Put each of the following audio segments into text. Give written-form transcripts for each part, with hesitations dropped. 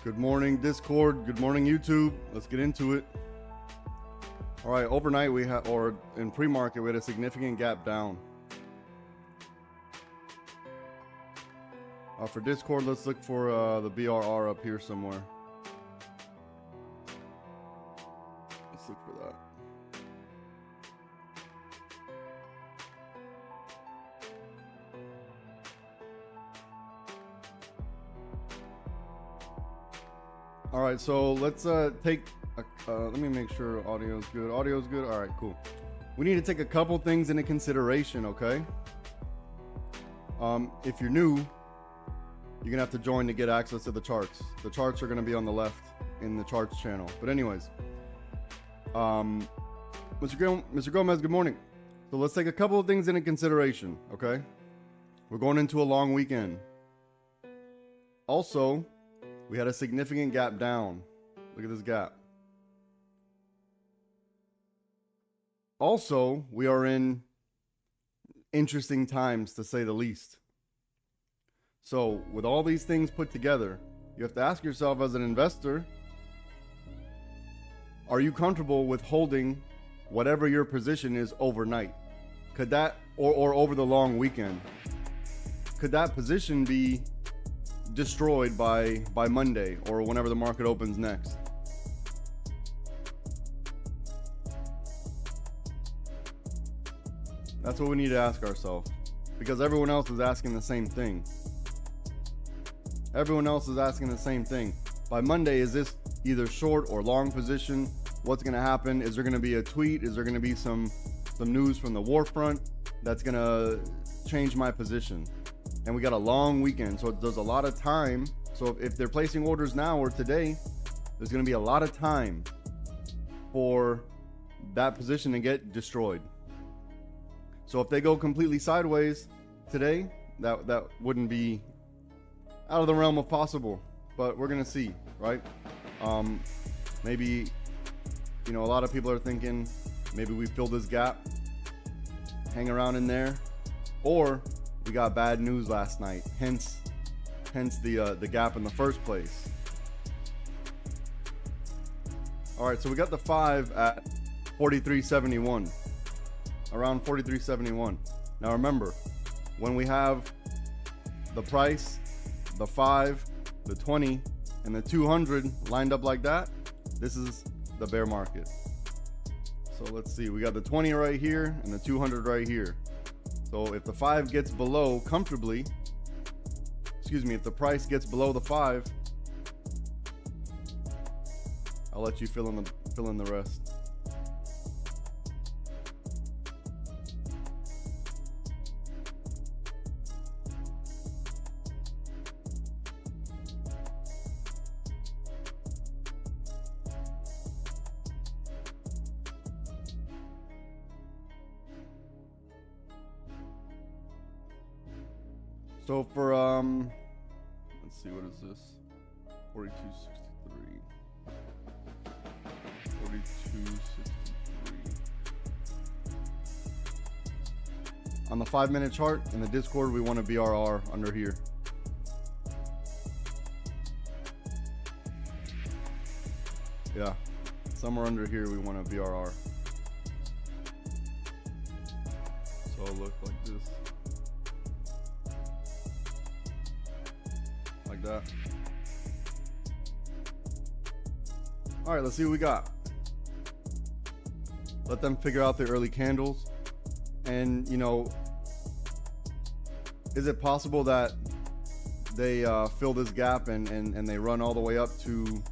Good morning, Discord. Good morning, YouTube. Let's get into it. All right, overnight we had, or in pre-market, we had a significant gap down. For Discord, let's look for the BRR up here somewhere. Let's look for that. All right, so let's take let me make sure audio's good. Audio's good. All right, cool. We need to take a couple things into consideration, okay? If you're new, you're gonna have to join to get access to the charts. The charts are gonna be on the left in the charts channel. But anyways, Mr. Gomez, good morning. So let's take a couple of things into consideration, okay? We're going into a long weekend. Also, we had a significant gap down. Look at this gap. Also, we are in interesting times, to say the least. So, with all these things put together, you have to ask yourself as an investor, are you comfortable with holding whatever your position is overnight? Could that, or over the long weekend, could that position be destroyed by Monday or whenever the market opens next? That's what we need to ask ourselves, because everyone else is asking the same thing. Everyone else is asking the same thing. By Monday, is this either short or long position? What's going to happen? Is there going to be a tweet? Is there going to be some news from the war front that's going to change my position? And we got a long weekend, so there's a lot of time. So if they're placing orders now or today, there's going to be a lot of time for that position to get destroyed. So if they go completely sideways today, that wouldn't be out of the realm of possible, but we're going to see, right? Maybe, you know, a lot of people are thinking maybe we fill this gap, hang around in there, or we got bad news last night, hence the gap in the first place. All right, so we got the 5 at 43.71, around 43.71. Now remember, when we have the price, the 5, the 20, and the 200 lined up like that, this is the bear market. So let's see, we got the 20 right here and the 200 right here. So if the 5 gets below comfortably, if the price gets below the 5, I'll let you fill in the rest. So for let's see, what is this? 42.63. 42.63. On the 5-minute chart in the Discord, we want a BRR under here. Yeah, somewhere under here we want a BRR. So it'll look like this. Like that. All right, let's see what we got. Let them figure out the early candles. And, you know, is it possible that they fill this gap and they run all the way up to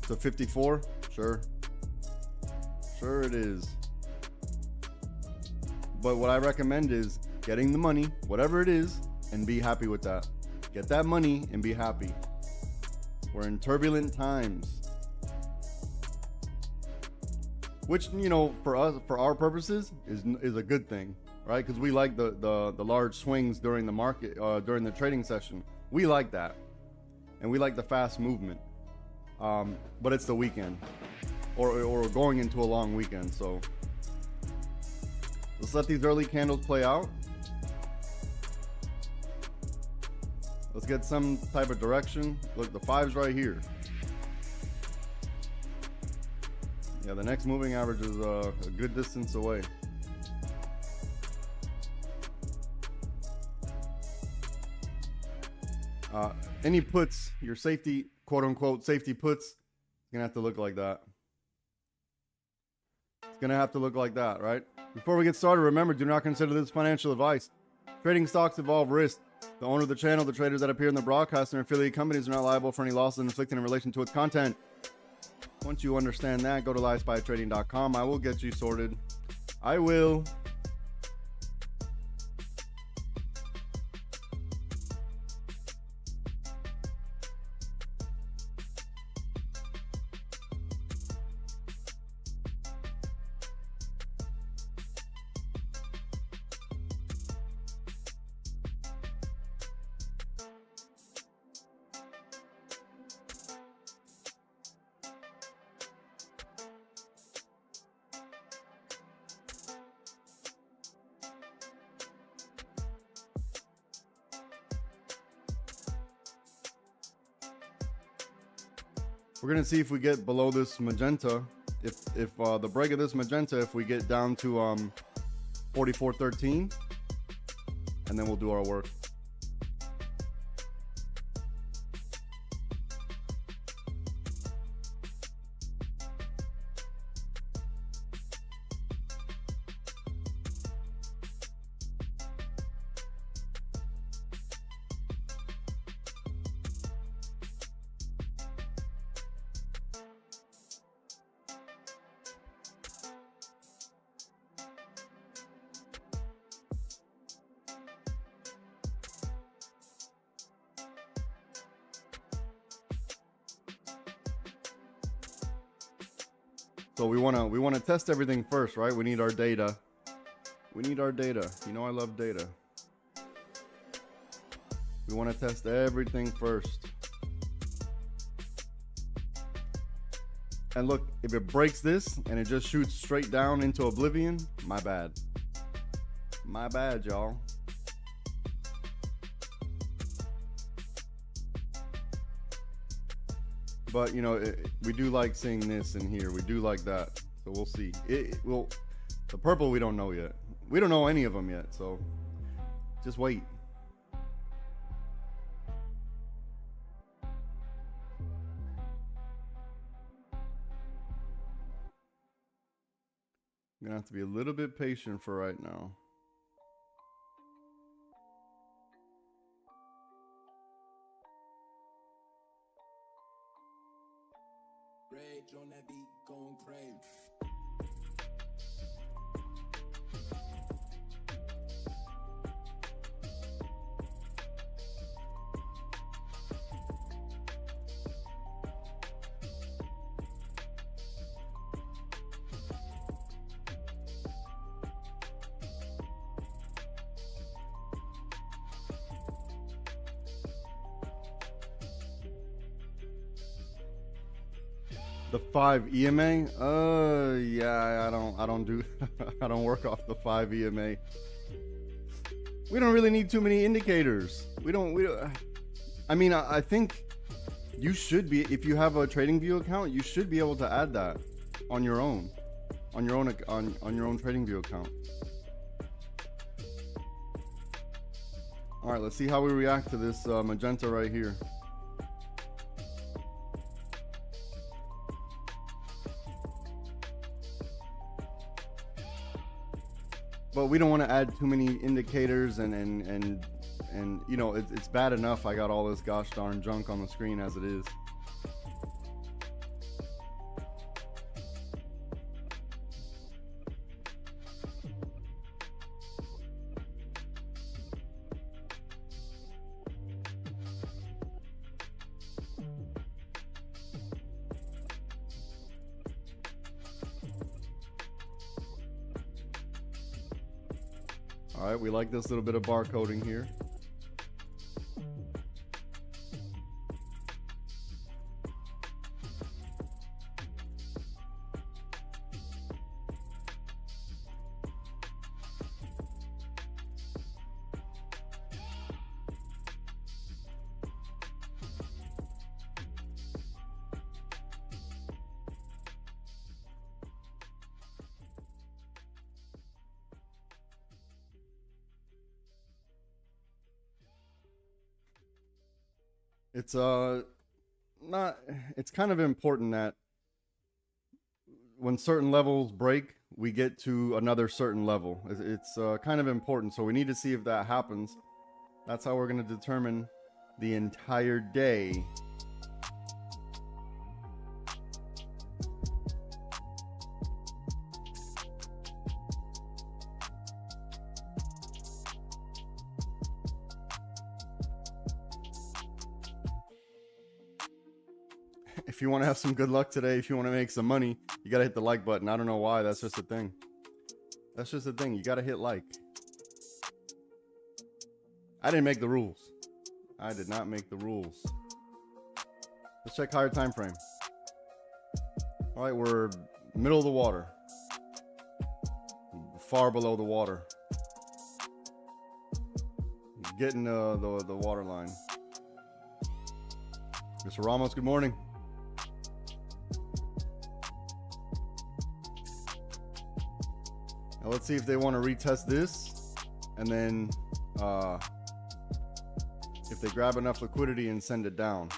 54? Sure. Sure it is. But what I recommend is getting the money, whatever it is, and be happy with that. Get that money and be happy. We're in turbulent times, which, you know, for us, for our purposes, is a good thing, right? Because we like the large swings during the market, during the trading session. We like that, and we like the fast movement. But it's the weekend, or going into a long weekend. So let's let these early candles play out. Let's get some type of direction. Look, the 5's right here. Yeah, the next moving average is a good distance away. Any puts, your safety, quote unquote, safety puts, gonna have to look like that. It's gonna have to look like that, right? Before we get started, remember, do not consider this financial advice. Trading stocks involve risk. The owner of the channel, the traders that appear in the broadcast, and affiliate companies are not liable for any losses inflicted in relation to its content. Once you understand that, go to livespytrading.com. I will get you sorted. I will. We're gonna see if we get below this magenta. If the break of this magenta, if we get down to 44.13, and then we'll do our work. So we wanna test everything first, right? We need our data. We need our data. You know I love data. We want to test everything first. And look, if it breaks this and it just shoots straight down into oblivion, my bad. My bad, y'all. But you know, we do like seeing this in here. We do like that. So we'll see. Well, the purple we don't know yet. We don't know any of them yet. So just wait. I'm gonna have to be a little bit patient for right now. Rage on that beat, going crazy. The 5 EMA? Yeah, I don't do I don't work off the 5 EMA. We don't really need too many indicators. We don't I mean, I think you should be, if you have a TradingView account, you should be able to add that on your own TradingView account. All right, let's see how we react to this magenta right here. But we don't want to add too many indicators and you know, it's bad enough I got all this gosh darn junk on the screen as it is. All right, we like this little bit of barcoding here. It's not, it's kind of important that when certain levels break, we get to another certain level. It's kind of important, so we need to see if that happens. That's how we're going to determine the entire day. If you want to have some good luck today, if you want to make some money, you got to hit the like button. I don't know why. That's just a thing. That's just a thing. You got to hit like. I didn't make the rules. I did not make the rules. Let's check higher time frame. All right, we're middle of the water. Far below the water. Getting the water line. Mr. Ramos, good morning. Now let's see if they want to retest this, and then if they grab enough liquidity and send it down.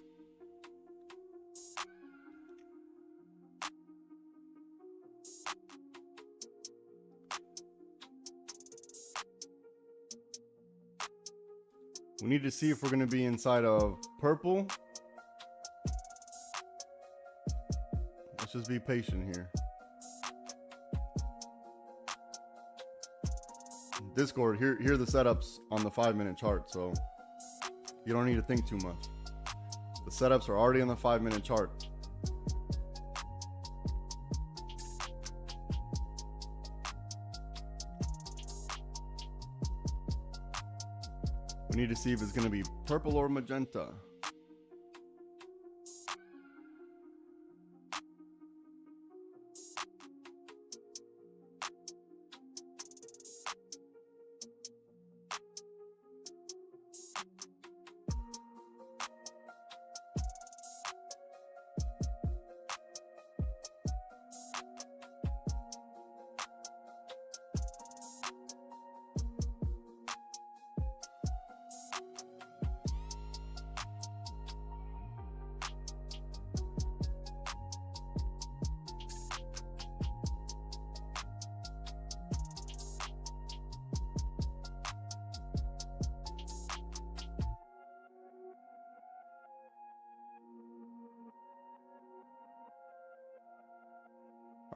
We need to see if we're going to be inside of purple. Let's just be patient here. Discord, here are the setups on the 5-minute chart, so you don't need to think too much. The setups are already on the 5-minute chart. We need to see if it's going to be purple or magenta.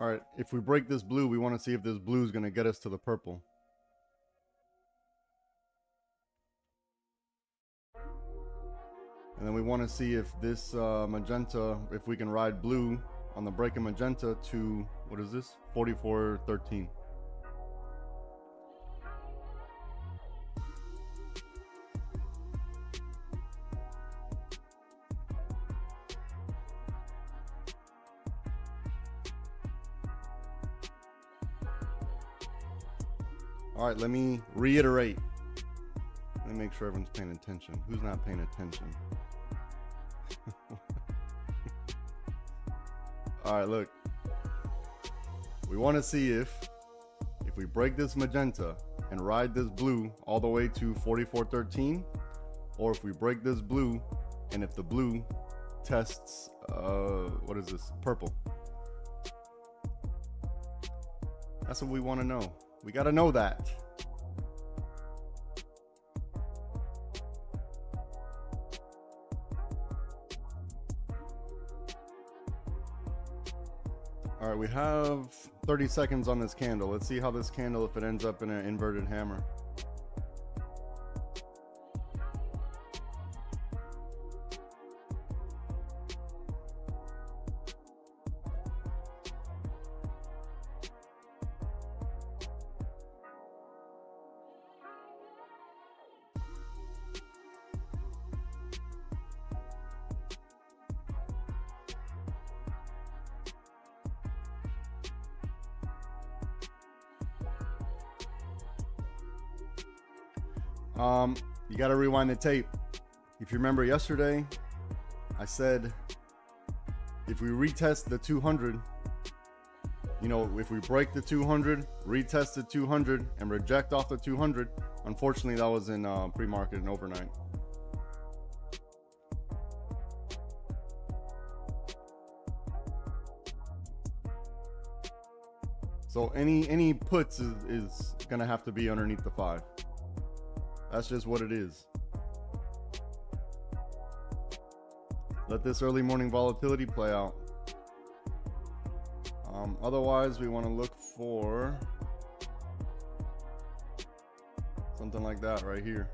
All right, if we break this blue, we want to see if this blue is going to get us to the purple. And then we want to see if this magenta, if we can ride blue on the break of magenta to, what is this? 44.13. All right, let me reiterate. Let me make sure everyone's paying attention. Who's not paying attention? All right, look. We want to see if we break this magenta and ride this blue all the way to 44.13, or if we break this blue and if the blue tests, what is this? Purple. That's what we want to know. We got to know that. All right, we have 30 seconds on this candle. Let's see how this candle, if it ends up in an inverted hammer. You got to rewind the tape. If you remember yesterday, I said if we retest the 200, you know, if we break the 200, retest the 200, and reject off the 200, unfortunately that was in pre-market and overnight. So any puts is gonna have to be underneath the 5. That's just what it is. Let this early morning volatility play out. Otherwise, we want to look for something like that right here.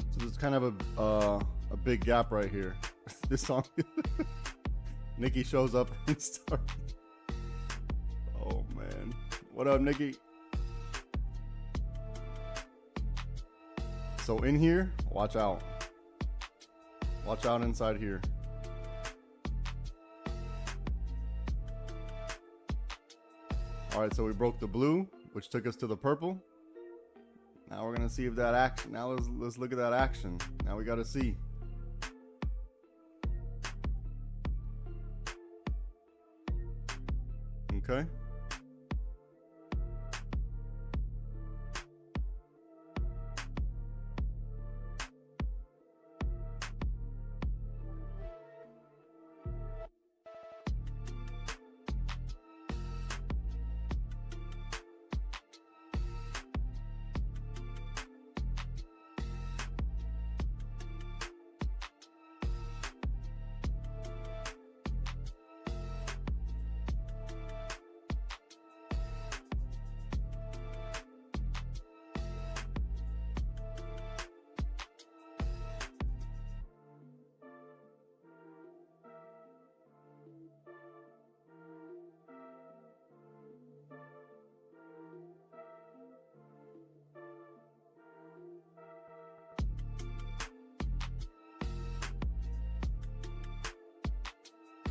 So there's kind of a big gap right here. This song, Nikki shows up and starts. Oh man, what up, Nikki? So in here, watch out. Watch out inside here. All right, so we broke the blue, which took us to the purple. Now we're gonna see if that action. Now let's look at that action. Now we gotta see. Okay.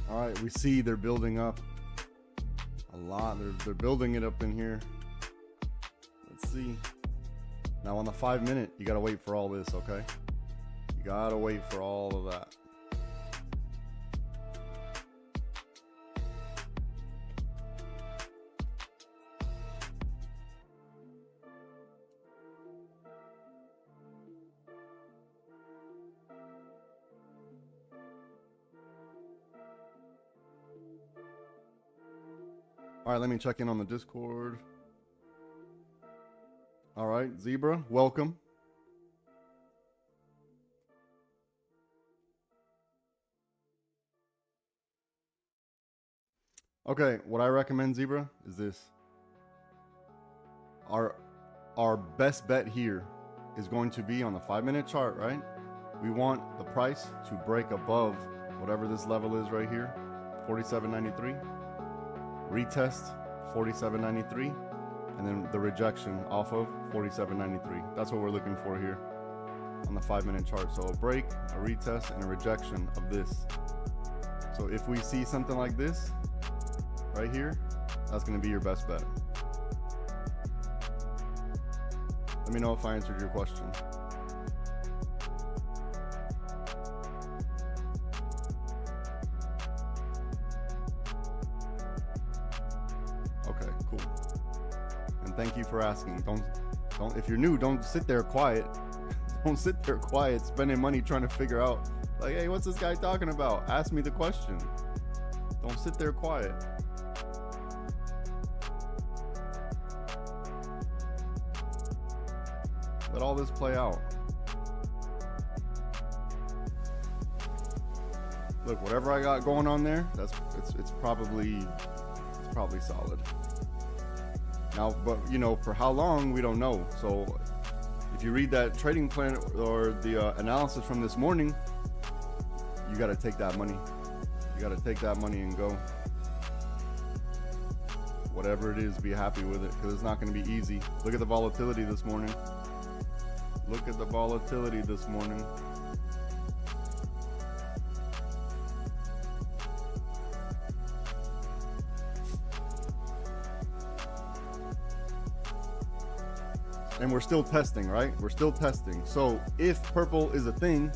All right, we see they're building up a lot. They're building it up in here. Let's see. Now on the 5 minute, you gotta wait for all this, okay? You gotta wait for all of that. All right, let me check in on the Discord. All right, Zebra, welcome. Okay, what I recommend, Zebra, is this. Our best bet here is going to be on the 5 minute chart, right? We want the price to break above whatever this level is right here, 47.93. Retest 47.93, and then the rejection off of 47.93. That's what we're looking for here on the 5 minute chart. So a break, a retest, and a rejection of this. So if we see something like this right here, that's going to be your best bet. Let me know if I answered your question. Okay, cool. And thank you for asking. Don't if you're new, don't sit there quiet. Don't sit there quiet spending money trying to figure out like, hey, what's this guy talking about? Ask me the question. Don't sit there quiet. Let all this play out. Look, whatever I got going on there, it's probably solid. Now, but you know, for how long, we don't know. So if you read that trading plan or the analysis from this morning, you got to take that money. You got to take that money and go. whatever it is, be happy with it, because it's not going to be easy. Look at the volatility this morning. Look at the volatility this morning. And we're still testing, right? We're still testing. So if purple is a thing,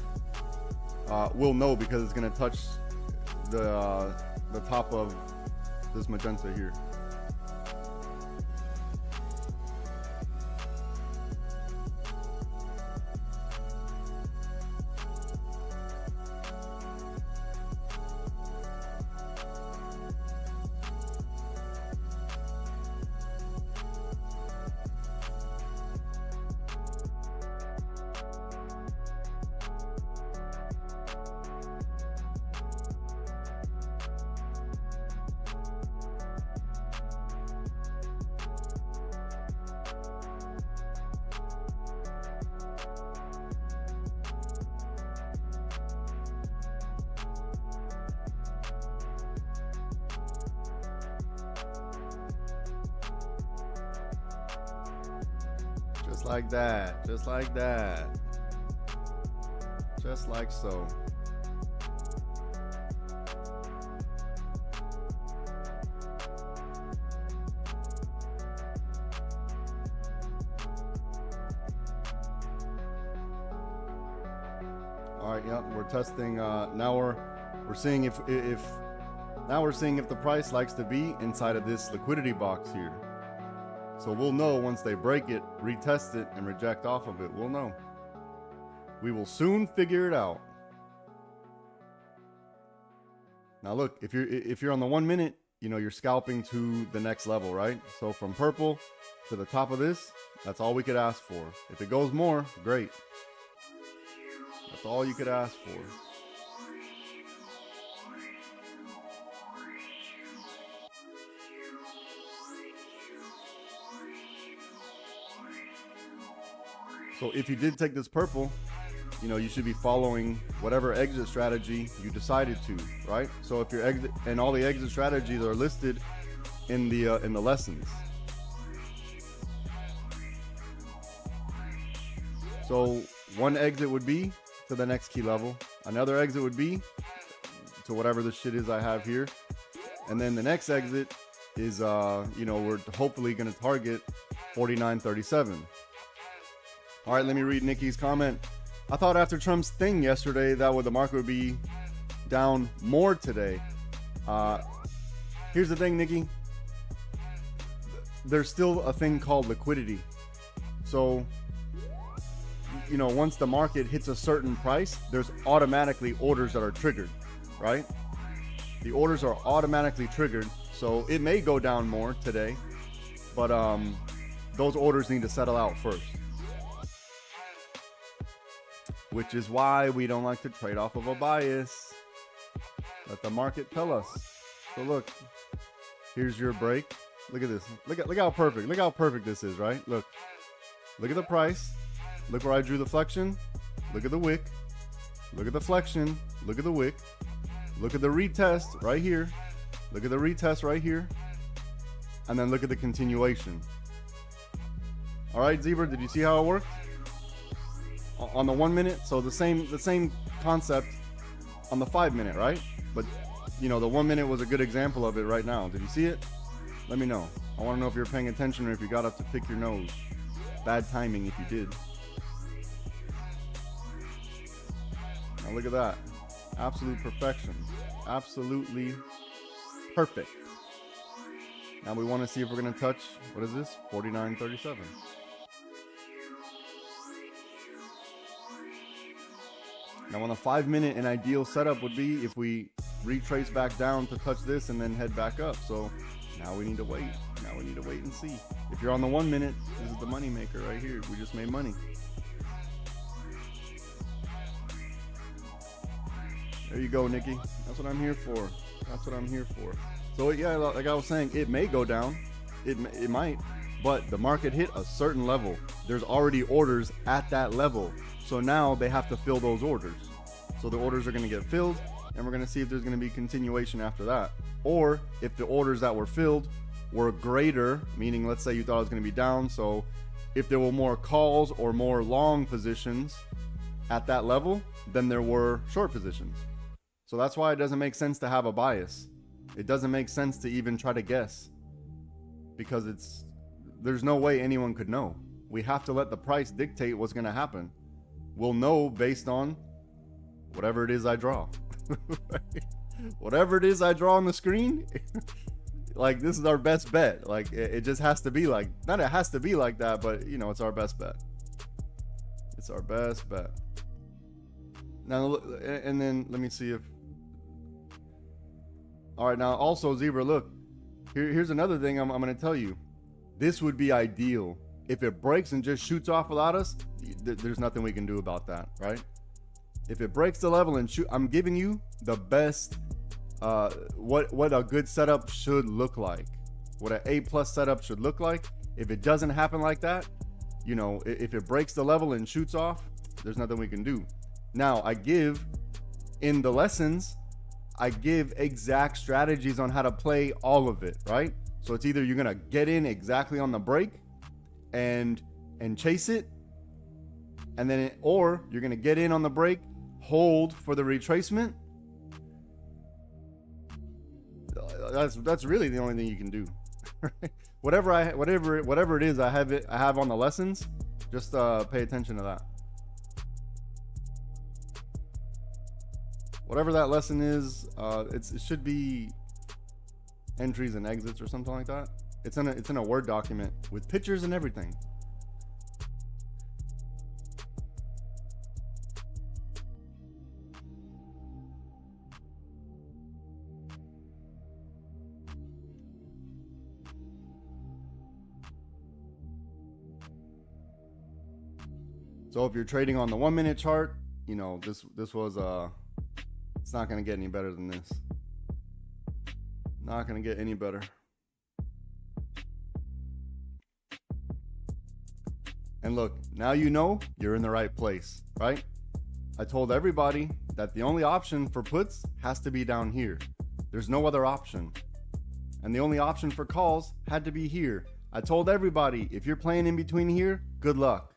we'll know because it's going to touch the top of this magenta here. Just like that, just like that, just like so. All right, yep, we're testing. Now we're seeing if now we're seeing if the price likes to be inside of this liquidity box here. So we'll know once they break it, retest it, and reject off of it. We'll know. We will soon figure it out. Now look, if you're on the 1 minute, you know you're scalping to the next level, right? So from purple to the top of this, that's all we could ask for. If it goes more, great. That's all you could ask for. So if you did take this purple, you know, you should be following whatever exit strategy you decided to, right? So if your exit, and all the exit strategies are listed in the lessons. So one exit would be to the next key level. Another exit would be to whatever the shit is I have here. And then the next exit is, you know, we're hopefully going to target 49.37. All right, let me read Nikki's comment. I thought after Trump's thing yesterday that the market would be down more today. Here's the thing, Nikki. There's still a thing called liquidity. So, you know, once the market hits a certain price, there's automatically orders that are triggered, right? The orders are automatically triggered. So it may go down more today, but those orders need to settle out first. Which is why we don't like to trade off of a bias. Let the market tell us. So look, here's your break. Look at this. Look how perfect this is, right? Look at the price. Look where I drew the flexion. Look at the wick. Look at the flexion. Look at the wick. Look at the retest right here. Look at the retest right here. And then look at the continuation. All right, Zebra, did you see how it worked? On the 1 minute, so the same concept on the 5 minute, right? But you know, the 1 minute was a good example of it right now. Did you see it? Let me know. I want to know if you're paying attention or if you got up to pick your nose. Bad timing if you did. Now look at that. Absolute perfection. Absolutely perfect. Now we want to see if we're going to touch, what is this? 49.37. Now on the 5 minute, an ideal setup would be if we retrace back down to touch this and then head back up. So now we need to wait. Now we need to wait and see. If you're on the 1 minute, this is the money maker right here. We just made money. There you go, Nikki. That's what I'm here for. That's what I'm here for. So yeah, like I was saying, it may go down. It might, but the market hit a certain level. There's already orders at that level. So now they have to fill those orders. So the orders are going to get filled, and we're going to see if there's going to be continuation after that. Or if the orders that were filled were greater, meaning let's say you thought it was going to be down. So if there were more calls or more long positions at that level, then there were short positions. So that's why it doesn't make sense to have a bias. It doesn't make sense to even try to guess, because there's no way anyone could know. We have to let the price dictate what's going to happen. We'll know based on whatever it is I draw. Whatever it is I draw on the screen, like this is our best bet. Like it just has to be like, not it has to be like that, but you know, it's our best bet. It's our best bet. Now, and then let me see if, all right, now also Zebra, look, here's another thing I'm going to tell you. This would be ideal. If it breaks and just shoots off without us, there's nothing we can do about that, right? If it breaks the level and shoot, I'm giving you the best, what a good setup should look like, what an A+ setup should look like. If it doesn't happen like that, you know, if it breaks the level and shoots off, there's nothing we can do. Now, I give in the lessons, I give exact strategies on how to play all of it, right? So it's either you're gonna get in exactly on the break and chase it, and then or you're gonna get in on the break, hold for the retracement. That's really the only thing you can do. whatever it is I have on the lessons, just pay attention to that. Whatever that lesson is, it should be entries and exits or something like that. It's in a Word document with pictures and everything. So if you're trading on the 1 minute chart, you know, this was it's not going to get any better than this. Not going to get any better. And look, now you know you're in the right place, right? I told everybody that the only option for puts has to be down here. There's no other option. And the only option for calls had to be here. I told everybody, if you're playing in between here, good luck.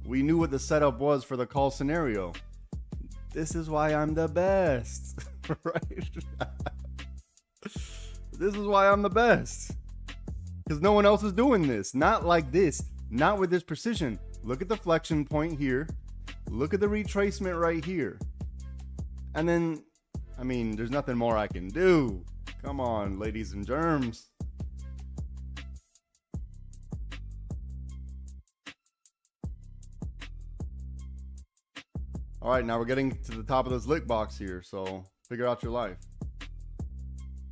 We knew what the setup was for the call scenario. This is why I'm the best, right? This is why I'm the best. Because no one else is doing this. Not like this. Not with this precision. Look at the flexion point here. Look at the retracement right here. And then, I mean, there's nothing more I can do. Come on, ladies and germs. All right, now we're getting to the top of this lick box here, so figure out your life.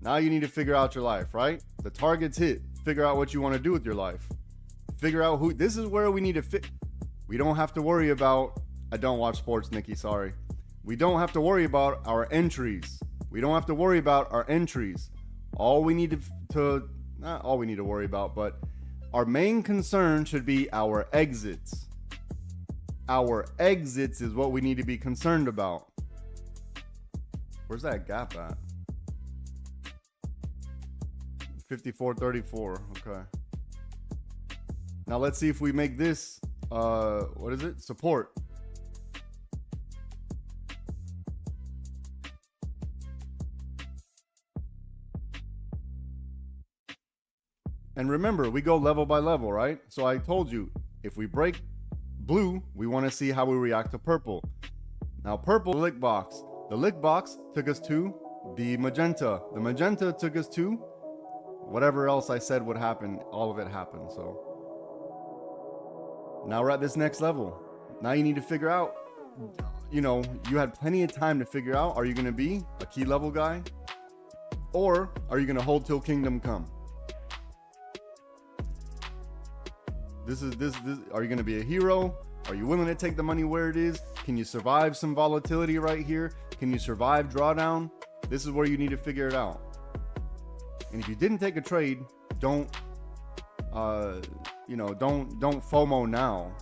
Now you need to figure out your life, right? The target's hit. Figure out what you want to do with your life. Figure out who, this is where we need to fit. We don't have to worry about, I don't watch sports, Nikki, sorry. We don't have to worry about our entries. We don't have to worry about our entries. All we need to not all we need to worry about, but our main concern should be our exits. Our exits is what we need to be concerned about. Where's that gap at? 54.34. Okay. Now let's see if we make this, what is it? Support. And remember, we go level by level, right? So I told you, if we break blue, we want to see how we react to purple. Now purple, the lick box. The lick box took us to the magenta. The magenta took us to whatever else I said would happen. All of it happened. So now we're at this next level. Now you need to figure out, you know, you had plenty of time to figure out, are you going to be a key level guy? Or are you going to hold till kingdom come? This, are you going to be a hero? Are you willing to take the money where it is? Can you survive some volatility right here? Can you survive drawdown? This is where you need to figure it out. And if you didn't take a trade, don't FOMO now.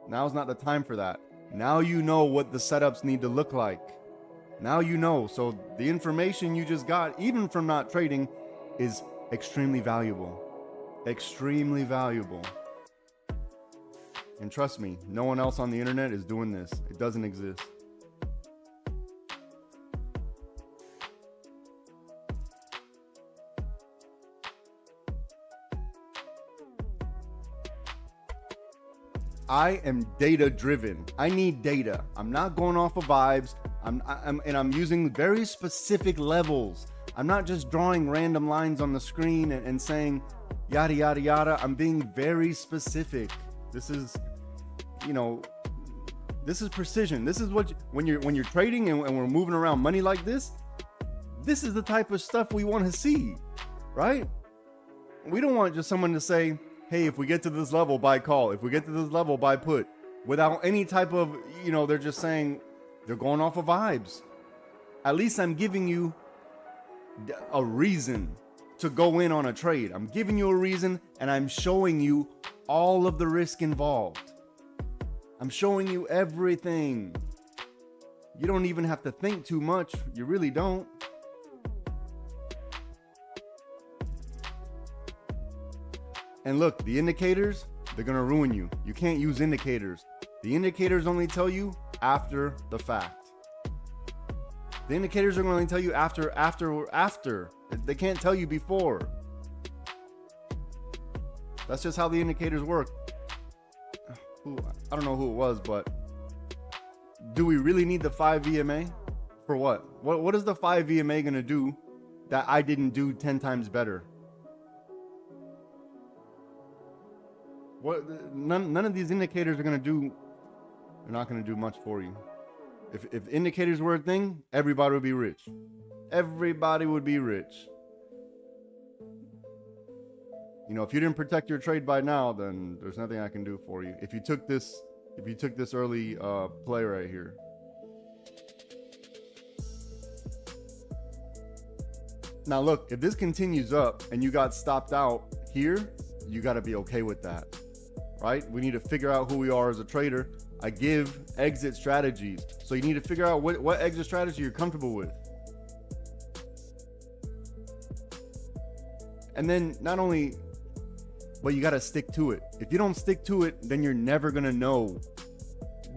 Now's not the time for that. Now you know what the setups need to look like. Now you know. So the information you just got, even from not trading, is extremely valuable. Extremely valuable. And trust me, no one else on the internet is doing this. It doesn't exist. I am data driven. I need data. I'm not going off of vibes. I'm using very specific levels. I'm not just drawing random lines on the screen and saying yada yada yada. I'm being very specific. This is, this is precision. This is what when you're trading and we're moving around money like this. This is the type of stuff we want to see, right? We don't want just someone to say, hey, if we get to this level, buy call. If we get to this level, buy put. Without any type of, they're just saying, they're going off of vibes. At least I'm giving you a reason to go in on a trade. I'm giving you a reason, and I'm showing you all of the risk involved. I'm showing you everything. You don't even have to think too much. You really don't. And look, the indicators, they're going to ruin you. You can't use indicators. The indicators only tell you after the fact. The indicators are going to tell you after. They can't tell you before. That's just how the indicators work. I don't know who it was, but do we really need the 5 VMA? For what? What is the 5 VMA going to do that I didn't do 10 times better? None of these indicators are going to do, they're not going to do much for you. If indicators were a thing, everybody would be rich. Everybody would be rich. If you didn't protect your trade by now, then there's nothing I can do for you. If you took this early play right here. Now look, if this continues up and you got stopped out here, you got to be okay with that. Right? We need to figure out who we are as a trader. I give exit strategies. So you need to figure out what exit strategy you're comfortable with. And then but you got to stick to it. If you don't stick to it, then you're never going to know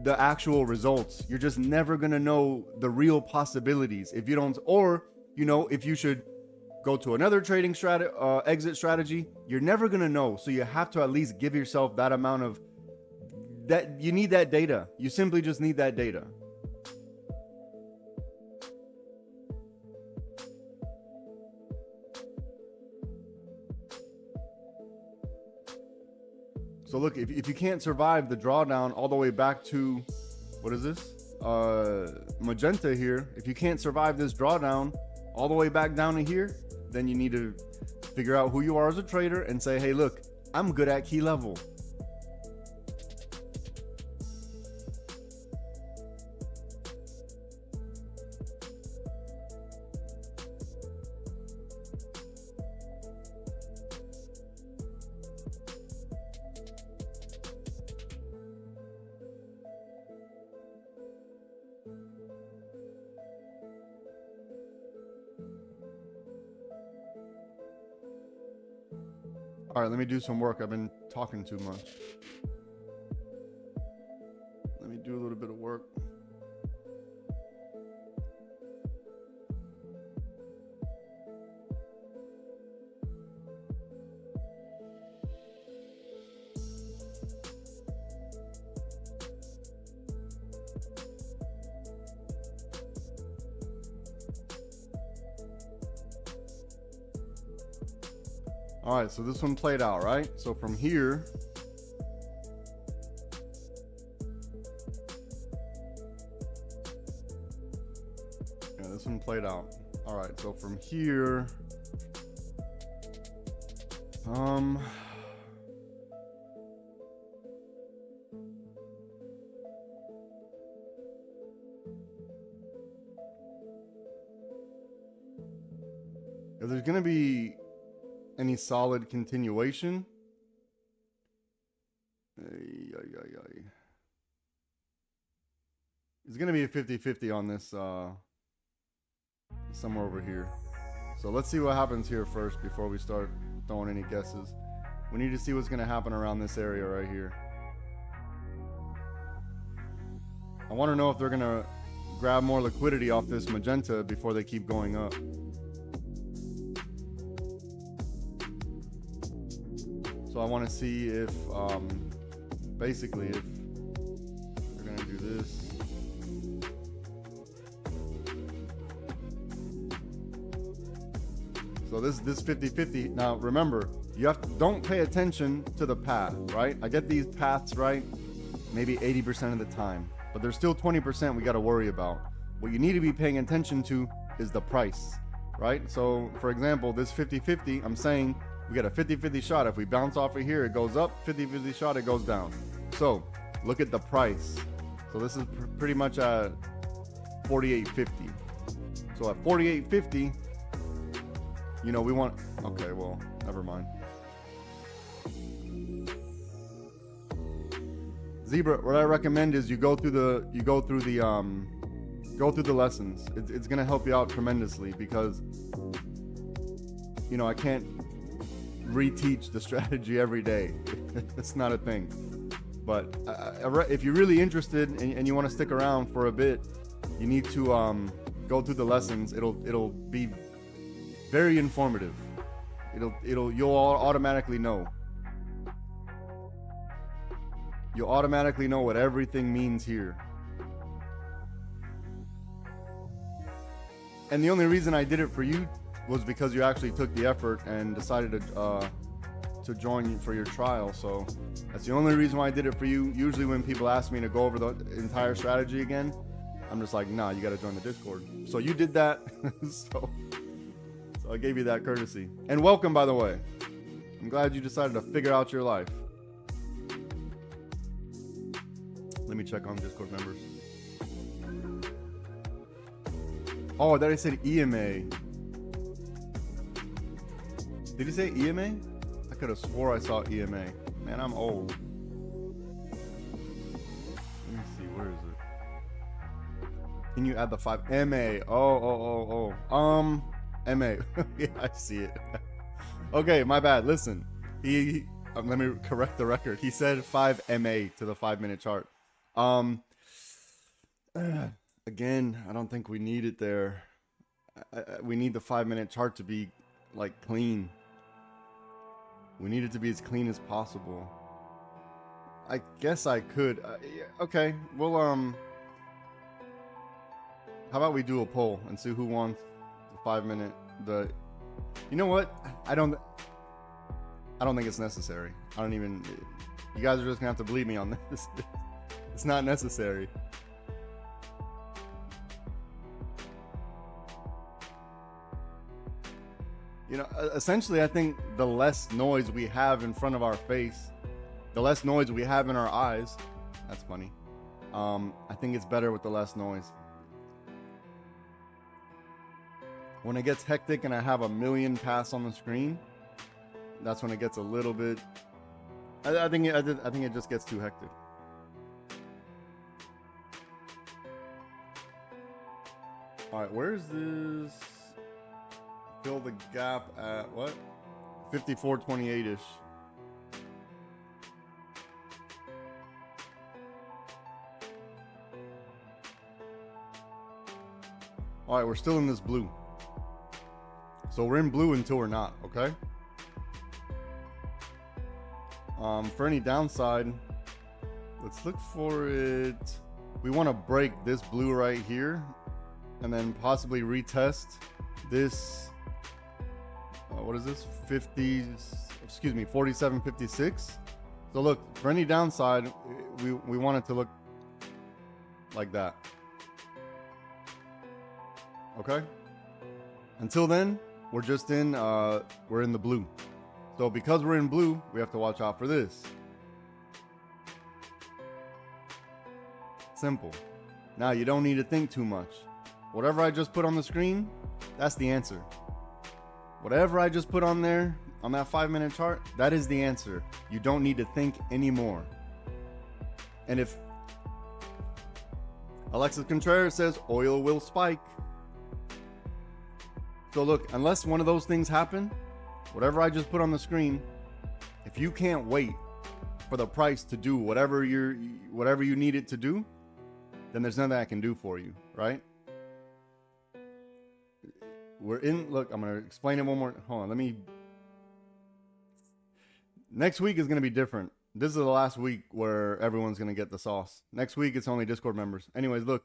the actual results. You're just never going to know the real possibilities. If you don't, or, if you should go to another trading exit strategy, you're never going to know. So you have to at least give yourself that amount of that. You need that data. You simply just need that data. So look, if you can't survive the drawdown all the way back to, what is this? Magenta here. If you can't survive this drawdown all the way back down to here, then you need to figure out who you are as a trader and say, hey, look, I'm good at key level. All right, let me do some work. I've been talking too much. Let me do a little bit of work. All right, so this one played out, right? So from here, yeah, this one played out. All right, so from here, if there's gonna be any solid continuation, it's gonna be a 50-50 on this somewhere over here. So let's see what happens here first before we start throwing any guesses. We need to see what's going to happen around this area right here. I want to know if they're going to grab more liquidity off this magenta before they keep going up. So I want to see if, basically, if they're going to do this. So this 50-50. Now remember, don't pay attention to the path, right? I get these paths right maybe 80% of the time, but there's still 20% we got to worry about. What you need to be paying attention to is the price, right? So for example, this 50-50, I'm saying we get a 50-50 shot. If we bounce off of here, it goes up. 50-50 shot, it goes down. So look at the price. So this is pretty much at 48.50. So at 48.50, you know, we want, okay, well, never mind. Zebra, what I recommend is you go through the lessons. It's gonna help you out tremendously, because, you know, I can't reteach the strategy every day. It's not a thing. But if you're really interested and you want to stick around for a bit, you need to go through the lessons. It'll be very informative. You'll automatically know. You'll automatically know what everything means here. And the only reason I did it for you was because you actually took the effort and decided to join for your trial. So that's the only reason why I did it for you. Usually when people ask me to go over the entire strategy again, I'm just like, nah, you got to join the Discord. So you did that. So I gave you that courtesy. And welcome, by the way. I'm glad you decided to figure out your life. Let me check on Discord members. Oh, that I said EMA. Did he say EMA? I could have swore I saw EMA. Man, I'm old. Let me see, where is it? Can you add the 5? MA. Oh. MA. Yeah, I see it. Okay, my bad. Listen. Let me correct the record. He said 5 MA to the 5-minute chart. Again, I don't think we need it there. We need the 5-minute chart to be like clean. We need it to be as clean as possible. I guess I could. Okay, well, how about we do a poll and see who wants the 5-minute? You know what? I don't think it's necessary. You guys are just gonna have to believe me on this. It's not necessary. You know, essentially, I think the less noise we have in front of our face, the less noise we have in our eyes. That's funny. I think it's better with the less noise. When it gets hectic and I have a million paths on the screen, that's when it gets a little bit. I think it just gets too hectic. All right, where's this? Fill the gap at what? 54.28-ish. All right, we're still in this blue. So we're in blue until we're not, okay? For any downside, let's look for it. We want to break this blue right here and then possibly retest this. What is this? 47.56. So look, for any downside, we want it to look like that. Okay? Until then, we're just we're in the blue. So because we're in blue, we have to watch out for this. Simple. Now you don't need to think too much. Whatever I just put on the screen, that's the answer. Whatever I just put on there, on that 5-minute chart, that is the answer. You don't need to think anymore. And if Alexis Contreras says oil will spike, So look, unless one of those things happen, whatever I just put on the screen, if you can't wait for the price to do whatever you need it to do, then there's nothing I can do for you, right? Look, I'm going to explain it one more. Hold on, next week is going to be different. This is the last week where everyone's going to get the sauce. Next week, it's only Discord members. Anyways, look.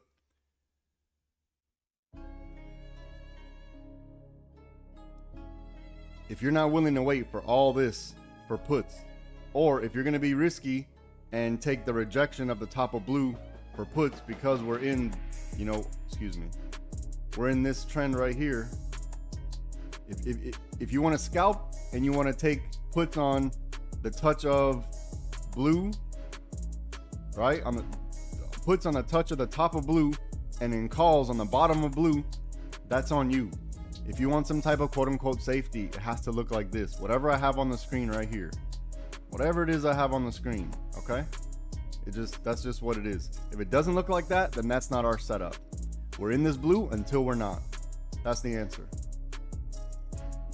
If you're not willing to wait for all this for puts, or if you're going to be risky and take the rejection of the top of blue for puts because we're in, we're in this trend right here. If you want to scalp and you want to take puts on the touch of blue, right? On the puts on the touch of the top of blue and then calls on the bottom of blue, that's on you. If you want some type of quote unquote safety, it has to look like this. Whatever I have on the screen right here. Whatever it is I have on the screen, okay? That's just what it is. If it doesn't look like that, then that's not our setup. We're in this blue until we're not. That's the answer.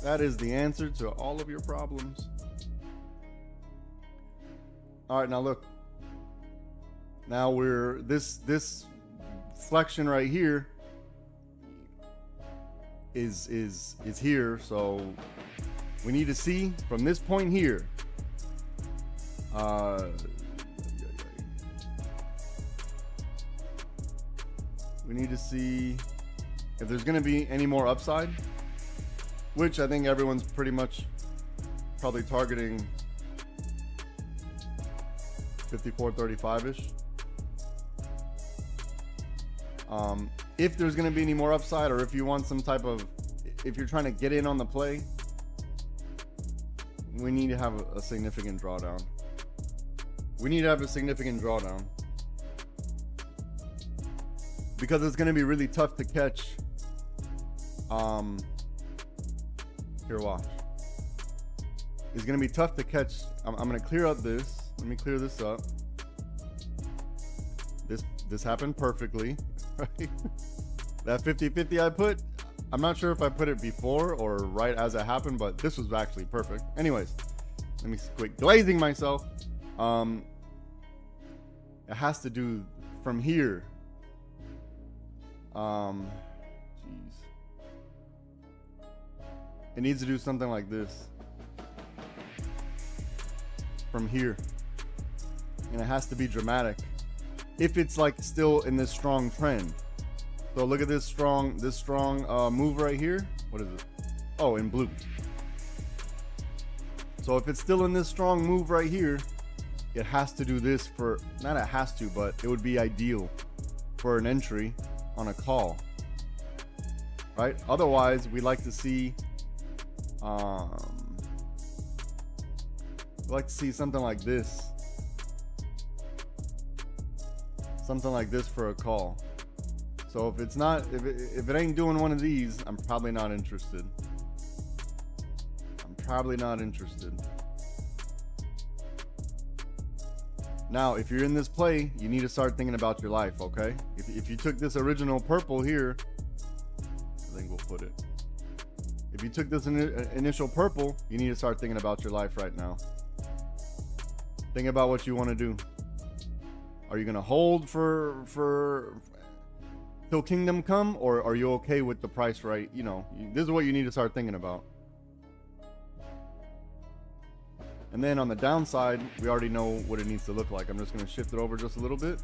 That is the answer to all of your problems. All right, now look. Now this flexion right here is here, so we need to see from this point here. We need to see if there's going to be any more upside, which I think everyone's pretty much probably targeting 54.35-ish. If there's going to be any more upside, or if you want some type of, if you're trying to get in on the play, we need to have a significant drawdown. We need to have a significant drawdown because it's going to be really tough to catch. Here, watch. It's going to be tough to catch. I'm going to clear up this. Let me clear this up. This happened perfectly, right? That 50-50 I put, I'm not sure if I put it before or right as it happened, but this was actually perfect. Anyways, let me quit glazing myself. It has to do from here. Jeez. It needs to do something like this. From here. And it has to be dramatic. If it's like still in this strong trend. So look at this strong move right here. What is it? Oh, in blue. So if it's still in this strong move right here, it has to do this for, not it has to, but it would be ideal for an entry on a call, right? Otherwise, we like to see something like this. Something like this for a call. So if it's not, if it ain't doing one of these, I'm probably not interested. I'm probably not interested. Now, if you're in this play, you need to start thinking about your life, okay? If you took this original purple here, I think we'll put it. If you took this initial purple, you need to start thinking about your life right now. Think about what you want to do. Are you going to hold for till kingdom come, or are you okay with the price right? You know, this is what you need to start thinking about. And then on the downside, we already know what it needs to look like. I'm just going to shift it over just a little bit.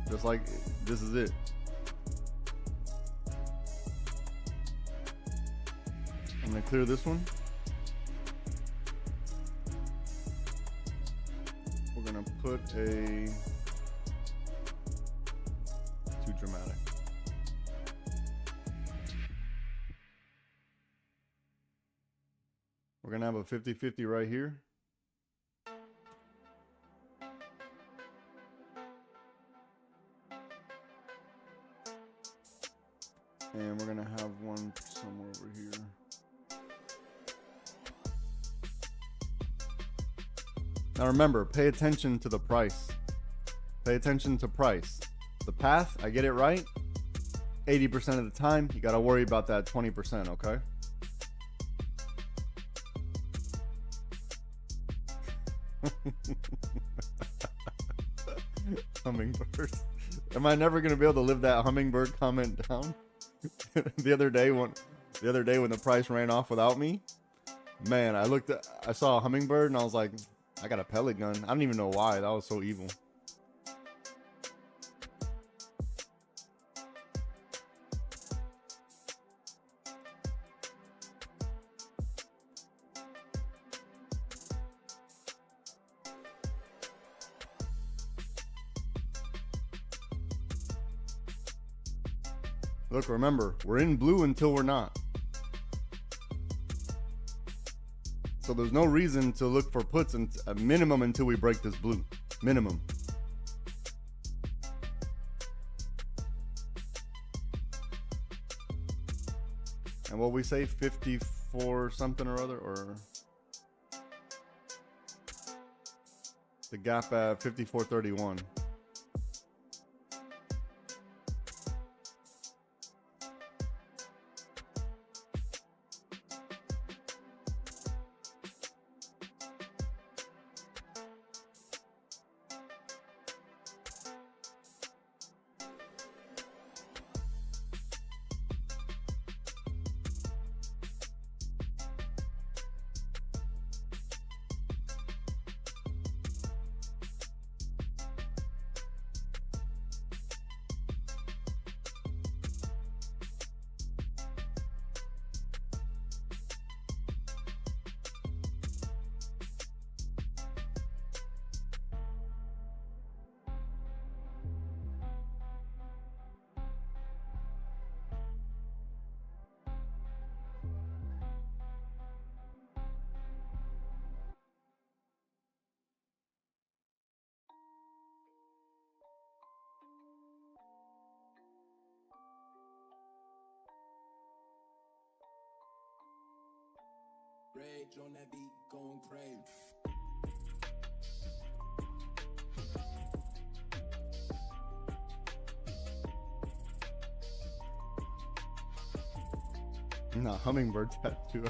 Just like this is it. I'm going to clear this one. We're going to put a too dramatic. We're going to have a 50-50 right here. And we're going to have one somewhere over here. Now remember, pay attention to the price. Pay attention to price. The path, I get it right. 80% of the time. You got to worry about that 20%, okay? Hummingbird. Am I never gonna be able to live that hummingbird comment down? the other day when the price ran off without me, man, I saw a hummingbird and I was like, I got a pellet gun. I don't even know why. That was so evil. Look, remember, we're in blue until we're not. So there's no reason to look for puts a minimum until we break this blue. Minimum. And what we say, 54 something or other, or the gap at 54.31. Rage on that beat, going crazy. Nah, hummingbird tattoo.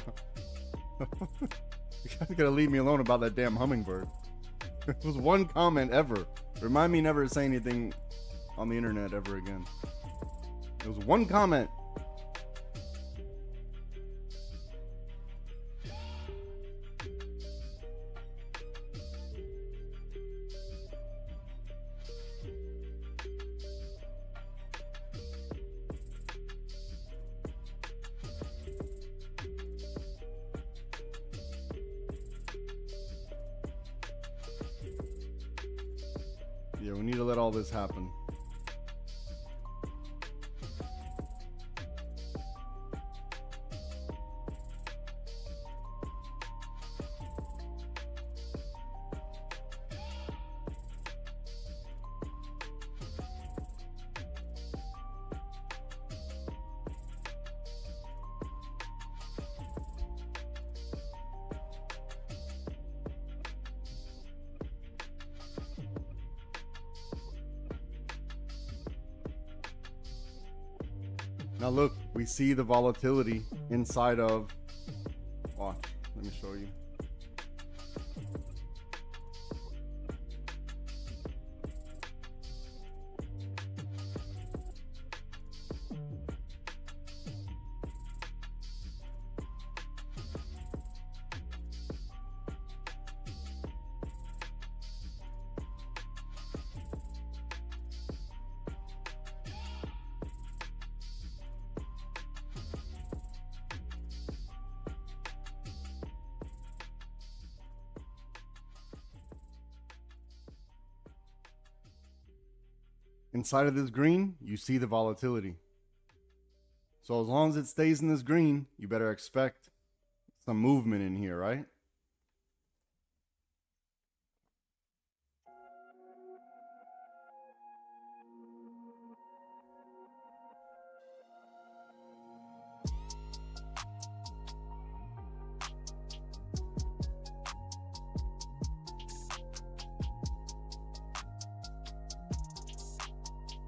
You guys gotta leave me alone about that damn hummingbird. It was one comment ever. Remind me never to say anything on the internet ever again. It was one comment. Yeah, we need to let all this happen. Now look, we see the volatility inside of, watch, let me show you. Inside of this green, you see the volatility. So as long as it stays in this green, you better expect some movement in here, right?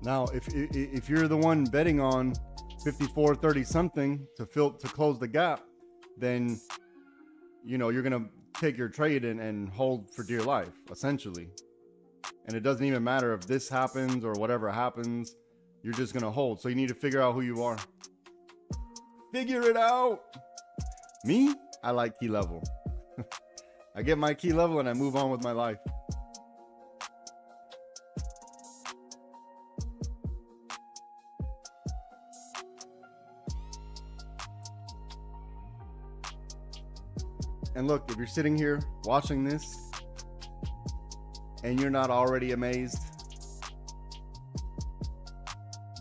Now, if you're the one betting on 54.30 something to close the gap, then you're gonna take your trade and hold for dear life, essentially. And it doesn't even matter if this happens or whatever happens, you're just gonna hold. So you need to figure out who you are. Figure it out. Me, I like key level. I get my key level and I move on with my life. And look, if you're sitting here watching this and you're not already amazed,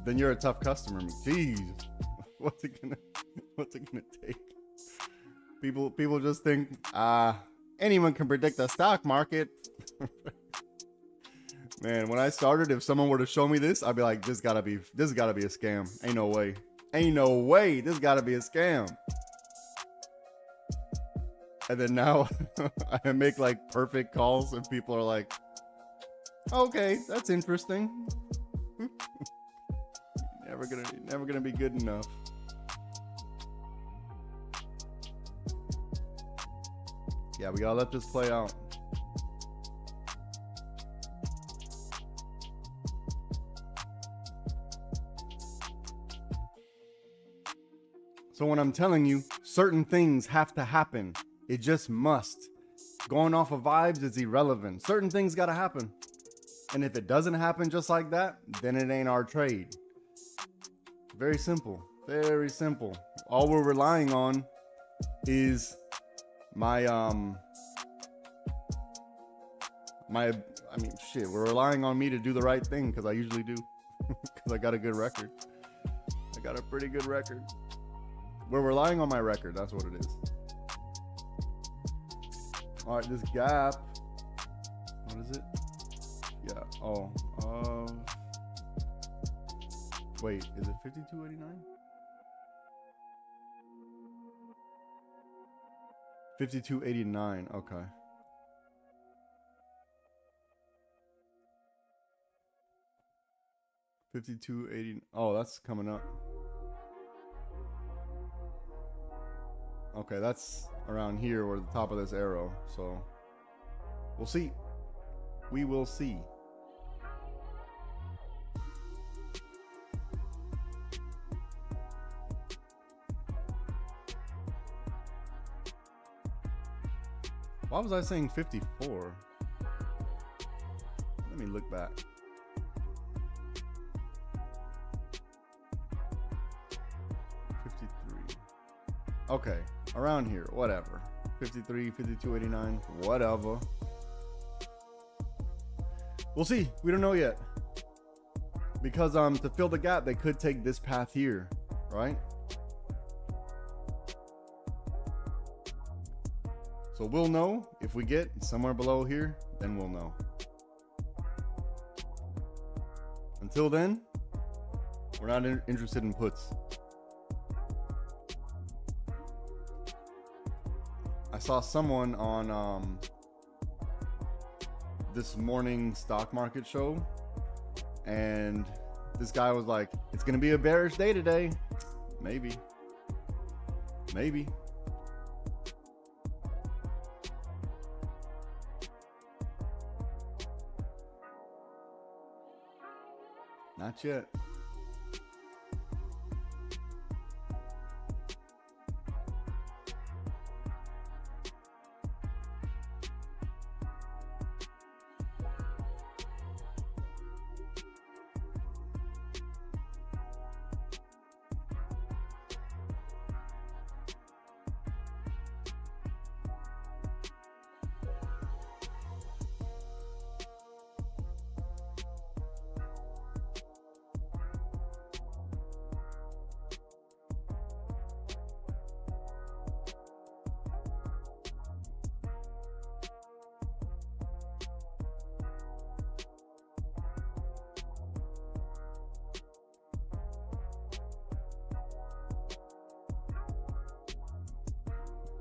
then you're a tough customer. Jeez, what's it gonna take? People just think, anyone can predict the stock market. Man, when I started, if someone were to show me this, I'd be like, this gotta be a scam. Ain't no way. This gotta be a scam. And then now I make like perfect calls and people are like, okay, that's interesting. Never gonna be good enough. Yeah, we gotta let this play out. So when I'm telling you, certain things have to happen. It just must. Going off of vibes is irrelevant. Certain things gotta happen. And if it doesn't happen just like that, then it ain't our trade. Very simple. Very simple. All we're relying on is we're relying on me to do the right thing, because I usually do. Because I got a good record. I got a pretty good record. We're relying on my record. That's what it is. All right, this gap. What is it? Yeah. Oh. Wait, is it 52.89? 52.89. Okay. 52.80. Oh, that's coming up. Okay, that's around here or the top of this arrow. So we'll see. We will see. Why was I saying 54? Let me look back. Okay, around here, whatever. 53, 52.89, whatever. We'll see. We don't know yet. Because to fill the gap, they could take this path here, right? So we'll know if we get somewhere below here, then we'll know. Until then, we're not interested in puts. I saw someone on this morning stock market show, and this guy was like, it's gonna be a bearish day today. Maybe. Not yet.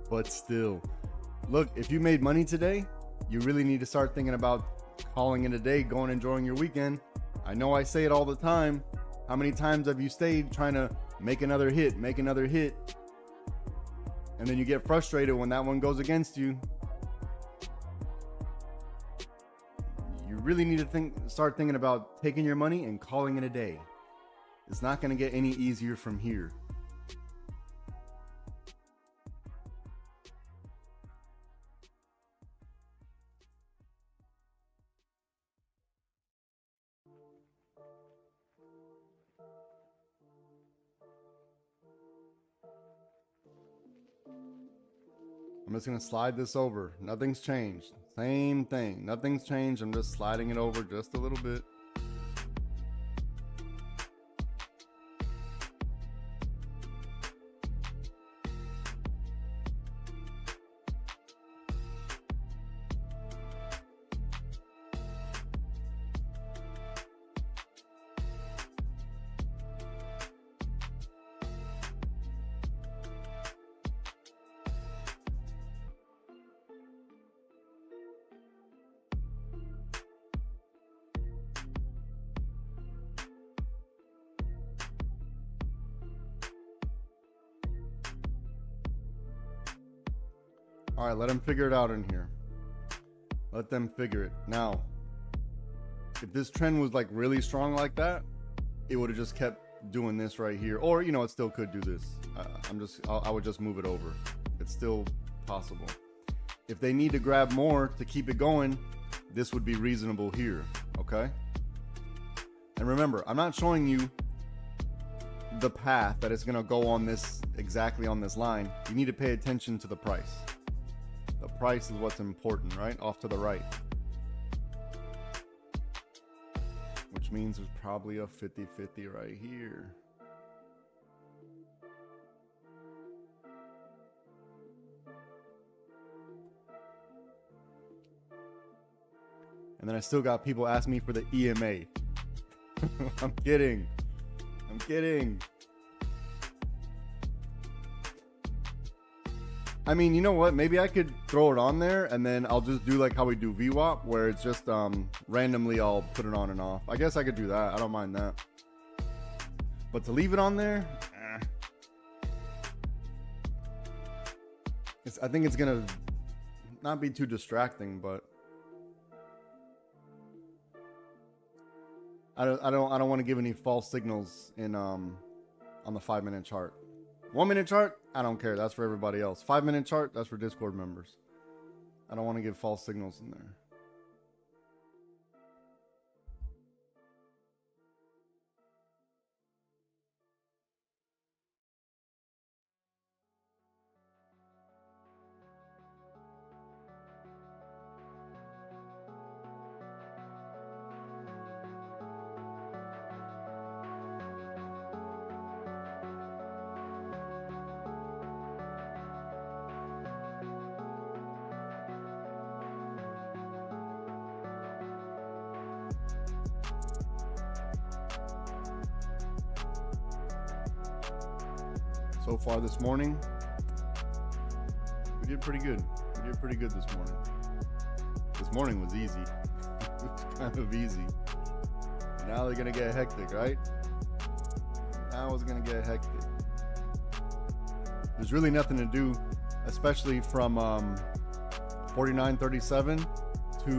But still, look, if you made money today, you really need to start thinking about calling it a day, going enjoying your weekend. I know I say it all the time. How many times have you stayed trying to make another hit, and then you get frustrated when that one goes against you? You really need to start thinking about taking your money and calling it a day. It's not going to get any easier from here. I'm just going to slide this over. Nothing's changed. Same thing. Nothing's changed. I'm just sliding it over just a little bit. All right, let them figure it out in here. Let them figure it. Now, if this trend was like really strong like that, it would have just kept doing this right here. Or, you know, it still could do this. I would just move it over. It's still possible. If they need to grab more to keep it going, this would be reasonable here, okay? And remember, I'm not showing you the path that it's gonna go on this, exactly on this line. You need to pay attention to the price. The price is what's important, right? Off to the right. Which means there's probably a 50-50 right here. And then I still got people asking me for the EMA. I'm kidding. I'm kidding. I mean, you know what? Maybe I could throw it on there and then I'll just do like how we do VWAP, where it's just randomly I'll put it on and off. I guess I could do that. I don't mind that. But to leave it on there, I think it's gonna not be too distracting, but I don't want to give any false signals in on the 5-minute chart. 1-minute chart, I don't care. That's for everybody else. 5-minute chart, that's for Discord members. I don't want to give false signals in there. So far this morning, we did pretty good. We did pretty good this morning. This morning was easy. It was kind of easy. Now they're gonna get hectic, right? Now it's gonna get hectic. There's really nothing to do, especially from 49.37 to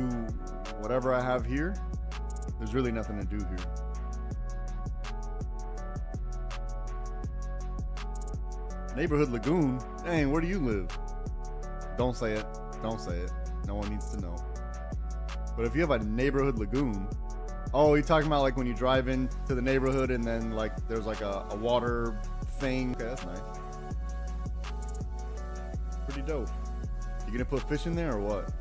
whatever I have here. There's really nothing to do here. Neighborhood Lagoon? Dang, where do you live? Don't say it. Don't say it. No one needs to know. But if you have a neighborhood lagoon, oh, you're talking about like when you drive into the neighborhood and then like there's like a water thing. Okay, that's nice. Pretty dope. You gonna put fish in there or what?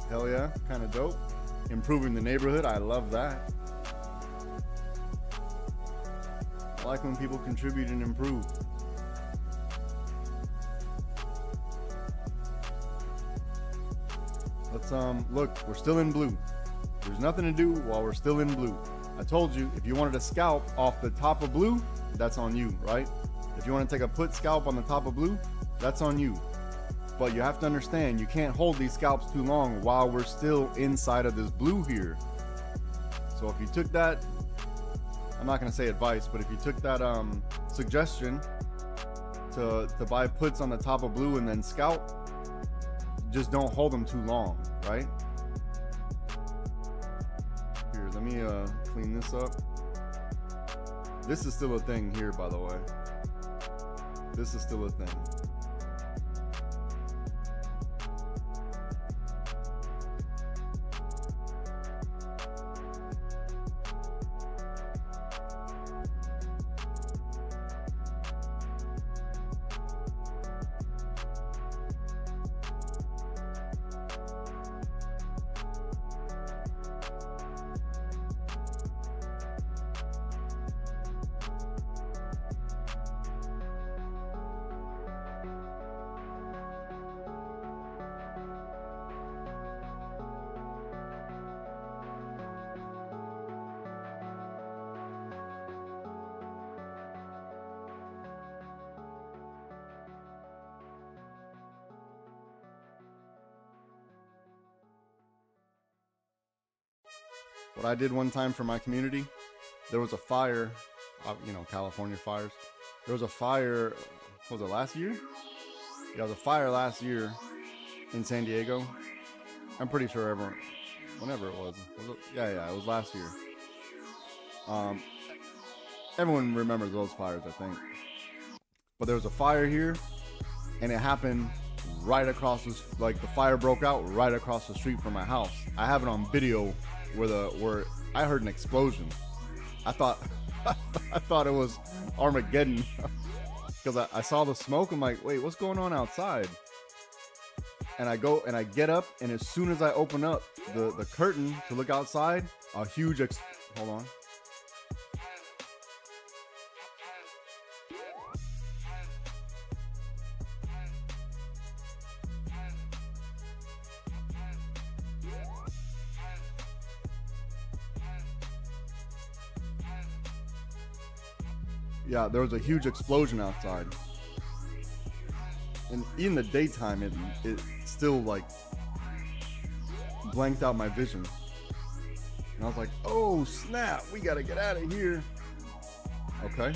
Hell yeah, kind of dope. Improving the neighborhood, I love that. I like when people contribute and improve. look, we're still in blue. There's nothing to do while we're still in blue. I told you, if you wanted to scalp off the top of blue, that's on you, right? If you want to take a put scalp on the top of blue, that's on you. But you have to understand, you can't hold these scalps too long while we're still inside of this blue here. So if you took that, I'm not going to say advice, but if you took that suggestion to buy puts on the top of blue and then scalp, just don't hold them too long, right? Here, let me clean this up. This is still a thing here, by the way. This is still a thing. What I did one time for my community, there was a fire, you know, California fires. There was a fire, was it last year? Yeah, there was a fire last year in San Diego. I'm pretty sure whenever it was it, yeah, it was last year. Everyone remembers those fires, I think. But there was a fire here, and it happened right across the fire broke out right across the street from my house. I have it on video where I heard an explosion. I thought it was Armageddon because I saw the smoke. I'm like, wait, what's going on outside? And I go and I get up, and as soon as I open up the curtain to look outside, a huge hold on. Yeah, there was a huge explosion outside. And in the daytime, it still like blanked out my vision. And I was like, oh snap, we gotta get out of here. Okay.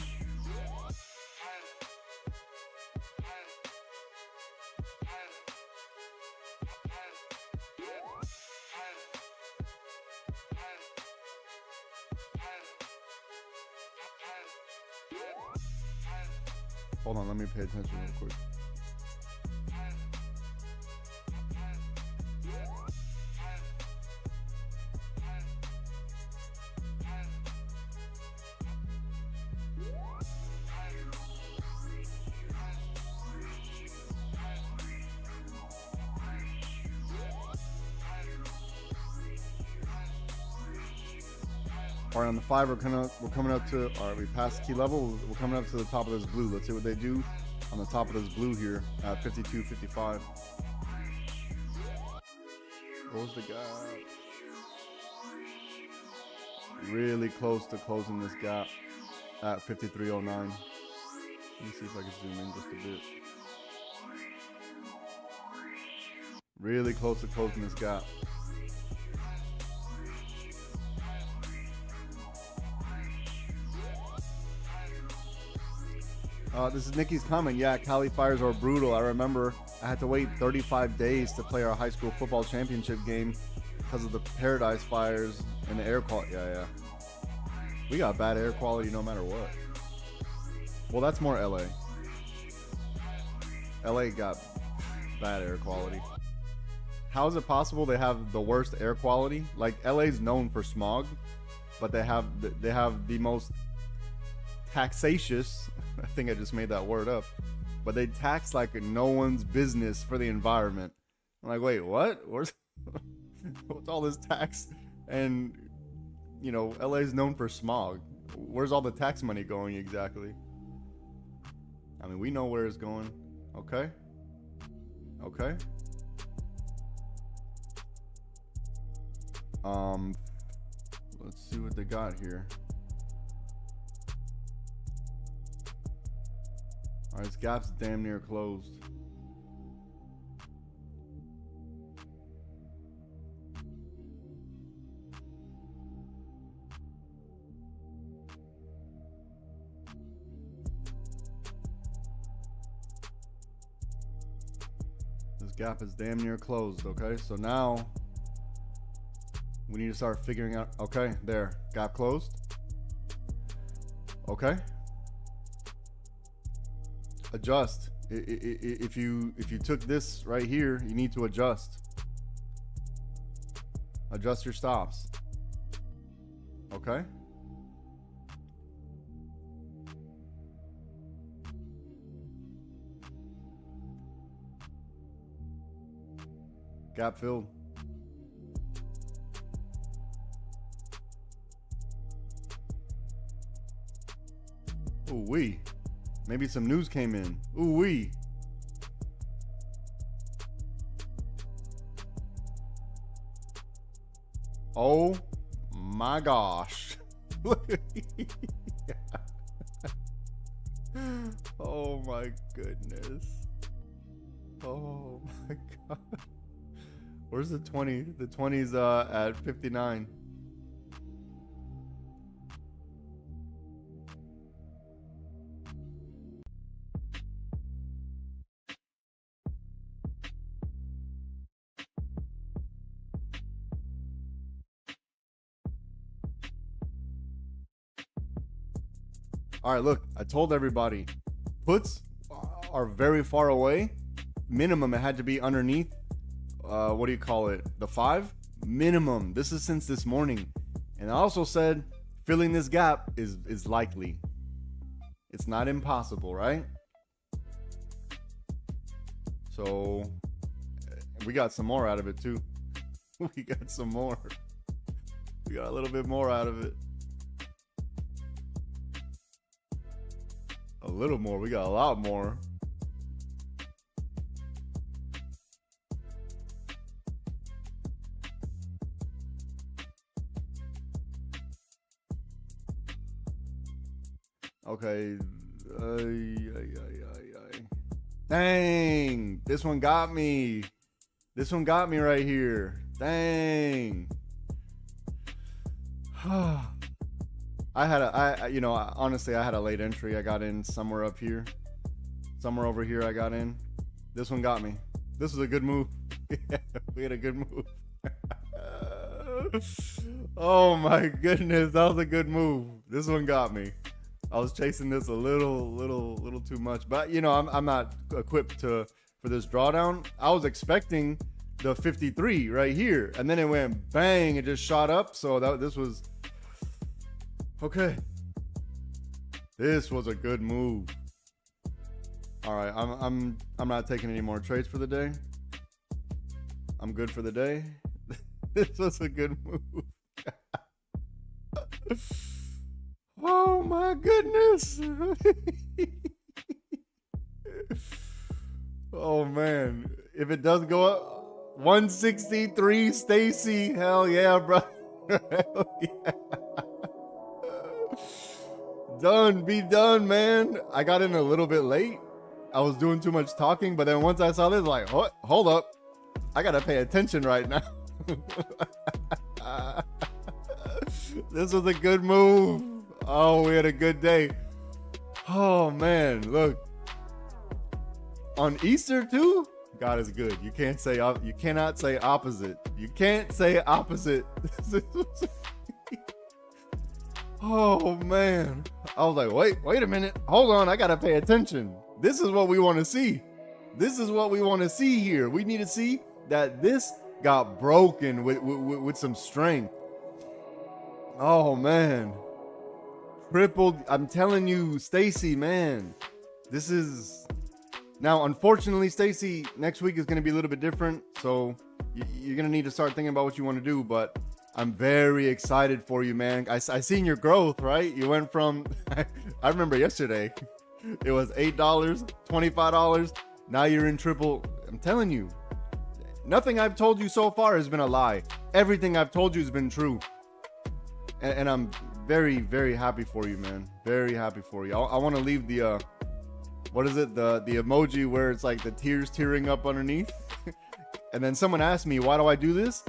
Hold on, let me pay attention real quick. All right, on the 5, we're coming up to, all right, we passed key level. We're coming up to the top of this blue. Let's see what they do on the top of this blue here at 52.55. What was the gap? Really close to closing this gap at 53.09. Let me see if I can zoom in just a bit. Really close to closing this gap. This is Nikki's comment. Yeah, Cali fires are brutal. I remember I had to wait 35 days to play our high school football championship game because of the Paradise fires and the air quality. Yeah. We got bad air quality no matter what. Well, that's more LA. LA got bad air quality. How is it possible they have the worst air quality? Like, LA's known for smog, but they have the most taxatious, I think I just made that word up, but they tax like no one's business for the environment. I'm like, wait, what? What's all this tax? And, you know, LA's known for smog. Where's all the tax money going exactly? I mean, we know where it's going. Okay. Let's see what they got here. All right, this gap's damn near closed. This gap is damn near closed, okay? So now we need to start figuring out, okay, there, gap closed. Okay. Adjust. If you took this right here, you need to adjust. Adjust your stops. Okay. Gap filled. Ooh wee. Maybe some news came in. Ooh wee. Oh my gosh. Oh my goodness. Oh my god. Where's the 20? The 20's at 59. All right, look, I told everybody, puts are very far away. Minimum, it had to be underneath, what do you call it? The 5? Minimum. This is since this morning. And I also said, filling this gap is likely. It's not impossible, right? So, we got some more out of it too. We got some more. We got a little bit more out of it. A little more. We got a lot more. Okay. Dang. This one got me. This one got me right here. Dang. Honestly, I had a late entry. I got in somewhere up here. Somewhere over here I got in. This one got me. This was a good move. We had a good move. Oh my goodness, that was a good move. This one got me. I was chasing this a little too much, but I'm not equipped for this drawdown. I was expecting the 53 right here, and then it went bang, it just shot up. So this was okay. This was a good move. All right, I'm not taking any more trades for the day. I'm good for the day. This was a good move. Oh my goodness. Oh man, if it does go up 163, Stacy, hell yeah, bro. Hell yeah. Done, be done, man. I got in a little bit late. I was doing too much talking, but then once I saw this, like, hold up, I gotta pay attention right now. This was a good move. Oh, we had a good day. Oh man, look. On Easter too, God is good. You cannot say opposite. You can't say opposite. Oh man, I was like, wait a minute, hold on, I gotta pay attention. This is what we want to see. This is what we want to see here. We need to see that this got broken with some strength. Oh man, tripled. I'm telling you, Stacy, man, this is now. Unfortunately, Stacy, next week is going to be a little bit different. So you're going to need to start thinking about what you want to do. But I'm very excited for you, man. I seen your growth, right? You went from, I remember yesterday, it was $8, $25. Now you're in triple. I'm telling you, Nothing I've told you so far has been a lie. Everything I've told you has been true. And I'm very, very happy for you, man. Very happy for you. I want to leave the, what is it? The emoji where it's like the tears tearing up underneath. And then someone asked me, why do I do this?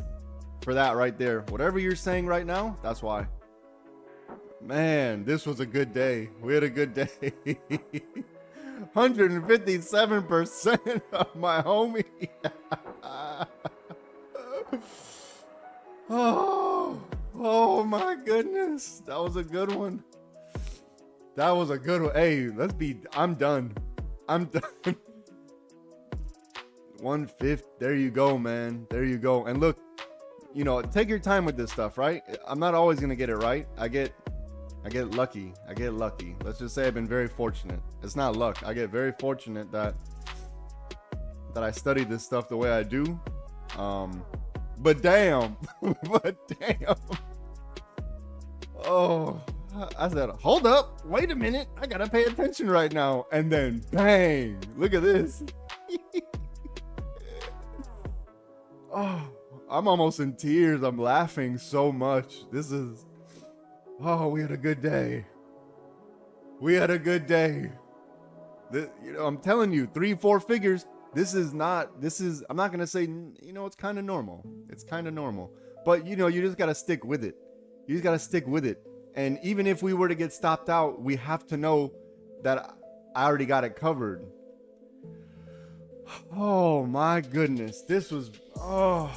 For that right there. Whatever you're saying right now, that's why. Man, this was a good day. We had a good day. 157% of my homie. Oh my goodness. That was a good one. That was a good one. Hey, I'm done. I'm done. 1/5. There you go, man. There you go. And look, you know, take your time with this stuff, right? I'm not always going to get it right. I get lucky. I get lucky. Let's just say I've been very fortunate. It's not luck. I get very fortunate that I studied this stuff the way I do. But damn. But damn. Oh, I said, hold up. Wait a minute. I got to pay attention right now. And then bang. Look at this. Oh, I'm almost in tears. I'm laughing so much. Oh, we had a good day. We had a good day. I'm telling you, 3-4 figures. I'm not going to say, it's kind of normal. It's kind of normal. But, you just got to stick with it. You just got to stick with it. And even if we were to get stopped out, we have to know that I already got it covered. Oh my goodness. I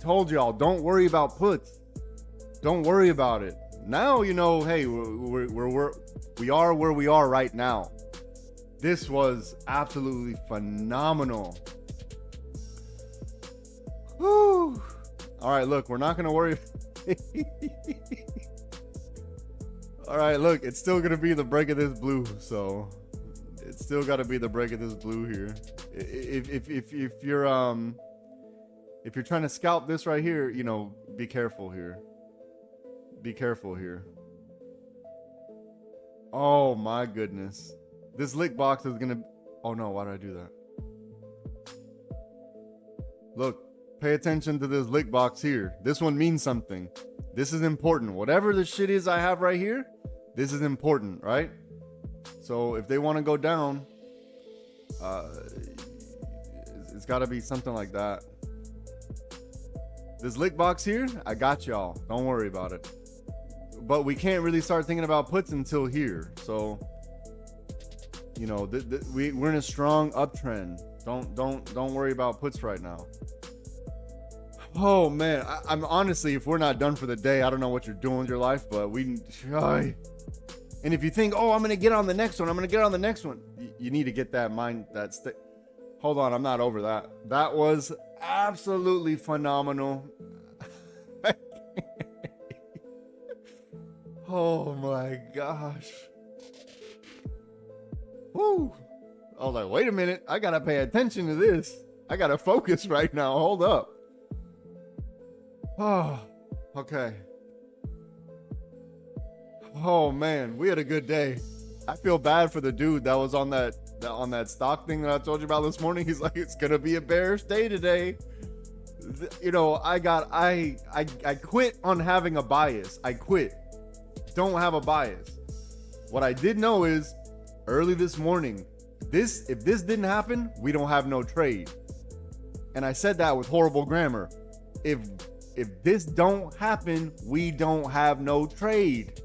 told y'all, don't worry about puts. Don't worry about it. Now, hey, we are where we are right now. This was absolutely phenomenal. Whew. All right, look, we're not going to worry. All right, look, it's still going to be the break of this blue. So it's still got to be the break of this blue here. If you're trying to scalp this right here, be careful here. Be careful here. Oh my goodness. This lick box is gonna... Oh no, why did I do that? Look, pay attention to this lick box here. This one means something. This is important. Whatever the shit is I have right here, this is important, right? So if they want to go down, it's got to be something like that. This lick box here, I got y'all. Don't worry about it. But we can't really start thinking about puts until here. So, we're in a strong uptrend. Don't worry about puts right now. Oh man, I'm honestly, if we're not done for the day, I don't know what you're doing with your life, but and if you think, oh, I'm gonna get on the next one, you need to get that mind, hold on, I'm not over that. That was absolutely phenomenal. Oh my gosh. Woo. I was like, wait a minute, I gotta pay attention to this. I gotta focus right now. Hold up. Oh, okay. Oh man, we had a good day. I feel bad for the dude that was on that stock thing that I told you about this morning. He's like, it's gonna be a bearish day today. I quit on having a bias. I quit. Don't have a bias. What I did know is early this morning, if this didn't happen, we don't have no trade. And I said that with horrible grammar. If this don't happen, we don't have no trade.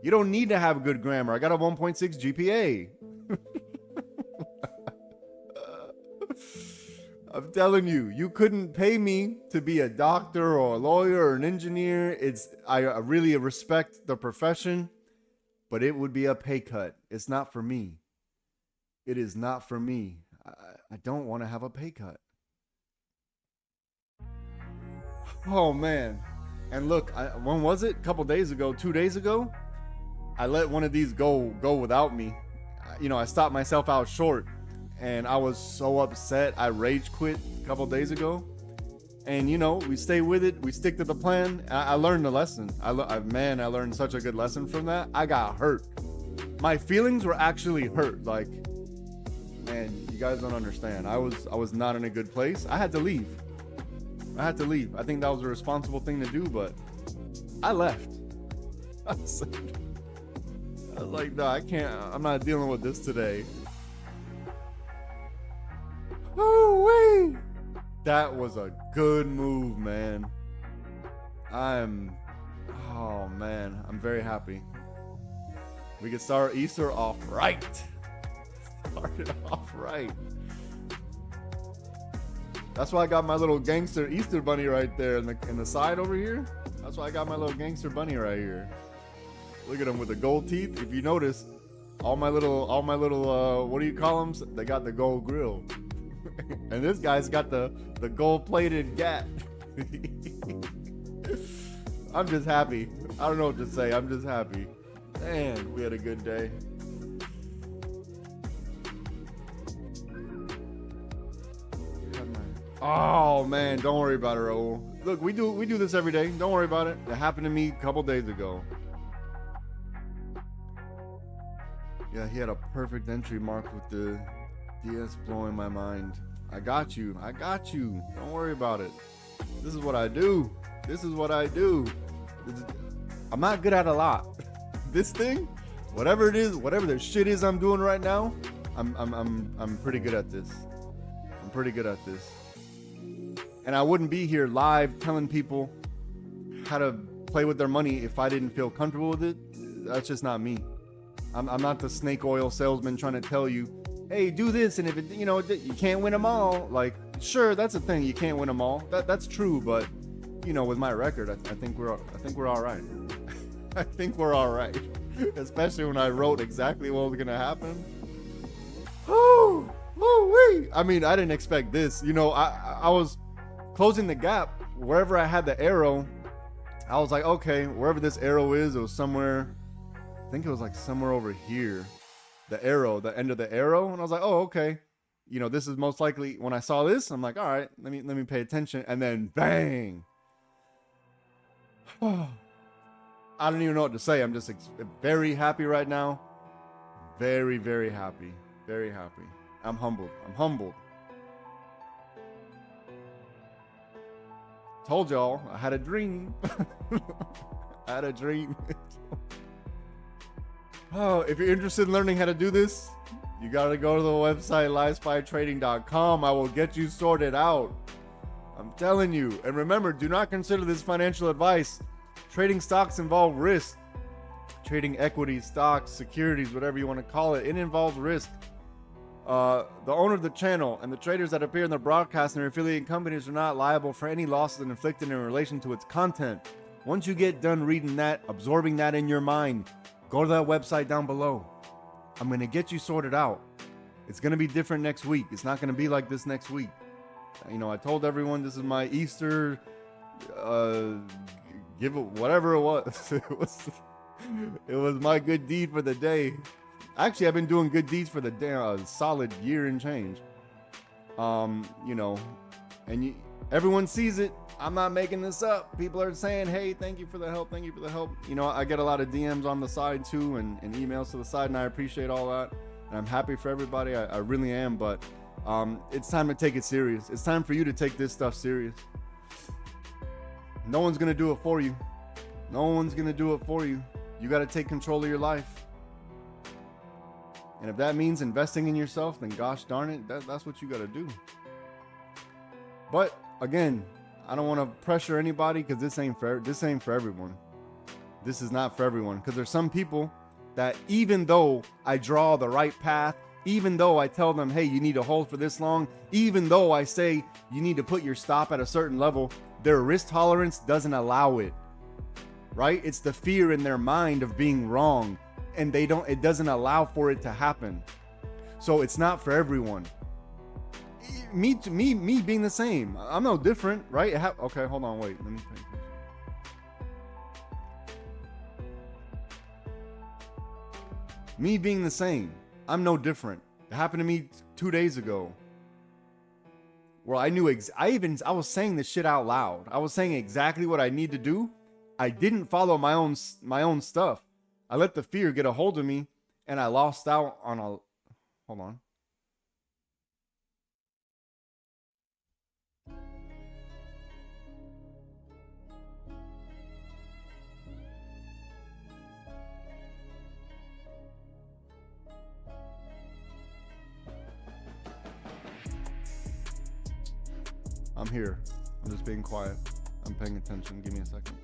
You don't need to have good grammar. I got a 1.6 GPA. I'm telling you, you couldn't pay me to be a doctor or a lawyer or an engineer. I really respect the profession, but it would be a pay cut. It's not for me. It is not for me. I don't want to have a pay cut. Oh man. And look, when was it? A couple days ago, 2 days ago, I let one of these go without me. I stopped myself out short. And I was so upset. I rage quit a couple days ago. And we stay with it. We stick to the plan. I learned a lesson. I learned such a good lesson from that. I got hurt. My feelings were actually hurt. Like man, you guys don't understand. I was not in a good place. I had to leave. I think that was a responsible thing to do, but I left. I was like, no, I can't. I'm not dealing with this today. Oh, wait. That was a good move, man. Oh man, I'm very happy. We can start Easter off right. Start it off right. That's why I got my little gangster Easter bunny right there in the side over here. That's why I got my little gangster bunny right here. Look at him with the gold teeth. If you notice, all my little what do you call them? They got the gold grill. And this guy's got the gold plated gat. I'm just happy. I don't know what to say. I'm just happy. Man, we had a good day. Oh man, don't worry about it, Raul. Look, we do this every day. Don't worry about it. It happened to me a couple days ago. Yeah, he had a perfect entry mark with the DS blowing my mind. I got you. Don't worry about it. This is what I do. I'm not good at a lot. This thing, whatever it is, whatever the shit is I'm doing right now, I'm pretty good at this. And I wouldn't be here live telling people how to play with their money if I didn't feel comfortable with it. That's just not me. I'm not the snake oil salesman trying to tell you, hey, do this, and if it, you can't win them all. Like, sure, that's a thing. You can't win them all. That's true, but with my record, I think we're all right. I think we're all right, especially when I wrote exactly what was gonna happen. Wait. I mean, I didn't expect this. I was closing the gap wherever I had the arrow. I was like, okay, wherever this arrow is, it was somewhere. I think it was like somewhere over here. The end of the arrow, and I was like, oh, okay. This is most likely. When I saw this, I'm like, all right, let me pay attention, and then bang. I don't even know what to say. I'm just very happy right now. Very, very happy. Very happy. I'm humbled. Told y'all I had a dream. Oh, if you're interested in learning how to do this, you gotta go to the website livespytrading.com. I will get you sorted out. I'm telling you. And remember, do not consider this financial advice. Trading stocks involve risk. Trading equities, stocks, securities, whatever you want to call it, it involves risk. The owner of the channel and the traders that appear in the broadcast and their affiliate companies are not liable for any losses inflicted in relation to its content. Once you get done reading that, absorbing that in your mind, go to that website down below. I'm going to get you sorted out. It's going to be different next week. It's not going to be like this next week. I told everyone this is my Easter, give it whatever it was. It was my good deed for the day. Actually, I've been doing good deeds for the day, solid year and change. Everyone sees it. I'm not making this up. People are saying, hey, thank you for the help. I get a lot of DMs on the side too, and emails to the side, and I appreciate all that. And I'm happy for everybody. I really am, but it's time to take it serious. It's time for you to take this stuff serious. No one's going to do it for you. You got to take control of your life. And if that means investing in yourself, then gosh darn it, that's what you got to do. But again, I don't want to pressure anybody because this ain't for everyone. This is not for everyone, because there's some people that even though I draw the right path, even though I tell them, hey, you need to hold for this long, even though I say you need to put your stop at a certain level, their risk tolerance doesn't allow it. Right? It's the fear in their mind of being wrong, and it doesn't allow for it to happen. So it's not for everyone. Me being the same. I'm no different, right? Okay, hold on, wait. Let me pay attention. Me being the same. I'm no different. It happened to me 2 days ago. Where I knew I was saying this shit out loud. I was saying exactly what I need to do. I didn't follow my own stuff. I let the fear get a hold of me, and I lost out on hold on. I'm here. I'm just being quiet. I'm paying attention. Give me a second.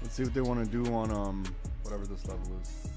Let's see what they want to do on whatever this level is.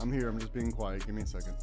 I'm here. I'm just being quiet. Give me a second.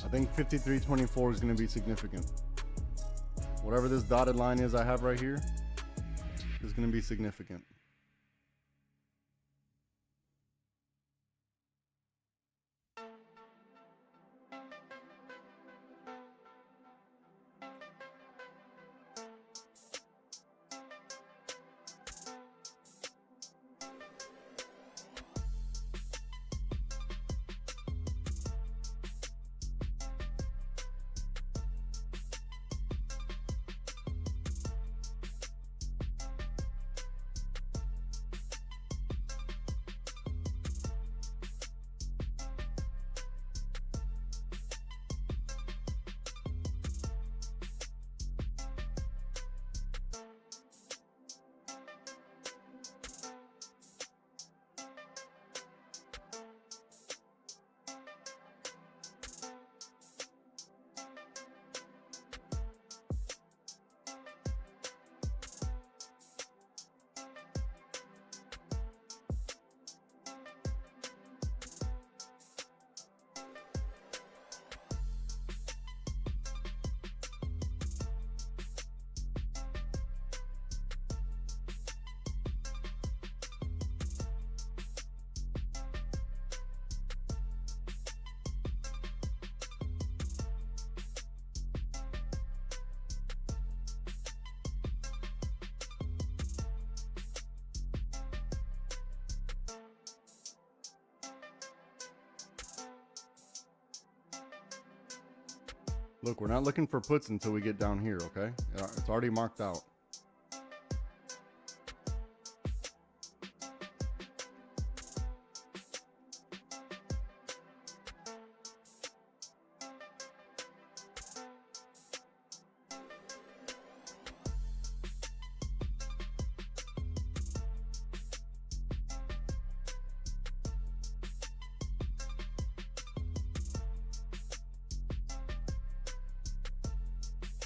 I think 53.24 is going to be significant. Whatever this dotted line is I have right here is going to be significant. Look, we're not looking for puts until we get down here, okay? It's already marked out.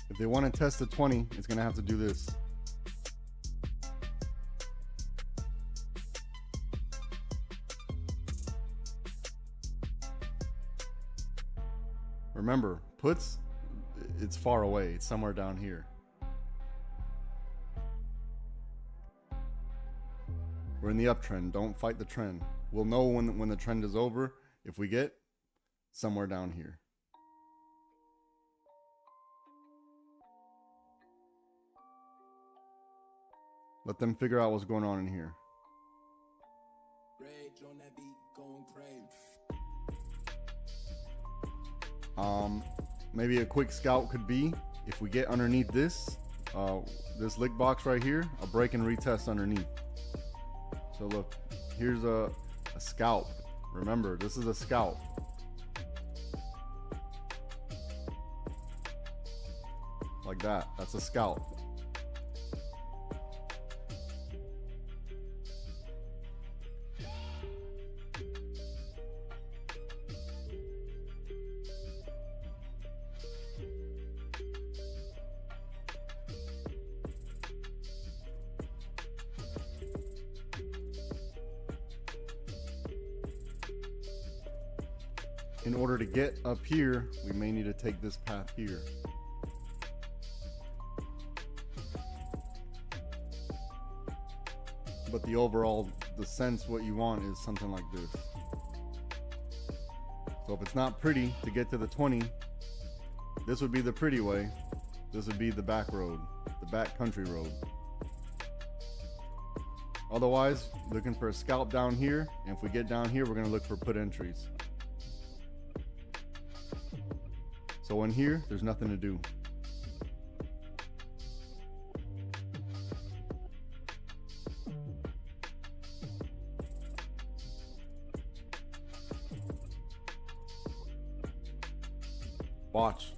If they want to test the 20, it's going to have to do this. Remember, puts, it's far away. It's somewhere down here. We're in the uptrend. Don't fight the trend. We'll know when the trend is over if we get somewhere down here. Let them figure out what's going on in here. Rage on that beat, going crazy. Maybe a quick scout could be if we get underneath this lick box right here, a break and retest underneath. So look, here's a scalp. Remember, this is a scalp. Like that. That's a scalp. In order to get up here, we may need to take this path here. But the overall, the sense, what you want is something like this. So if it's not pretty to get to the 20, this would be the pretty way. This would be the back road, the back country road. Otherwise, looking for a scalp down here. And if we get down here, we're gonna look for put entries. So in here, there's nothing to do. Watch.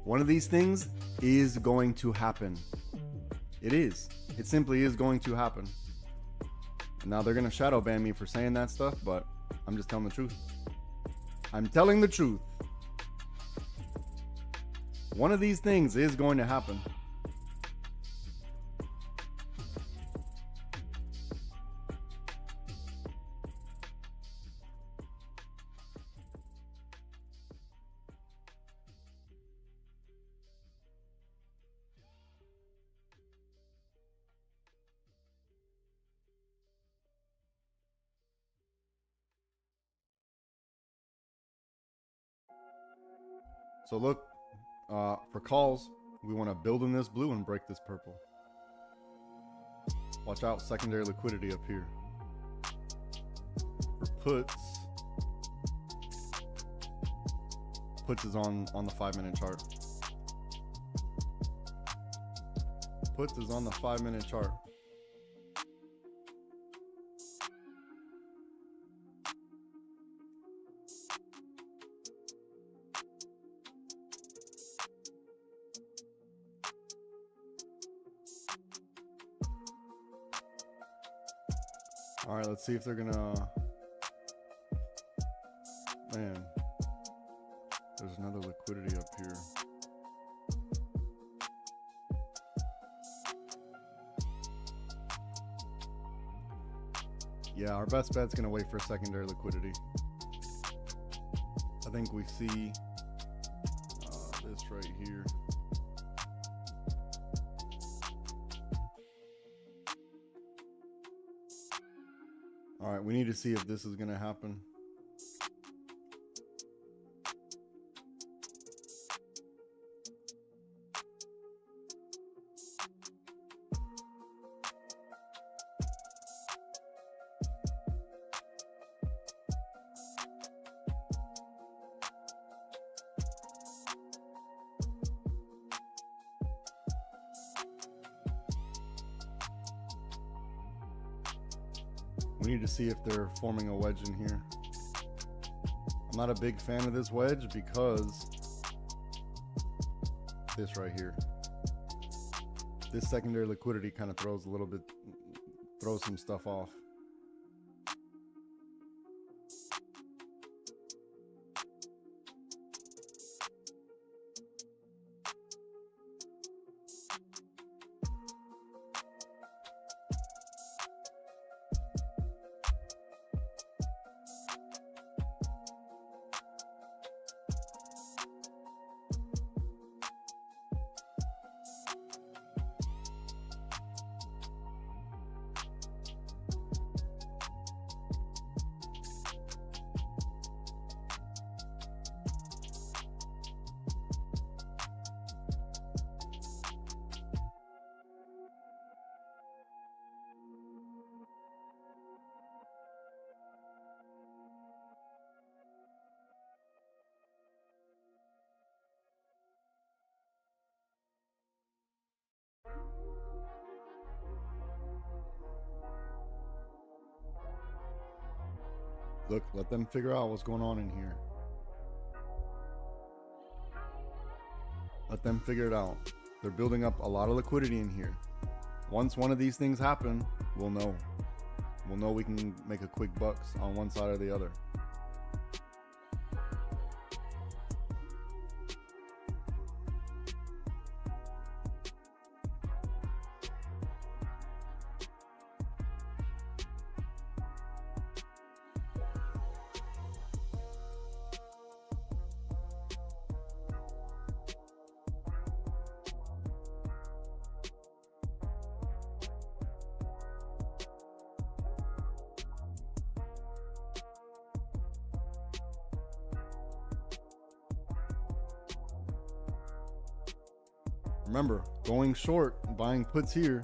One of these things is going to happen. It is. It simply is going to happen. Now they're gonna shadow ban me for saying that stuff, but I'm just telling the truth. I'm telling the truth. One of these things is going to happen. So look, for calls, we want to build in this blue and break this purple. Watch out, secondary liquidity up here. For puts is on the 5-minute chart. Puts is on the 5-minute chart. All right, let's see if they're gonna, man, there's another liquidity up here. Yeah, our best bet's gonna wait for secondary liquidity. I think we see this right here. All right, we need to see if this is going to happen. We need to see if they're forming a wedge in here. I'm not a big fan of this wedge because this right here. This secondary liquidity kind of throws some stuff off. Look, let them figure out what's going on in here. Let them figure it out. They're building up a lot of liquidity in here. Once one of these things happen, we'll know. We'll know we can make a quick bucks on one side or the other. Remember, going short, buying puts here.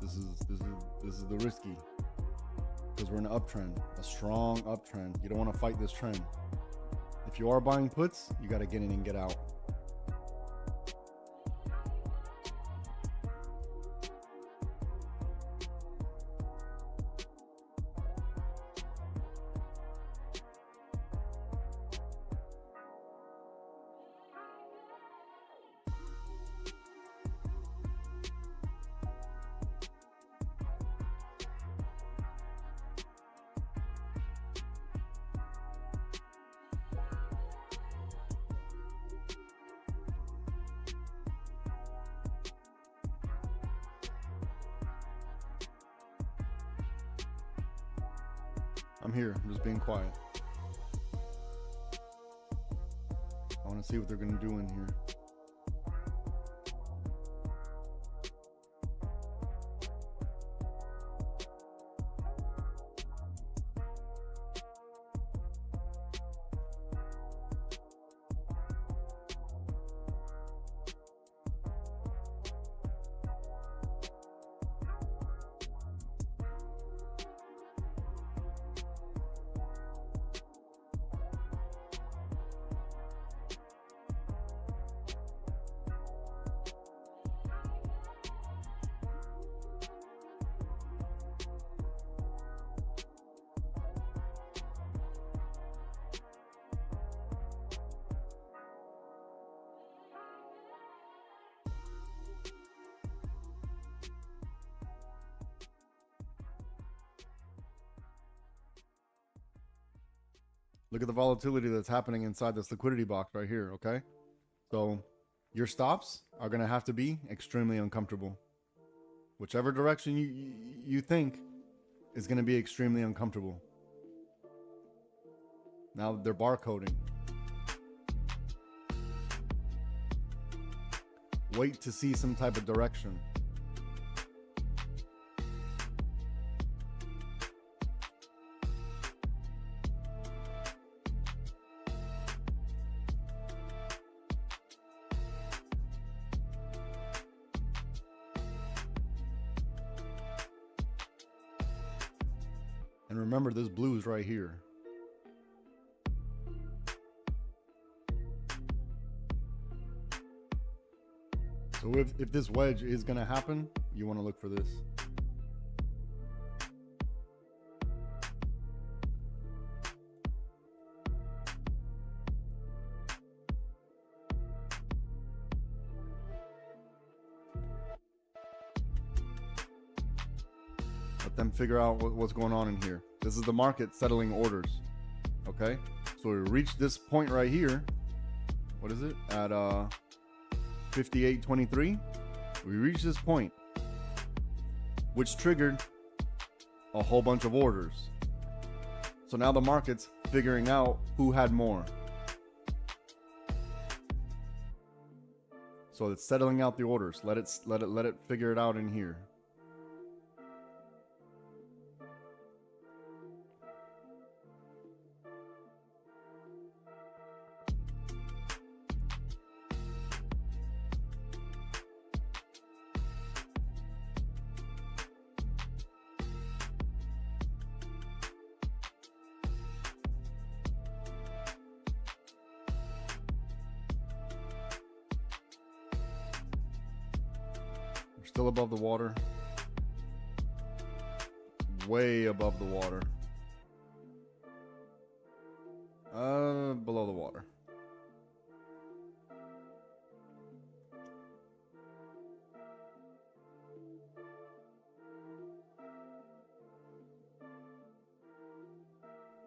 This is the risky, because we're in an uptrend, a strong uptrend. You don't want to fight this trend. If you are buying puts, you got to get in and get out. I'm here. I'm just being quiet. I want to see what they're going to do in here. Look at the volatility that's happening inside this liquidity box right here, okay? So your stops are going to have to be extremely uncomfortable. Whichever direction you think is going to be extremely uncomfortable. Now they're barcoding. Wait to see some type of direction. And remember, this blue is right here. So if this wedge is going to happen, you want to look for this. Let them figure out what's going on in here. This is the market settling orders. Okay, so we reached this point right here. What is it? At 58.23. We reached this point, which triggered a whole bunch of orders. So now the market's figuring out who had more. So it's settling out the orders. Let it figure it out in here. We're still above the water. Way above the water. Below the water.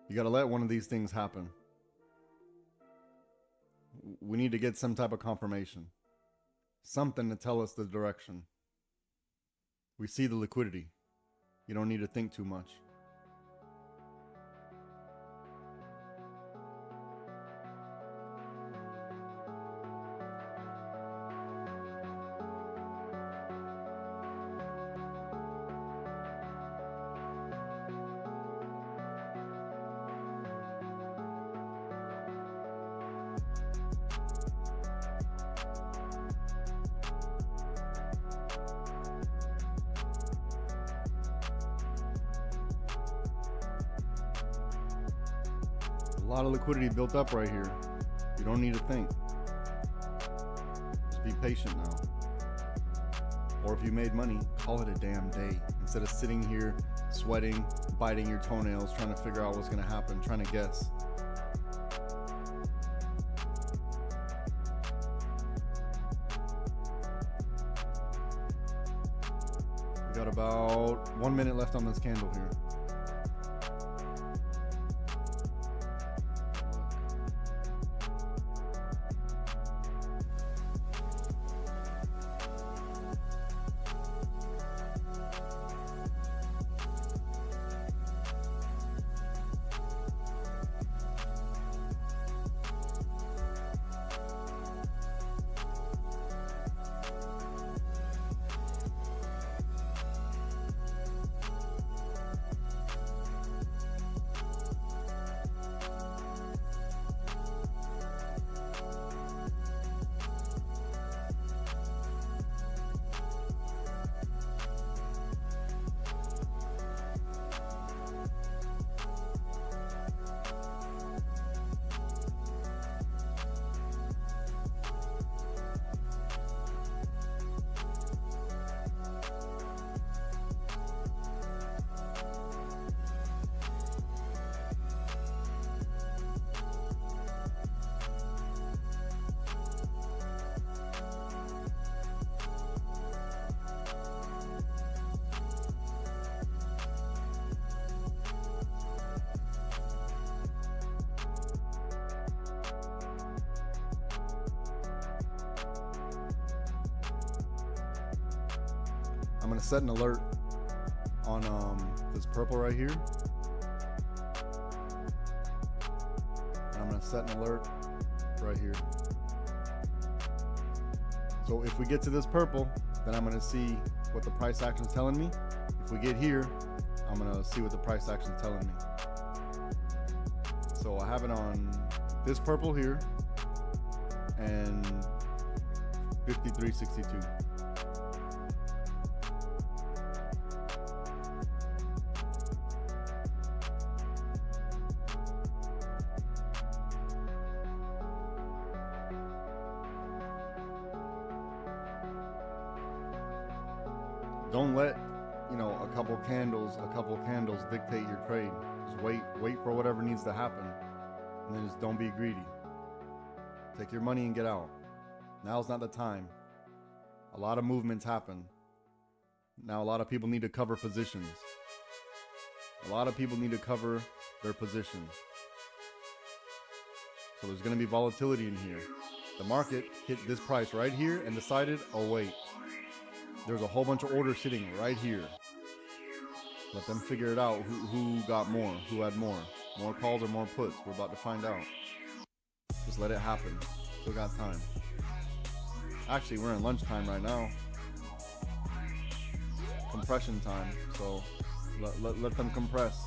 You gotta let one of these things happen. We need to get some type of confirmation. Something to tell us the direction. We see the liquidity. You don't need to think too much. A lot of liquidity built up right here. You don't need to think. Just be patient now. Or if you made money, call it a damn day. Instead of sitting here, sweating, biting your toenails, trying to figure out what's gonna happen, trying to guess. We got about 1 minute left on this candle here. I'm gonna set an alert on this purple right here. And I'm gonna set an alert right here. So if we get to this purple, then I'm gonna see what the price action is telling me. If we get here, I'm gonna see what the price action is telling me. So I have it on this purple here and 53.62. Don't let, a couple candles dictate your trade. Just wait for whatever needs to happen, and then just don't be greedy. Take your money and get out. Now's not the time. A lot of movements happen. Now a lot of people need to cover positions. A lot of people need to cover their position. So there's going to be volatility in here. The market hit this price right here and decided, oh wait, there's a whole bunch of orders sitting right here. Let them figure it out. Who got more? Who had more? More calls or more puts? We're about to find out. Just let it happen. Still got time. Actually, we're in lunchtime right now. Compression time. So let them compress.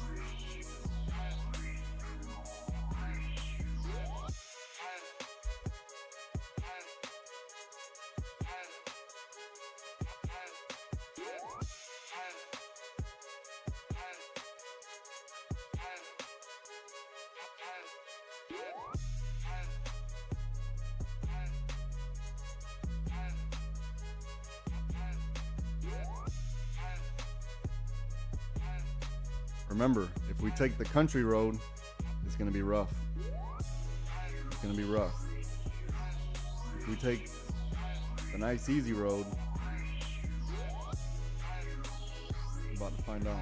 Remember, if we take the country road, it's going to be rough. It's going to be rough. If we take the nice easy road, we're about to find out.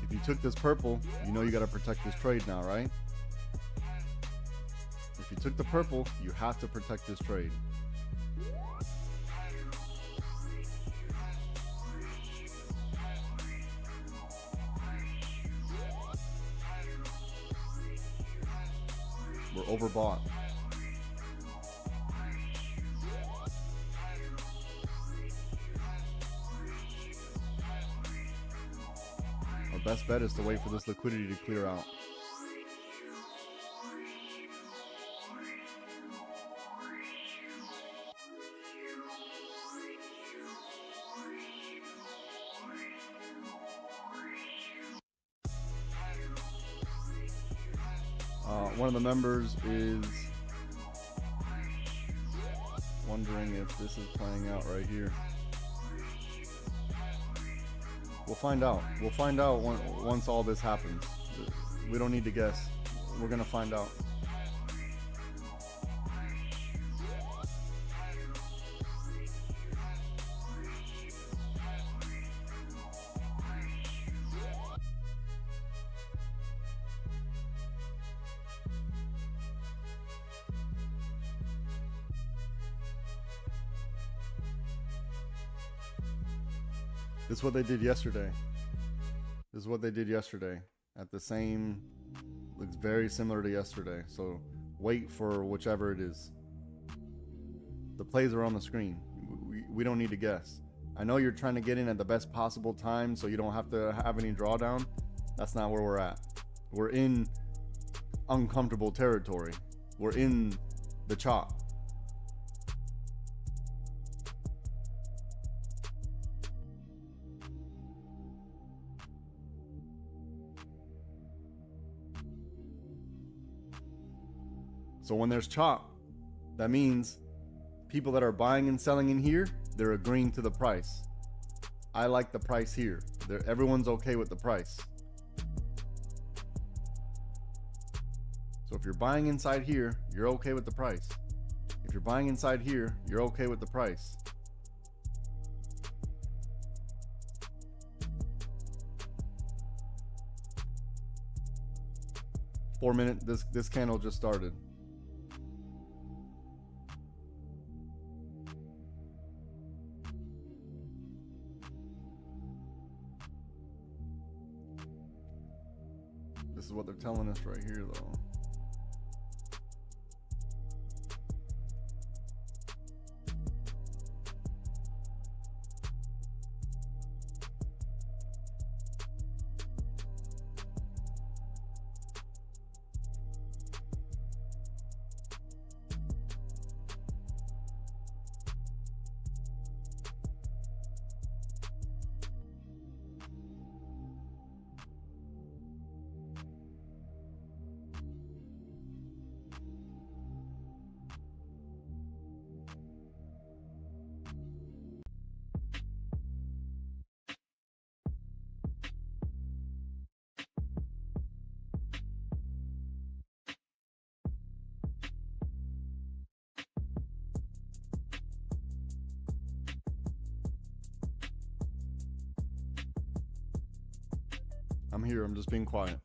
If you took this purple, you know you got to protect this trade now, right? If you took the purple, you have to protect this trade. We're overbought. Our best bet is to wait for this liquidity to clear out. One of the members is wondering if this is playing out right here. We'll find out. We'll find out once all this happens. We don't need to guess. We're gonna find out. This is what they did yesterday. This is what they did yesterday. At the same, looks very similar to yesterday. So wait for whichever it is. The plays are on the screen. We don't need to guess. I know you're trying to get in at the best possible time so you don't have to have any drawdown. That's not where we're at. We're in uncomfortable territory. We're in the chop. So when there's chop, that means people that are buying and selling in here, they're agreeing to the price. I like the price here. Everyone's okay with the price. So if you're buying inside here, you're okay with the price. If you're buying inside here, you're okay with the price. This candle just started. This is what they're telling us right here, though. I'm here. I'm just being quiet.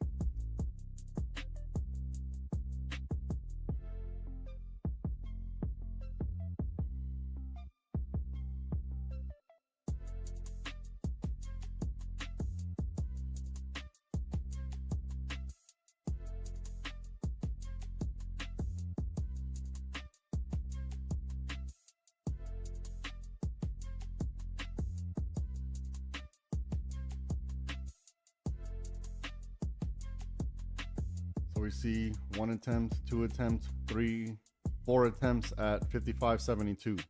So we see 1 attempt, 2 attempts, 3, 4 attempts at 55.72.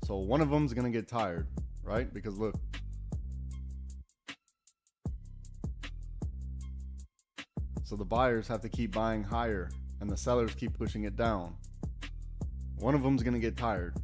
So one of them is going to get tired, right? Because look. So the buyers have to keep buying higher and the sellers keep pushing it down. One of them is going to get tired.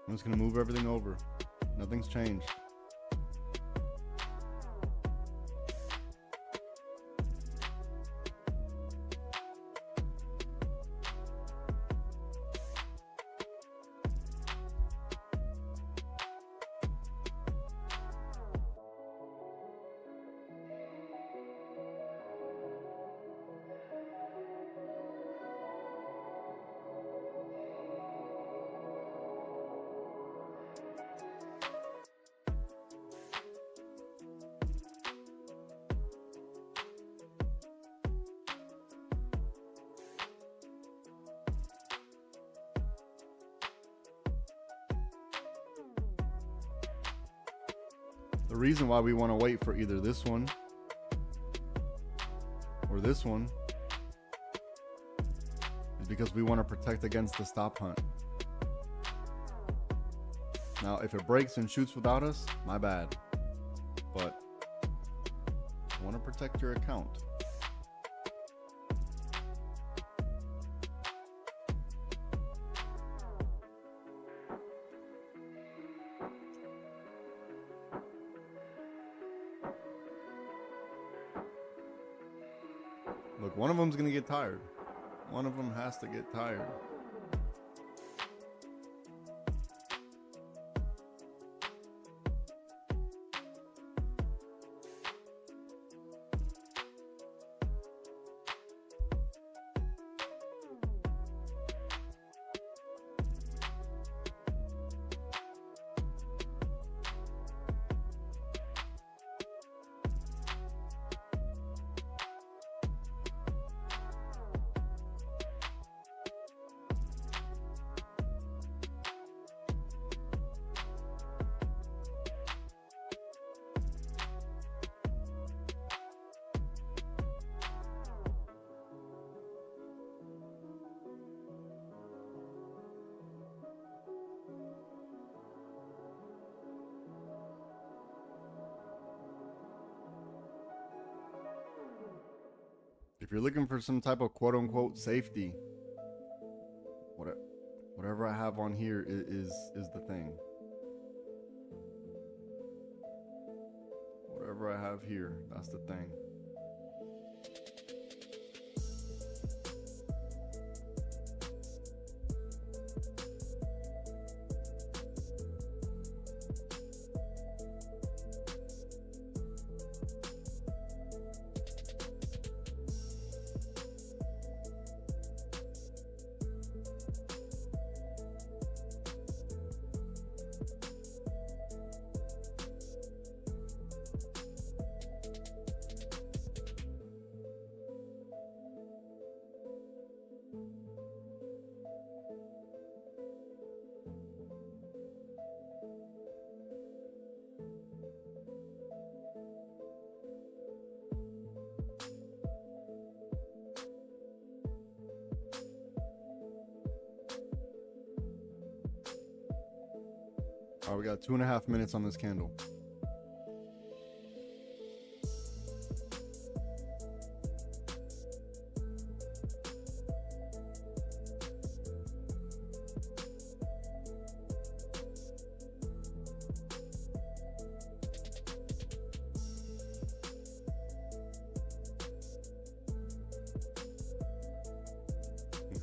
I'm just going to move everything over. Nothing's changed. The reason why we want to wait for either this one or this one is because we want to protect against the stop hunt. Now, if it breaks and shoots without us, my bad. But I want to protect your account. Look, one of them's gonna get tired. One of them has to get tired. If you're looking for some type of quote unquote safety, whatever I have on here is the thing. Whatever I have here, that's the thing. All right, we got 2.5 minutes on this candle.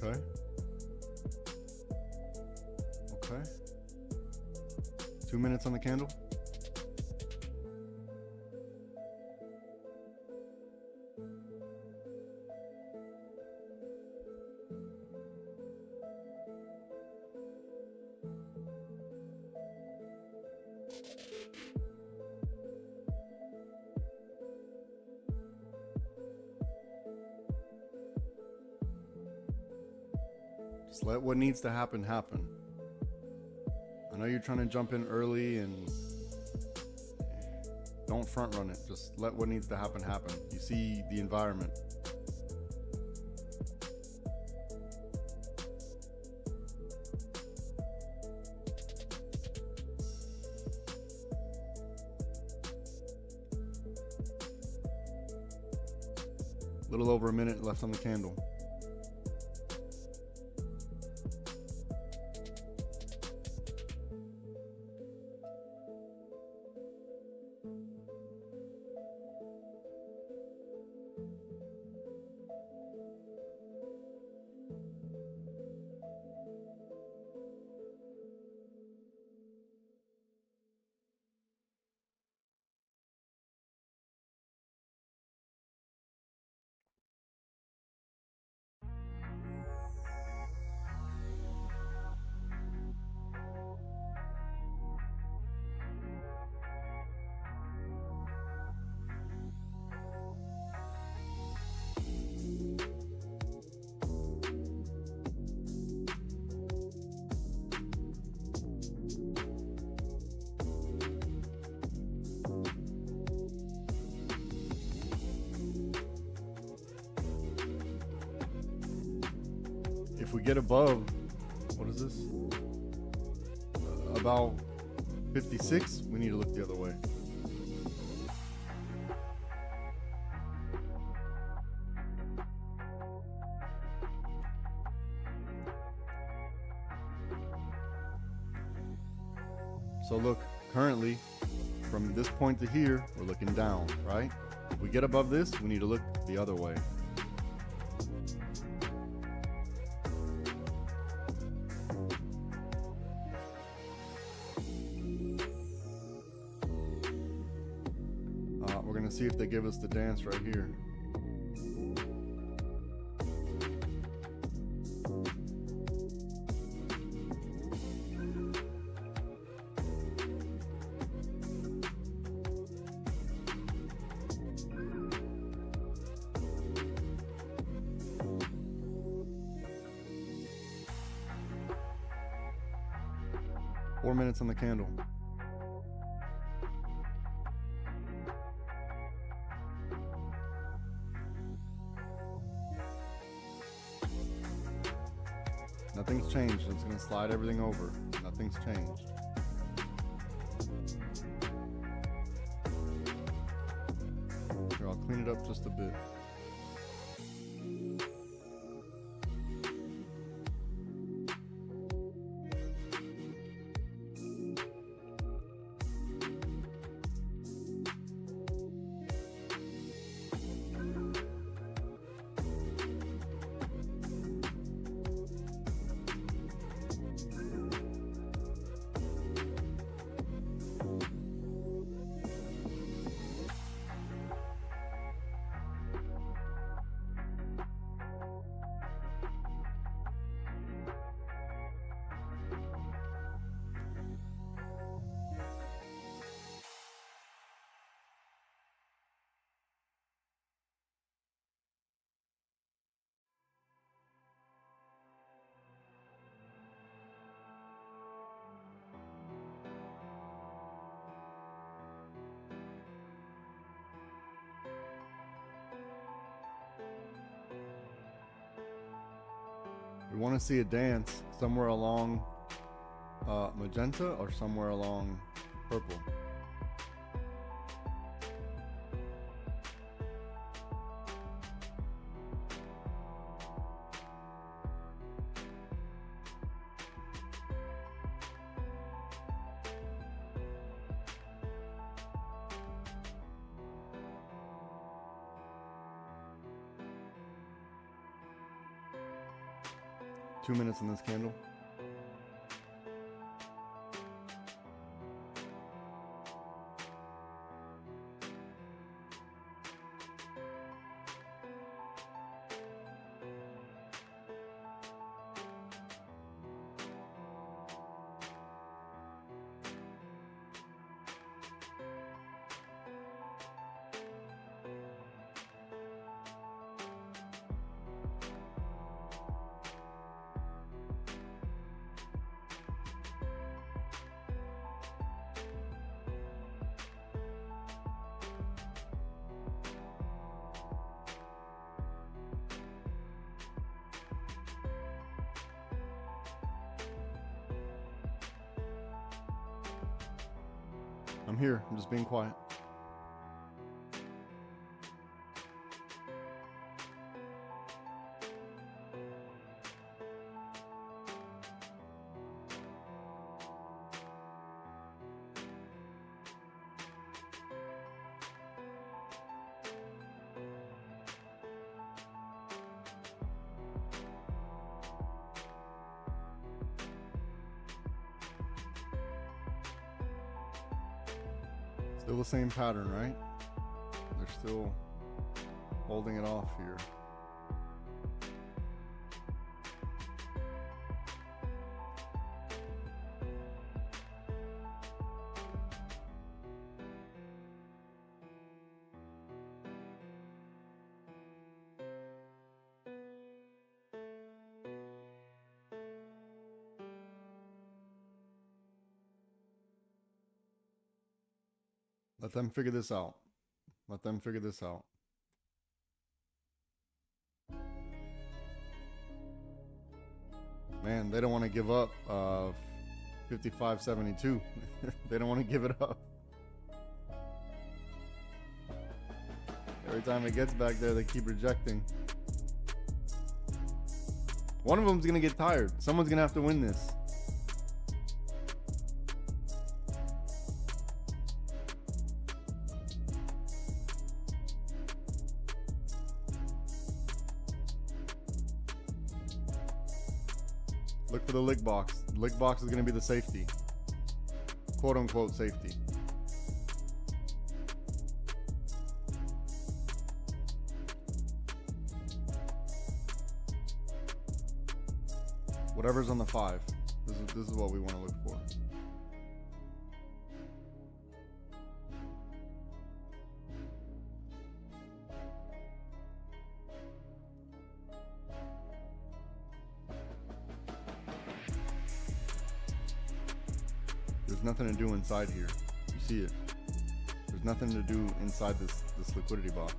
Okay. Okay. 2 minutes on the candle. Just let what needs to happen happen. I know you're trying to jump in early and don't front run it. Just let what needs to happen happen. You see the environment. A little over a minute left on the candle. If we get above, what is this? About 56, we need to look the other way. So look, currently, from this point to here, we're looking down, right? If we get above this, we need to look the other way. We're gonna see if they give us the dance right here. Four minutes on the candle. Nothing's changed. It's going to slide everything over. Nothing's changed. Here, I'll clean it up just a bit. We want to see a dance somewhere along magenta or somewhere along purple. Two minutes in this candle. I'm here. I'm just being quiet. Still the same pattern, right? They're still holding it off here. Let them figure this out. Let them figure this out. Man, they don't want to give up 55.72. They don't want to give it up. Every time it gets back there, they keep rejecting. One of them's going to get tired. Someone's going to have to win this. Look for the lick box. The lick box is going to be the safety. Quote unquote safety. Whatever's on the 5. This is what we want to look for. There's nothing to do inside here. You see it. There's nothing to do inside this liquidity box.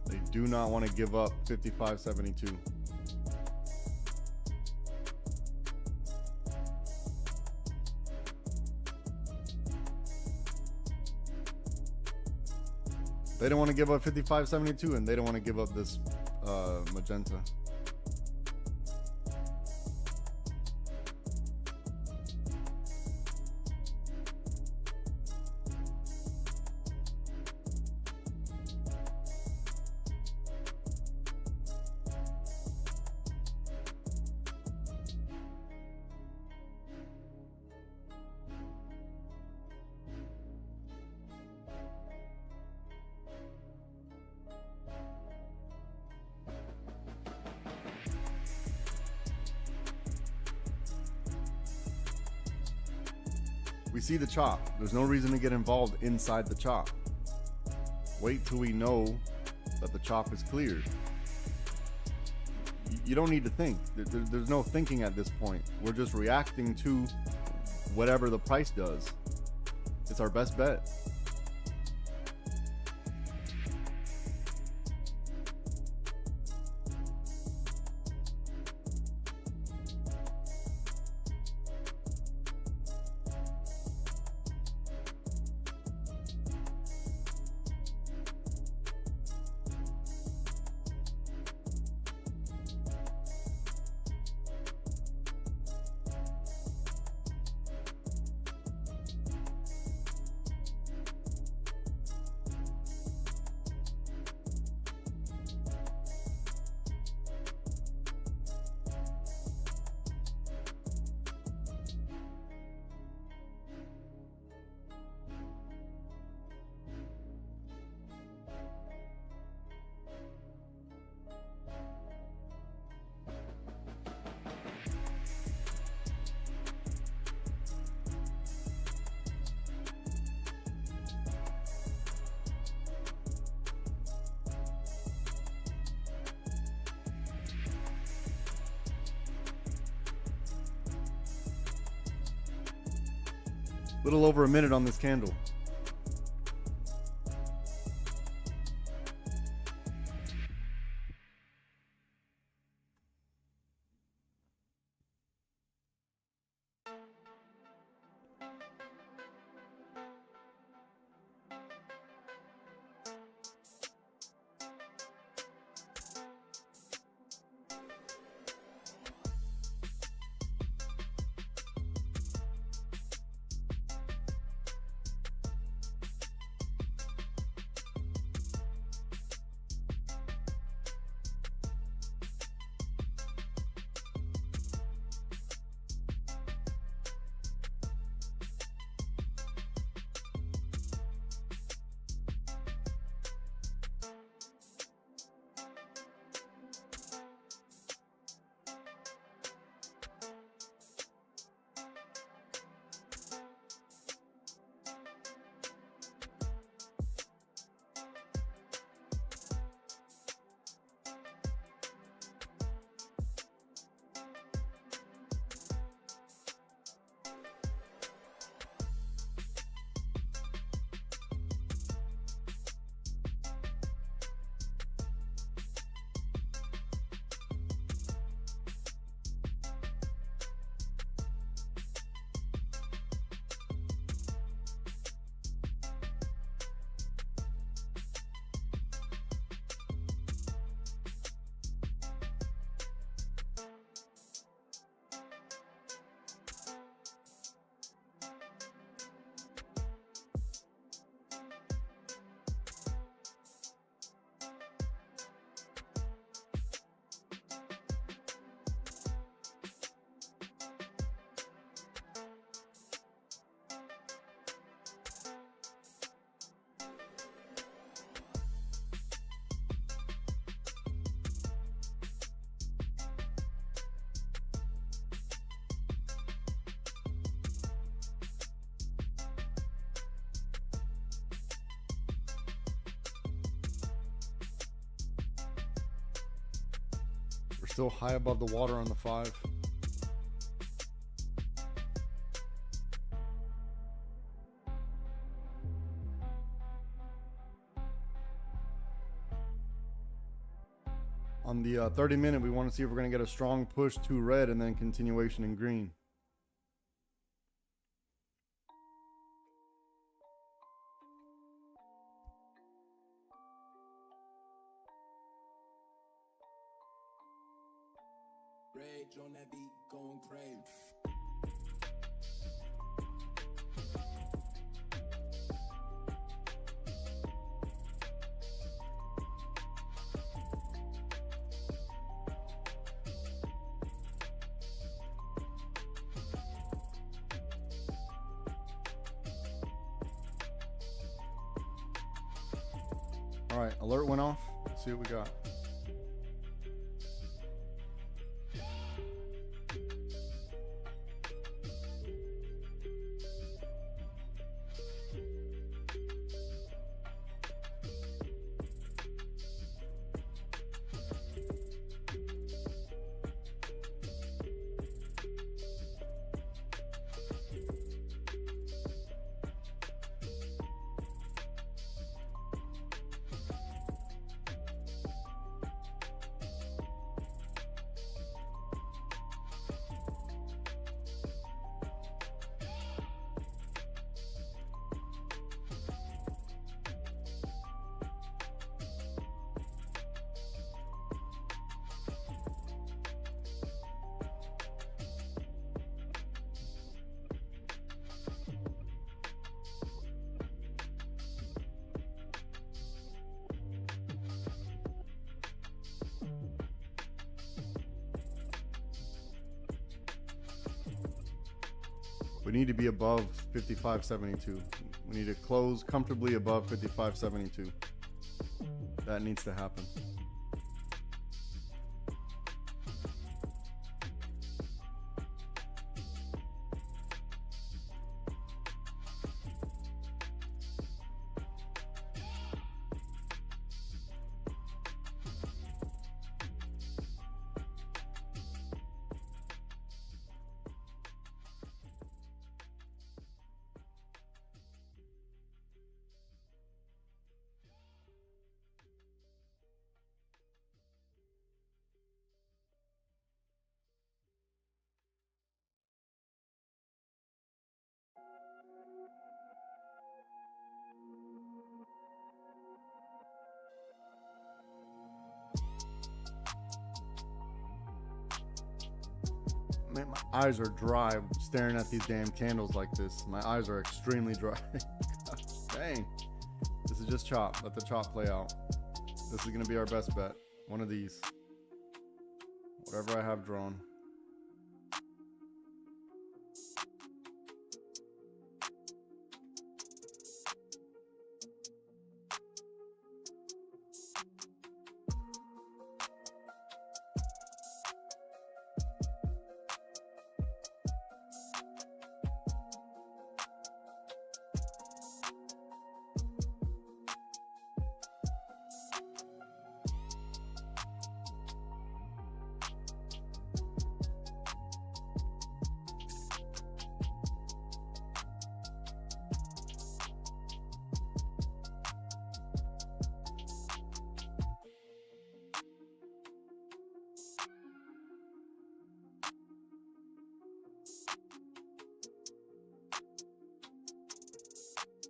They do not want to give up 55.72. They don't want to give up 55.72, and they don't want to give up this magenta. We see the chop. There's no reason to get involved inside the chop. Wait till we know that the chop is cleared. you don't need to think. There's no thinking at this point. We're just reacting to whatever the price does. It's our best bet. Little over a minute on this candle. Still high above the water on the 5. On the 30-minute, we want to see if we're going to get a strong push to red and then continuation in green. Rage on that beat, going crazy. All right, alert went off. Let's see what we got. We need to be above 55.72. We need to close comfortably above 55.72. That needs to happen. Man, my eyes are dry staring at these damn candles like this. My eyes are extremely dry. Gosh, dang. This is just chop. Let the chop play out. This is going to be our best bet. One of these. Whatever I have drawn.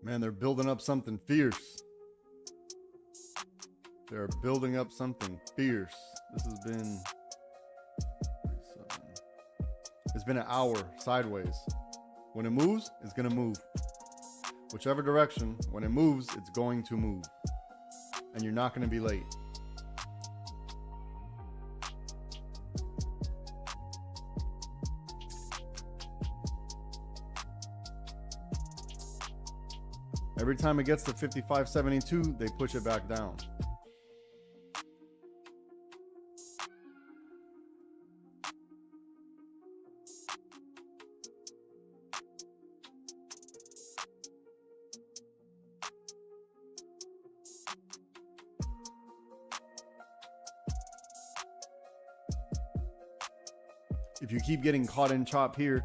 Man, they're building up something fierce. They're building up something fierce. This has been... It's been an hour sideways. When it moves, it's going to move. Whichever direction, when it moves, it's going to move. And you're not going to be late. Every time it gets to 55.72, they push it back down. If you keep getting caught in chop here,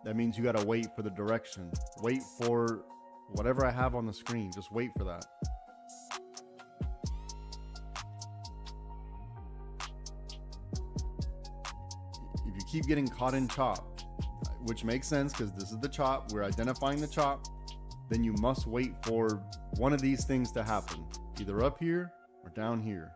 that means you got to wait for the direction. Wait for whatever I have on the screen. Just wait for that. If you keep getting caught in chop, which makes sense because this is the chop, we're identifying the chop, then you must wait for one of these things to happen, either up here or down here.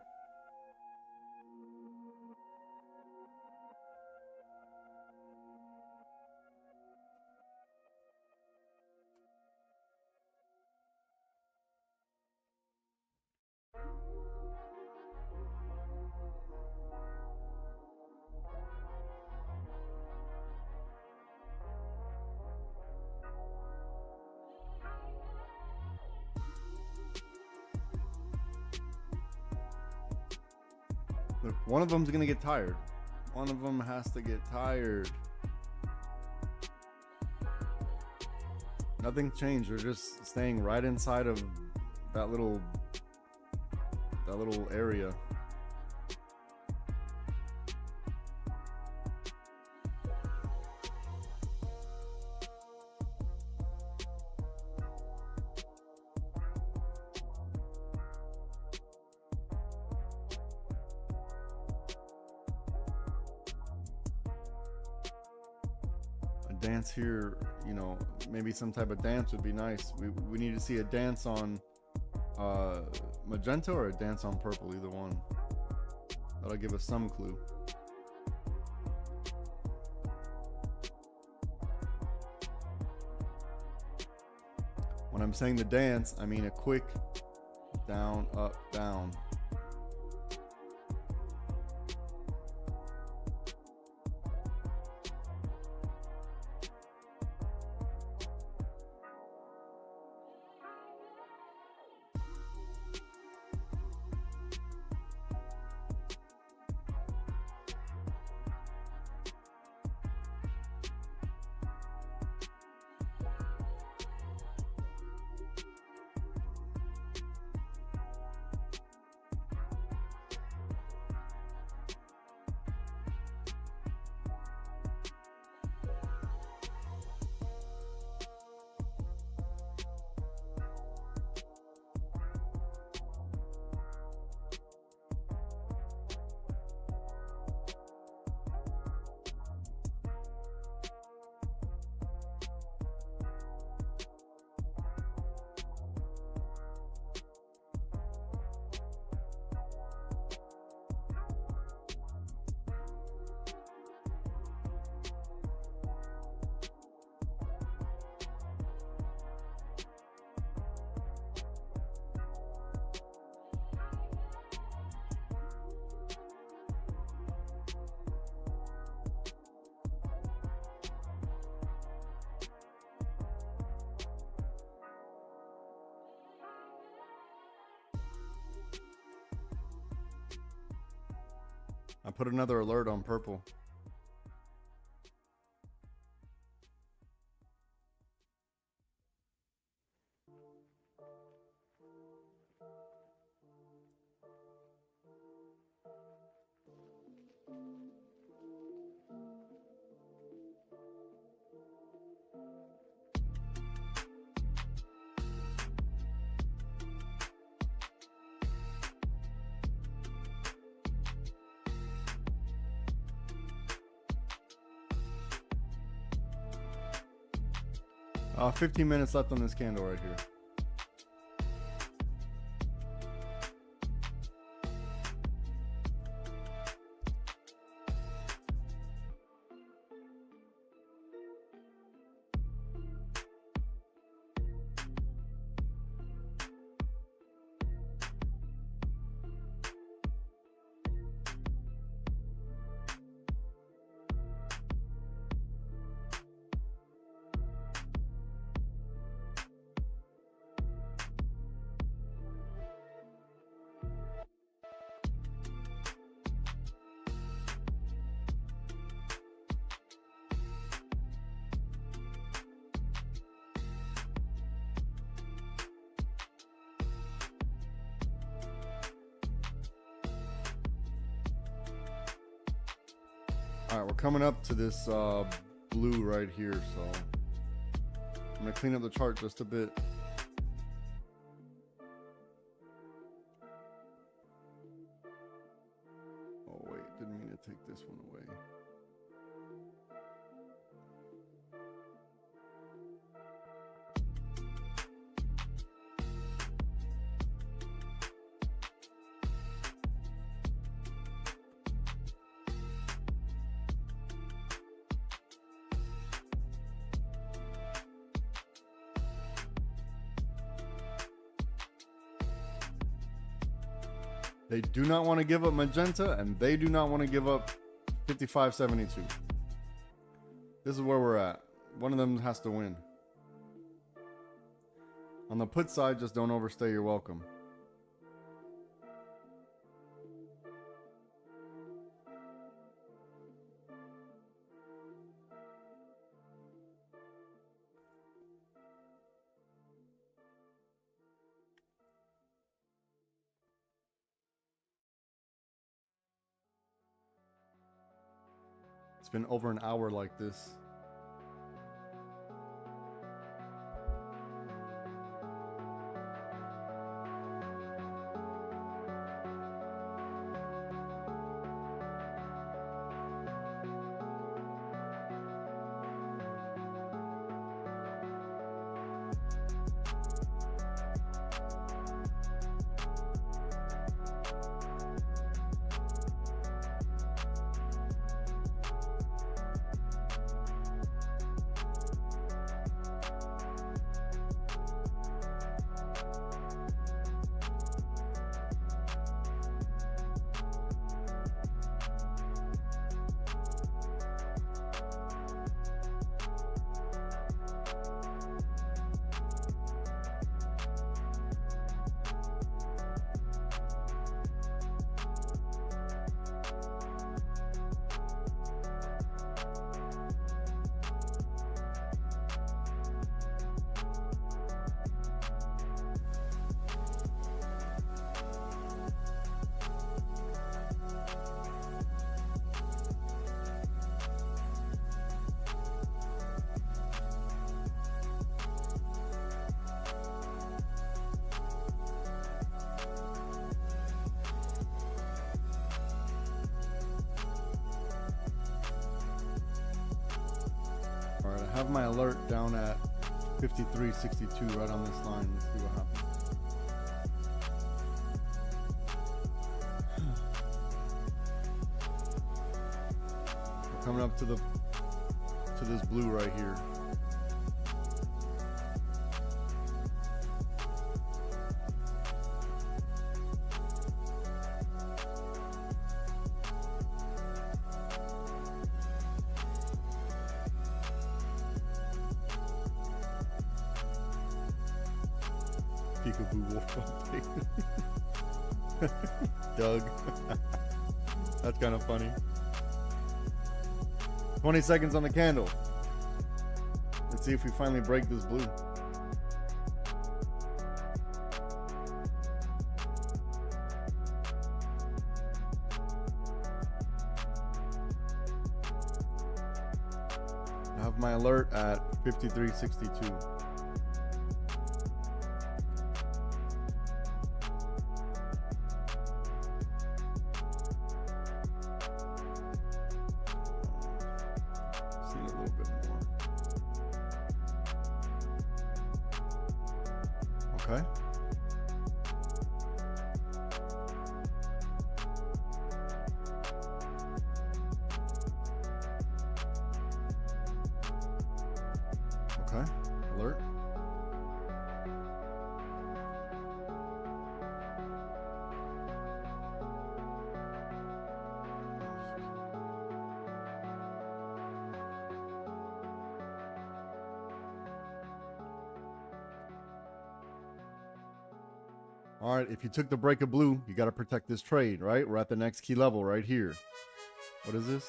Look, one of them's gonna get tired. One of them has to get tired. Nothing's changed. They're just staying right inside of that little area. Dance here, you know, maybe some type of dance would be nice. We need to see a dance on magenta or a dance on purple, either one. That'll give us some clue. When I'm saying the dance, I mean a quick down, up, down. I put another alert on purple. Uh, 15 minutes left on this candle right here. All right, we're coming up to this blue right here, so I'm gonna clean up the chart just a bit. Oh wait, didn't mean to take this one away. They do not want to give up magenta, and they do not want to give up 5572. This is where we're at. One of them has to win. On the put side, just don't overstay your welcome. It's been over an hour like this. All right, I have my alert down at 5362 right on this line. Let's see what happens. We're coming up to this blue right here. Peekaboo wolf update. Doug. That's kind of funny. 20 seconds on the candle. Let's see if we finally break this blue. I have my alert at 5362. See a little bit more. Okay. Okay. Alert. All right, if you took the break of blue, you got to protect this trade, right? We're at the next key level right here. What is this?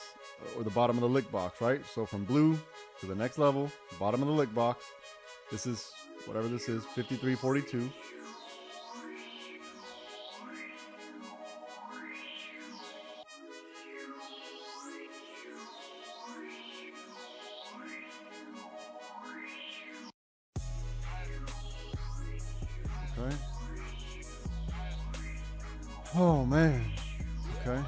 Or the bottom of the lick box, right? So from blue to the next level, bottom of the lick box. This is whatever this is, 5342. Okay. Oh man. Okay.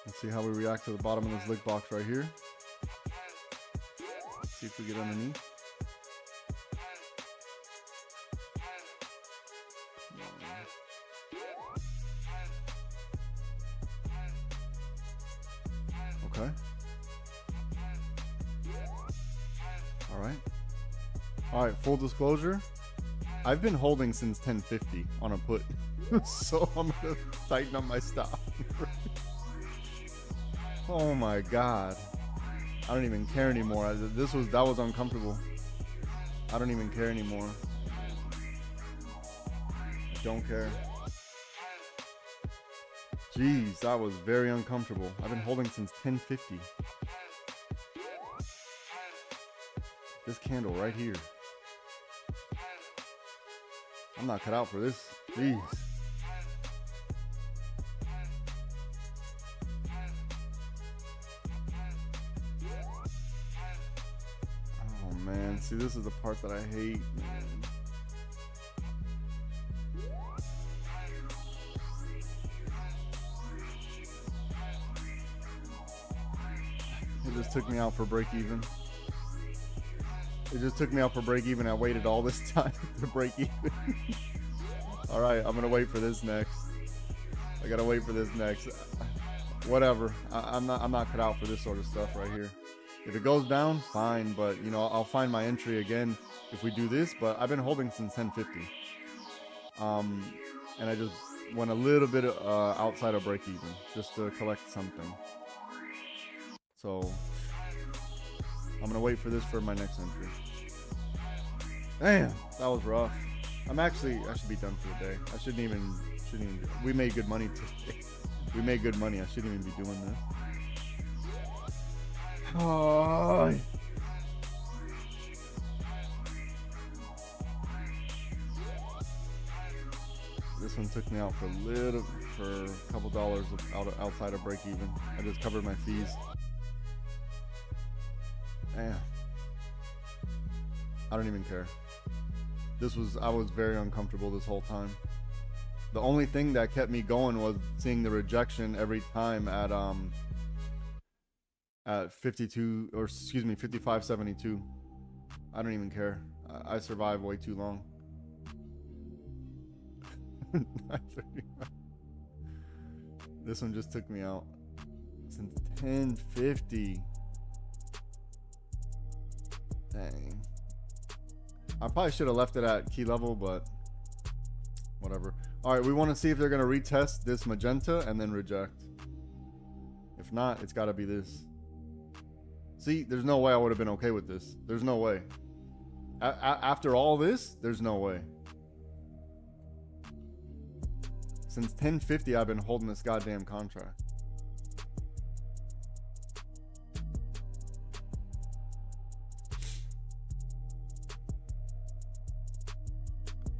Let's see how we react to the bottom of this lick box right here. See if we get underneath. Okay. All right, full disclosure. I've been holding since 1050 on a put. So I'm gonna tighten up my stop. Oh my god. I don't even care anymore. That was uncomfortable. I don't even care anymore. I don't care. Jeez, that was very uncomfortable. I've been holding since 1050. This candle right here. I'm not cut out for this. Jeez. Oh man, see, this is the part that I hate, man. It just took me out for break even. It just took me out for break even. I waited all this time to break even. All right, I'm gonna wait for this next. I gotta wait for this next. Whatever. I'm not cut out for this sort of stuff right here. If it goes down, fine. But you know, I'll find my entry again if we do this. But I've been holding since 1050. And I just went a little bit outside of break even just to collect something. So I'm gonna wait for this for my next entry. Damn, that was rough. I should be done for the day. I shouldn't even we made good money today. We made good money. I shouldn't even be doing this. Oh. This one took me out for a couple dollars outside of break even. I just covered my fees. Damn. I don't even care. I was very uncomfortable this whole time. The only thing that kept me going was seeing the rejection every time at 52, or excuse me, 55.72. I don't even care. I survived way too long. This one just took me out since 1050. Dang. I probably should have left it at key level, but whatever. All right, we want to see if they're going to retest this magenta and then reject. If not, it's got to be this. See, there's no way I would have been okay with this. There's no way. After all this, there's no way. Since 1050, I've been holding this goddamn contract.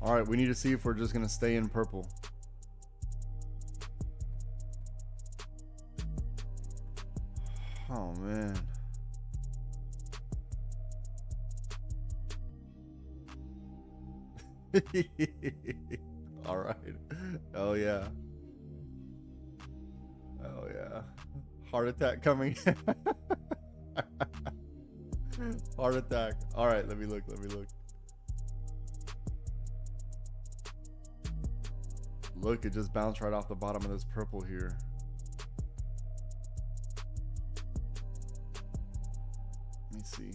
All right, we need to see if we're just gonna stay in purple. Oh man. All right. Oh yeah. Oh yeah. Heart attack coming. Heart attack. All right, let me look. Look, it just bounced right off the bottom of this purple here. Let me see.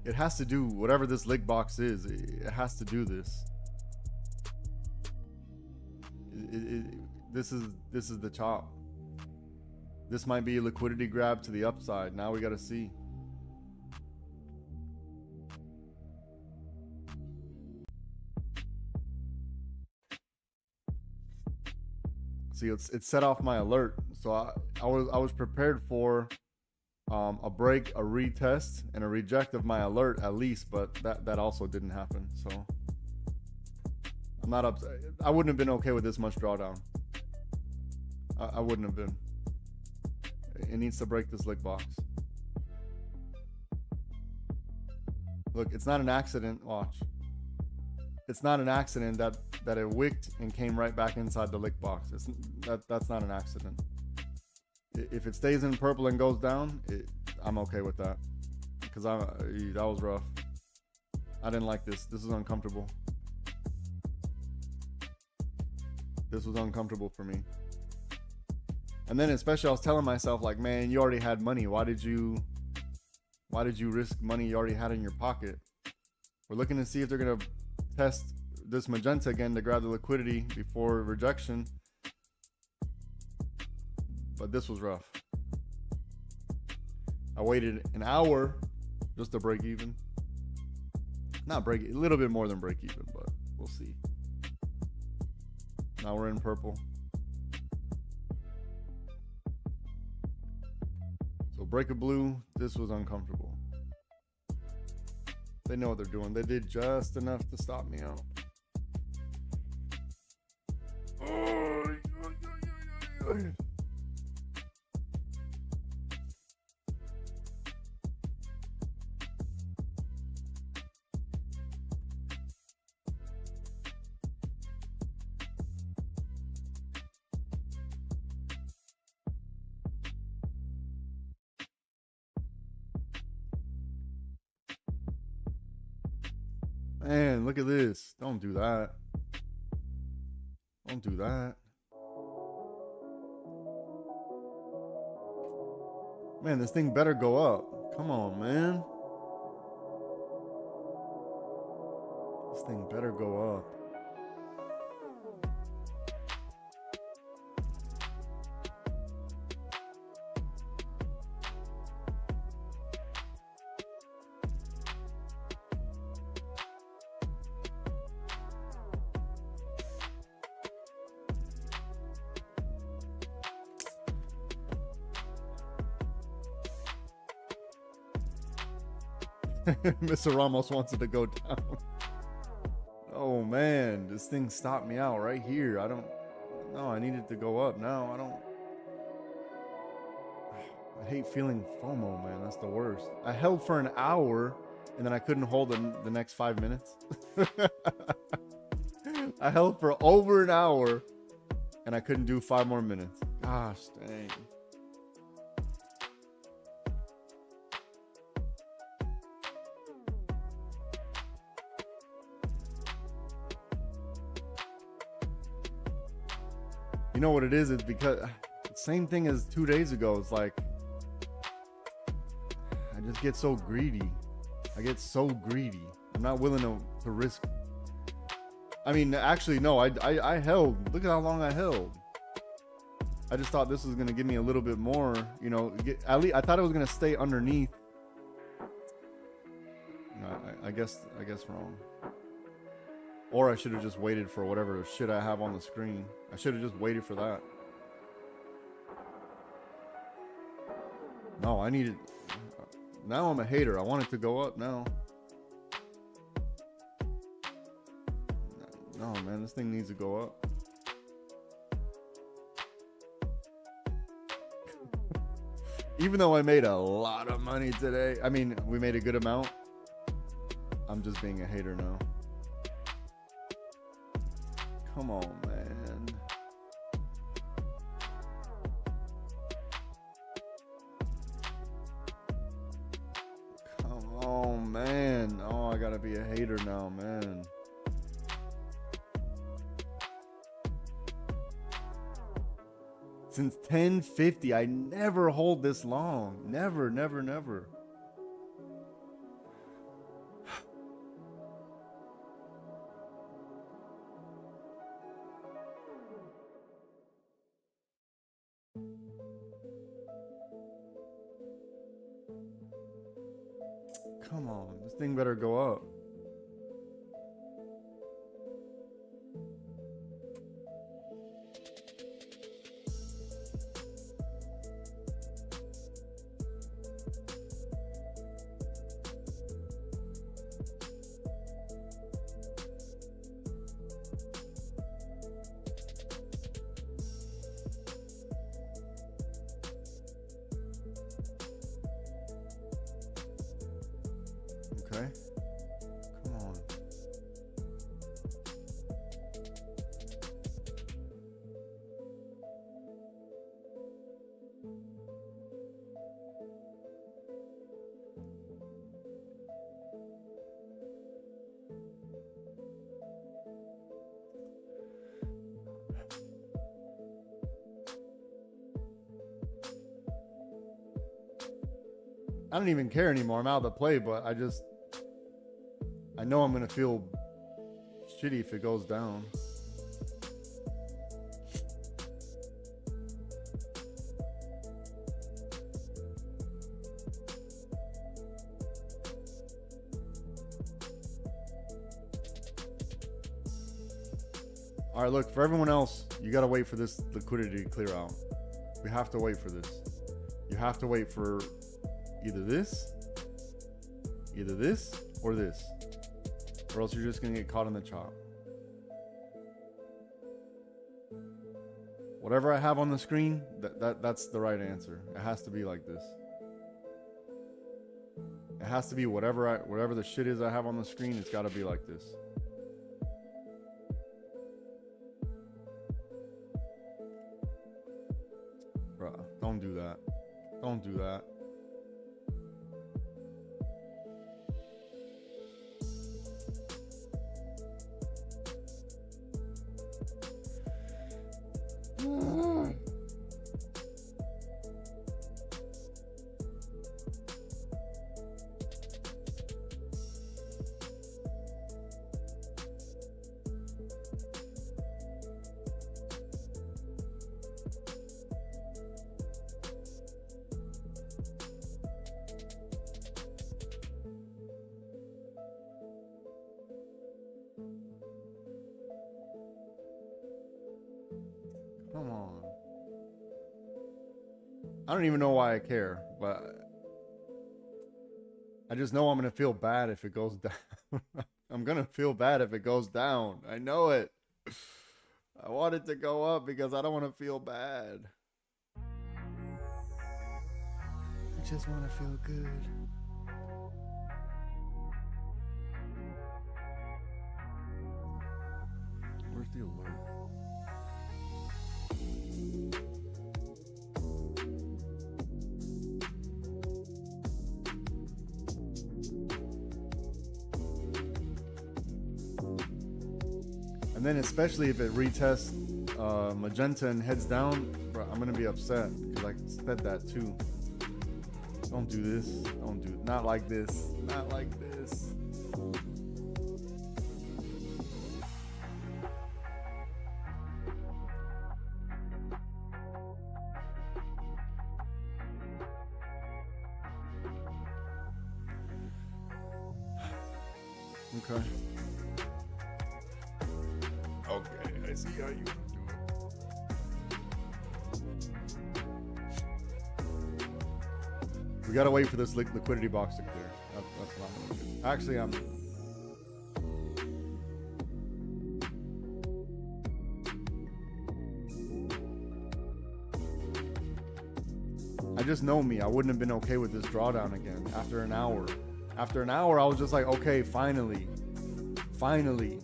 It has to do whatever this lick box is. It has to do this. This is the chop. This might be a liquidity grab to the upside. Now we got to see. See, it set off my alert, so I was prepared for a break, a retest, and a reject of my alert at least, but that also didn't happen. So I'm not upset. I wouldn't have been okay with this much drawdown. I wouldn't have been. It needs to break this lick box. Look, it's not an accident. Watch. It's not an accident that it wicked and came right back inside the lick box. That's not an accident. If it stays in purple and goes down, I'm okay with that. Because that was rough. I didn't like this. This is uncomfortable. This was uncomfortable for me. And then especially I was telling myself, like, man, you already had money. Why did you risk money you already had in your pocket? We're looking to see if they're gonna test this magenta again to grab the liquidity before rejection. But this was rough. I waited an hour just to break even. Not break, a little bit more than break even, but we'll see. Now we're in purple. So break a blue, this was uncomfortable. They know what they're doing. They did just enough to stop me out. Man, look at this. Don't do that. Don't do that. Man, this thing better go up. Come on, man. This thing better go up. Mr. Ramos wants it to go down. Oh man, this thing stopped me out right here. I need it to go up now. I hate feeling FOMO, man. That's the worst. I held for an hour and then I couldn't hold the next 5 minutes. I held for over an hour and I couldn't do 5 more minutes. Gosh dang. You know what it is? It's because same thing as 2 days ago. It's like I just get so greedy. I get so greedy. I'm not willing to risk. I mean, actually, no. I held. Look at how long I held. I just thought this was gonna give me a little bit more, you know. At least I thought it was gonna stay underneath. No, I guess wrong. Or I should have just waited for whatever shit I have on the screen. I should have just waited for that. No, I needed. Now I'm a hater. I want it to go up now. No, man, this thing needs to go up. Even though I made a lot of money today, I mean, we made a good amount. I'm just being a hater now. Come on, man. Come on, man. Oh, I gotta be a hater now, man. Since 10:50, I never hold this long. Never, never, never. Come on, this thing better go up. Okay. Come on. I don't even care anymore. I'm out of the play, but I know I'm gonna feel shitty if it goes down. All right, look, for everyone else, you gotta wait for this liquidity to clear out. We have to wait for this. You have to wait for either this, or this. Or else you're just gonna get caught in the chop. Whatever I have on the screen, that's the right answer. It has to be like this. It has to be whatever the shit is I have on the screen, it's gotta be like this. Bruh, don't do that. Don't do that. Come on. I don't even know why I care, but I just know I'm going to feel bad if it goes down. I'm going to feel bad if it goes down. I know it. I want it to go up because I don't want to feel bad. I just want to feel good. Where's the alert? And then especially if it retests magenta and heads down, bro, I'm gonna be upset because I said that too. Don't do this. Don't do it. Not like this. Not like this. Okay. Okay, I see how you do it. We gotta wait for this liquidity box to clear. That's what I'm gonna do. Actually, I just know me. I wouldn't have been okay with this drawdown again after an hour. After an hour, I was just like, okay, finally. Finally.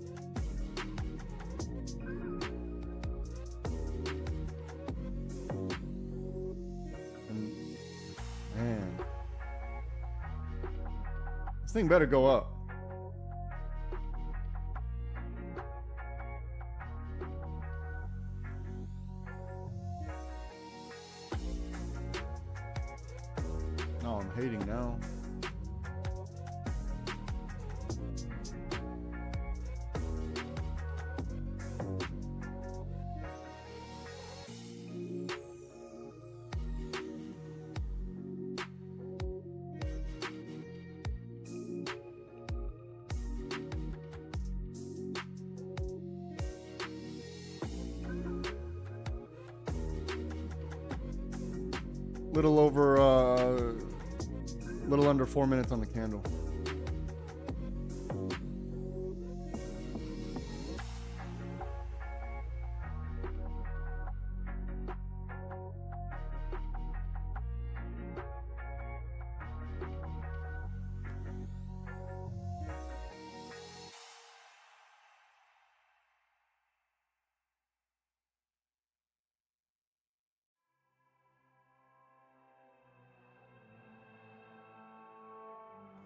And, man. This thing better go up. No, I'm hating now. Little under 4 minutes on the candle.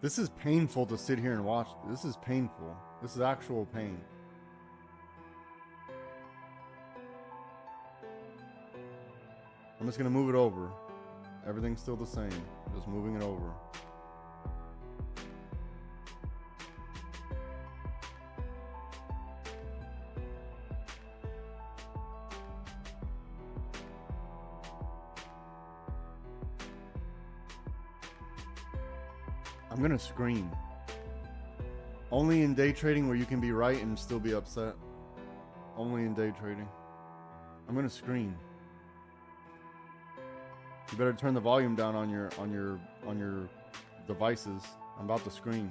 This is painful to sit here and watch. This is painful. This is actual pain. I'm just gonna move it over. Everything's still the same. Just moving it over. I'm gonna scream. Only in day trading where you can be right and still be upset. Only in day trading. I'm gonna scream. You better turn the volume down on your devices. I'm about to scream.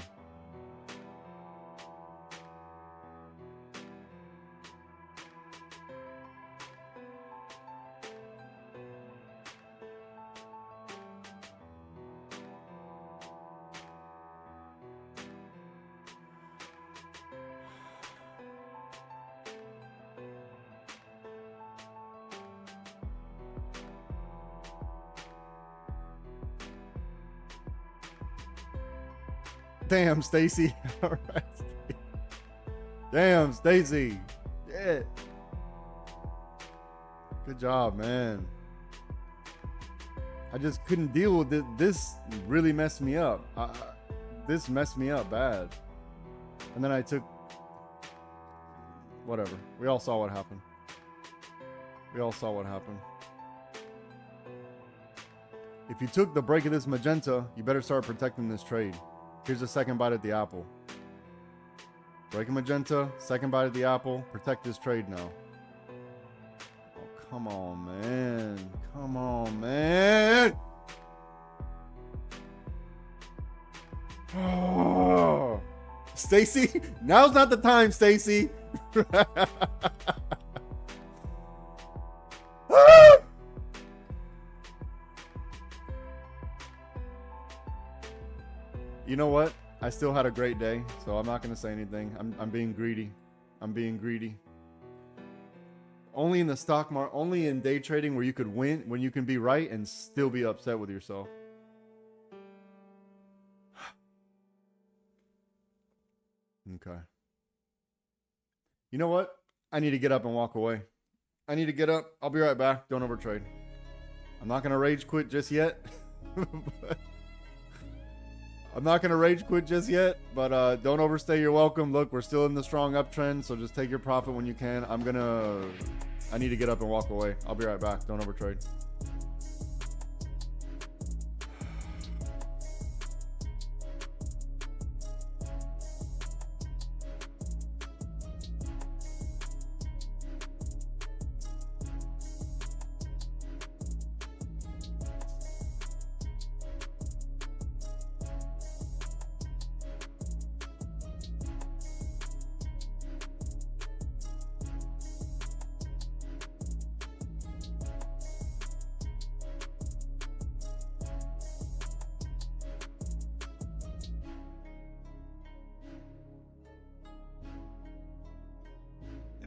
Damn, Stacy. All right. Damn, Stacy. Yeah. Good job, man. I just couldn't deal with it. This really messed me up. This messed me up bad. And then I took... Whatever. We all saw what happened. We all saw what happened. If you took the break of this magenta, you better start protecting this trade. Here's a second bite at the apple. Break a magenta, second bite at the apple. Protect this trade now. Oh, come on, man. Come on, man. Oh. Stacy, now's not the time, Stacy. You know what? I still had a great day, so I'm not going to say anything. I'm being greedy. I'm being greedy. Only in the stock market, only in day trading where you could win, when you can be right and still be upset with yourself. Okay. You know what? I need to get up and walk away. I need to get up. I'll be right back. Don't overtrade. I'm not going to rage quit just yet. I'm not going to rage quit just yet, but don't overstay your welcome. Look, we're still in the strong uptrend, so just take your profit when you can. I need to get up and walk away. I'll be right back. Don't overtrade.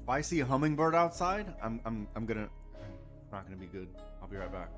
If I see a hummingbird outside, I'm gonna. It's not gonna be good. I'll be right back.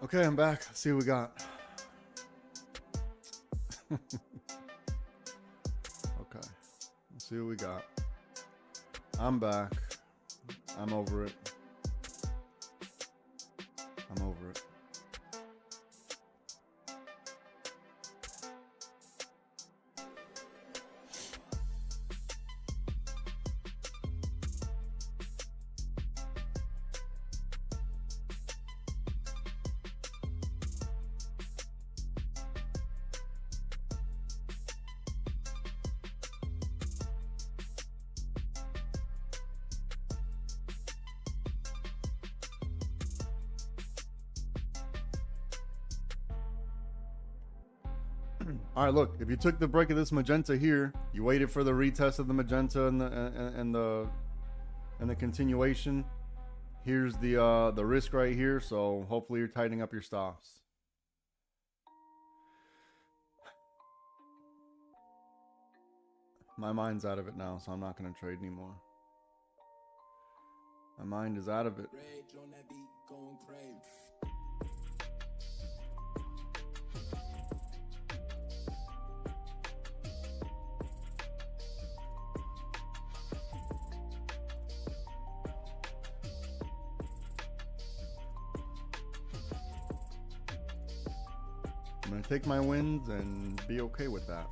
Okay, I'm back. Let's see what we got. Okay, let's see what we got. I'm back. I'm over it. I'm over it. All right, look, if you took the break of this magenta here, you waited for the retest of the magenta and the continuation. Here's the risk right here, so hopefully you're tightening up your stops. My mind's out of it now, so I'm not going to trade anymore. My mind is out of it. Rage on that beat, going crazy. I'm going to take my wins and be okay with that.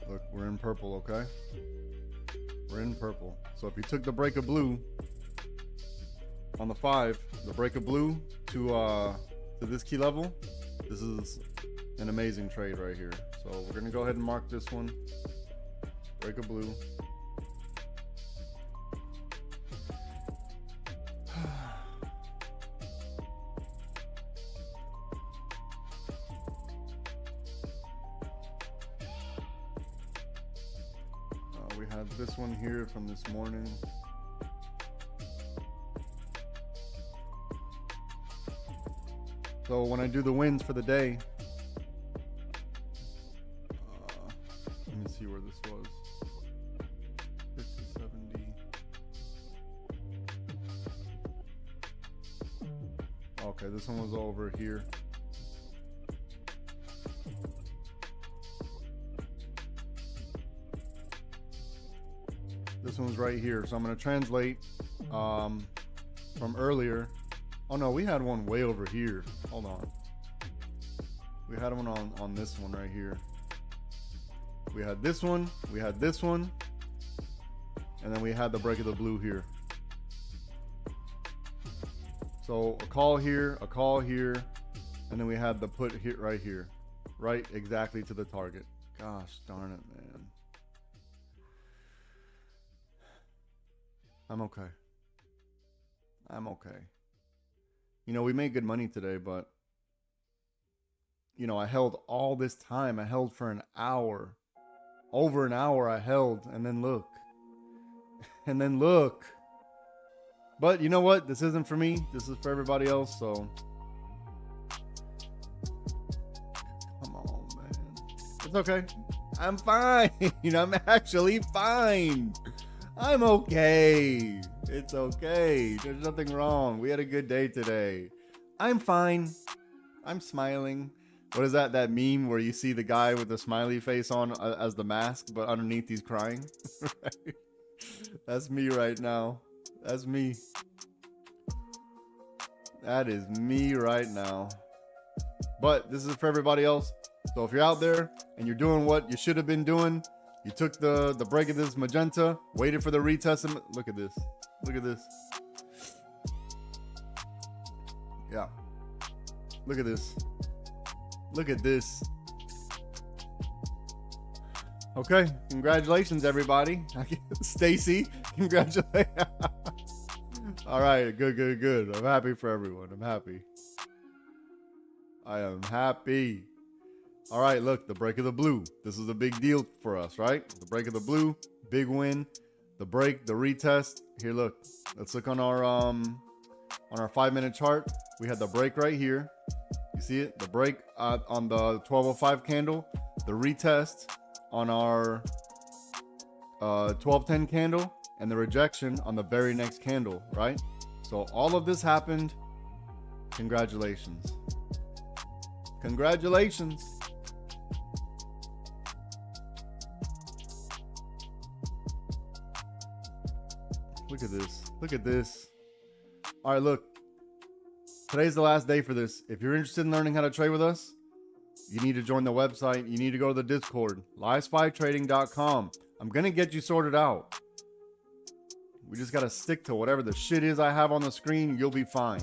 Look, we're in purple, okay? We're in purple. So if you took the break of blue on the 5, the break of blue to this key level, this is an amazing trade right here. So we're gonna go ahead and mark this one. Break of blue. We had this one here from this morning. So when I do the wins for the day, let me see where this was. 50, 70. Okay, this one was over here. This one's right here. So I'm going to translate from earlier. Oh no, we had one way over here. Hold on. We had one on this one right here. We had this one. We had this one. And then we had the break of the blue here. So a call here, and then we had the put here right here. Right exactly to the target. Gosh darn it, man. I'm okay. I'm okay. You know, we made good money today, but you know, I held all this time. I held for an hour. Over an hour I held, and then look. And then look. But you know what? This isn't for me. This is for everybody else, so come on, man. It's okay. I'm fine. I'm actually fine. I'm okay. It's okay. There's nothing wrong. We had a good day today. I'm fine. I'm smiling. What is that meme where you see the guy with the smiley face on as the mask, but underneath he's crying? Right? That's me right now. That's me. That is me right now. But this is for everybody else. So if you're out there and you're doing what you should have been doing, you took the break of this magenta, waited for the retest. Look at this. Look at this. Yeah. Look at this. Look at this. Okay. Congratulations, everybody. Stacy, congratulations. All right. Good. I'm happy for everyone. I'm happy. I am happy. All right, look, the break of the blue. This is a big deal for us, right? The break of the blue, big win. The break, the retest. Here, look. Let's look on our 5-minute chart. We had the break right here. You see it? The break on the 1205 candle. The retest on our 1210 candle, and the rejection on the very next candle, right? So all of this happened. Congratulations. Congratulations. Look at this. Look at this. All right, look. Today's the last day for this. If you're interested in learning how to trade with us, you need to join the website. You need to go to the Discord, livespytrading.com. I'm going to get you sorted out. We just got to stick to whatever the shit is I have on the screen. You'll be fine.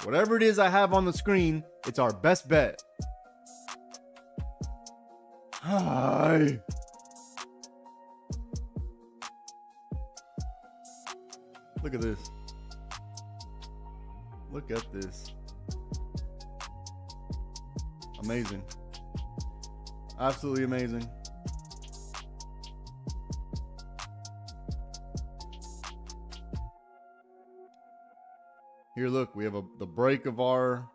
Whatever it is I have on the screen, it's our best bet. Hi. Look at this. Look at this. Amazing. Absolutely amazing. Here, look, we have the break of our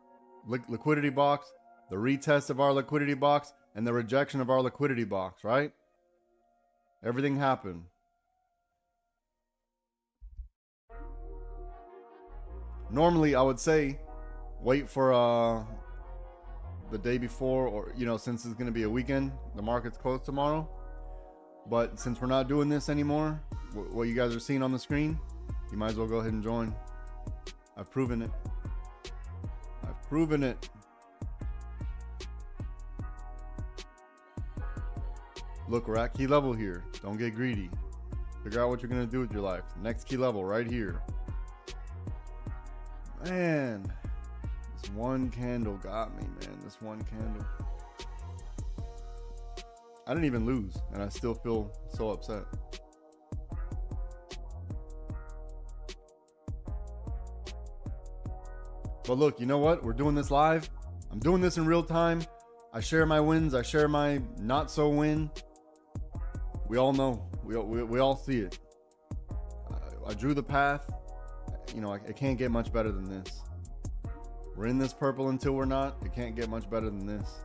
liquidity box, the retest of our liquidity box, and the rejection of our liquidity box, right? Everything happened. Normally, I would say wait for the day before, or, you know, since it's going to be a weekend, the market's closed tomorrow. But since we're not doing this anymore, what you guys are seeing on the screen, you might as well go ahead and join. I've proven it. I've proven it. Look, we're at key level here. Don't get greedy. Figure out what you're going to do with your life. Next key level right here. Man, this one candle got me, man. This one candle. I didn't even lose, and I still feel so upset. But look, you know what? We're doing this live. I'm doing this in real time. I share my wins. I share my not so win. We all know. We all see it. I drew the path. You know, it can't get much better than this. We're in this purple until we're not. It can't get much better than this.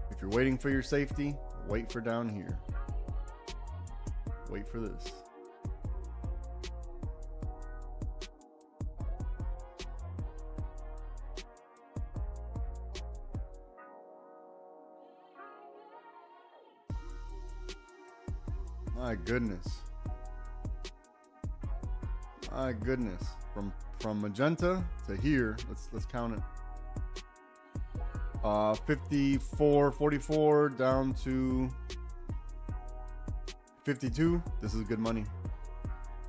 If you're waiting for your safety, wait for down here. Wait for this. My goodness. My goodness. From magenta to here, let's count it. 54, 44 down to 52. This is good money.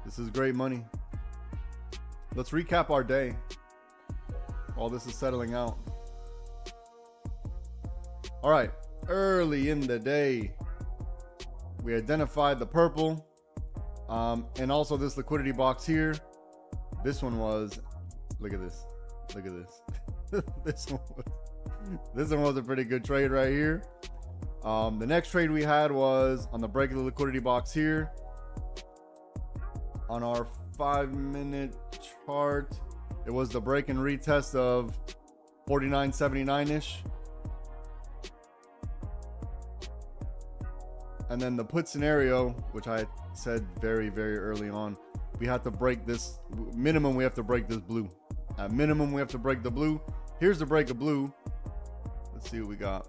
This is great money. Let's recap our day while this is settling out. All right, early in the day, we identified the purple, and also this liquidity box here. This one was, look at this, look at this. This one was a pretty good trade right here. The next trade we had was on the break of the liquidity box here. On our 5-minute chart, it was the break and retest of 49.79-ish. And then the put scenario, which I said very, very early on, we have to break this minimum. We have to break this blue. At minimum, we have to break the blue. Here's the break of blue. Let's see what we got.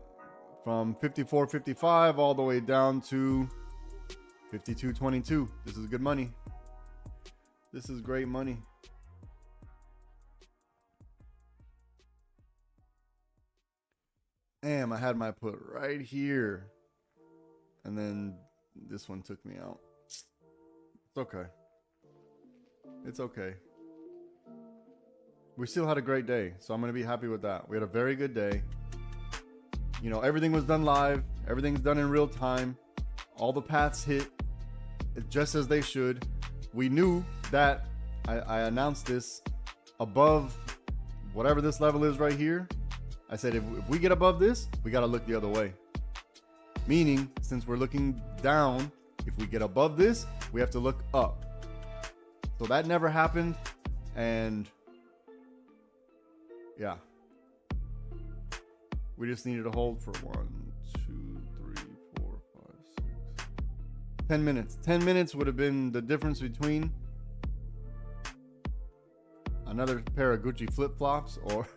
From 54.55 all the way down to 52.22. This is good money. This is great money. Damn, I had my put right here. And then this one took me out. It's okay. It's okay. We still had a great day, so I'm going to be happy with that. We had a very good day. You know, everything was done live. Everything's done in real time. All the paths hit just as they should. We knew that I announced this above whatever this level is right here. I said, if we get above this, we got to look the other way. Meaning, since we're looking down, if we get above this, we have to look up. So that never happened. And yeah, we just needed to hold for 1, 2, 3, 4, 5, 6, 10 minutes. 10 minutes would have been the difference between another pair of Gucci flip-flops or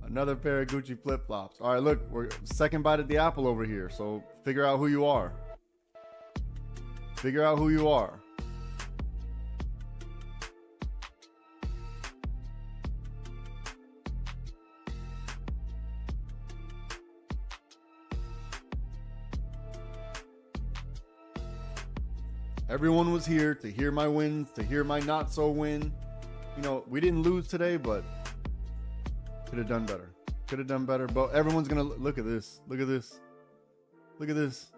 another pair of Gucci flip-flops. All right, look, we're second bite at the apple over here. So figure out who you are. Figure out who you are. Everyone was here to hear my wins, to hear my not so win. You know, we didn't lose today, but could have done better. Could have done better. But everyone's gonna look at this. Look at this. Look at this.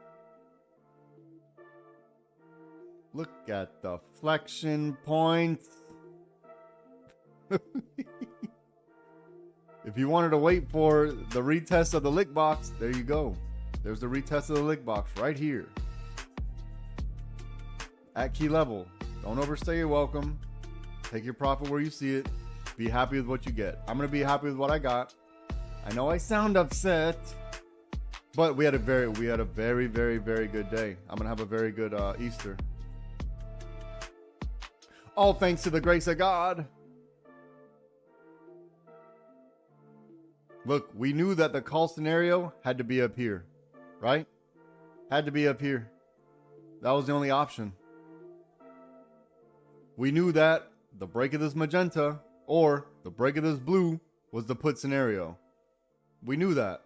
Look at the flexion points. If you wanted to wait for the retest of the lick box, there you go. There's the retest of the lick box right here. At key level. Don't overstay your welcome. Take your profit where you see it. Be happy with what you get. I'm going to be happy with what I got. I know I sound upset, but we had a very, very, very good day. I'm going to have a very good Easter. All thanks to the grace of God. Look, we knew that the call scenario had to be up here, right? Had to be up here. That was the only option. We knew that the break of this magenta or the break of this blue was the put scenario. We knew that.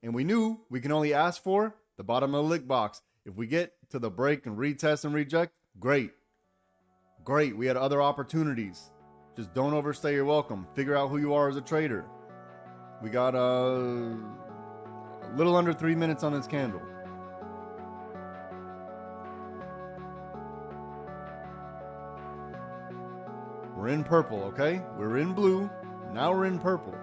And we knew we can only ask for the bottom of the lick box. If we get to the break and retest and reject, great. Great. We had other opportunities. Just don't overstay your welcome. Figure out who you are as a trader. We got a little under 3 minutes on this candle. We're in purple, okay? We're in blue. Now we're in purple.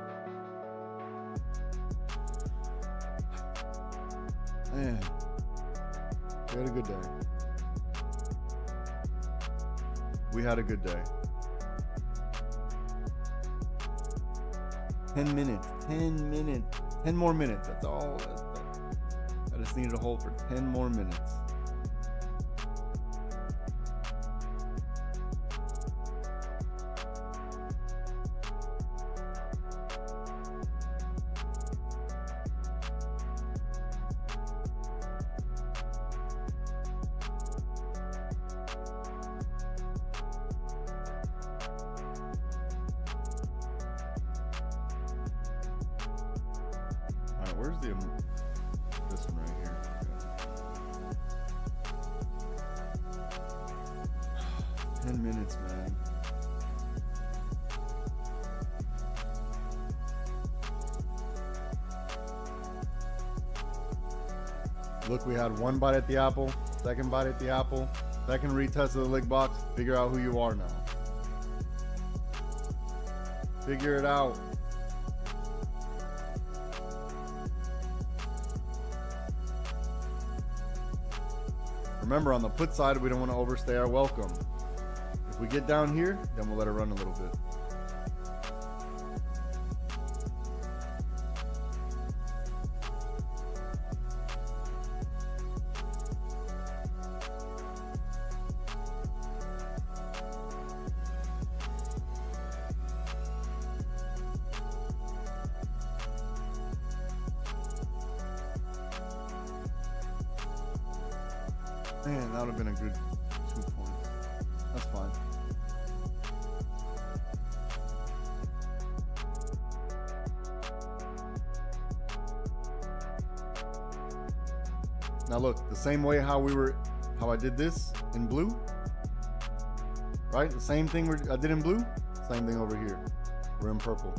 Man, we had a good day. We had a good day. 10 minutes. 10 minutes. 10 more minutes. That's all. I just needed to hold for 10 more minutes. Where's this one right here? Okay. 10 minutes, man. Look, we had one bite at the apple, second bite at the apple, second retest of the lick box. Figure out who you are now. Figure it out. Remember, on the put side, we don't want to overstay our welcome. If we get down here, then we'll let it run a little bit. Man, that would have been a good 2 points. That's fine. Now look, the same way how I did this in blue, right? The same thing I did in blue, same thing over here. We're in purple.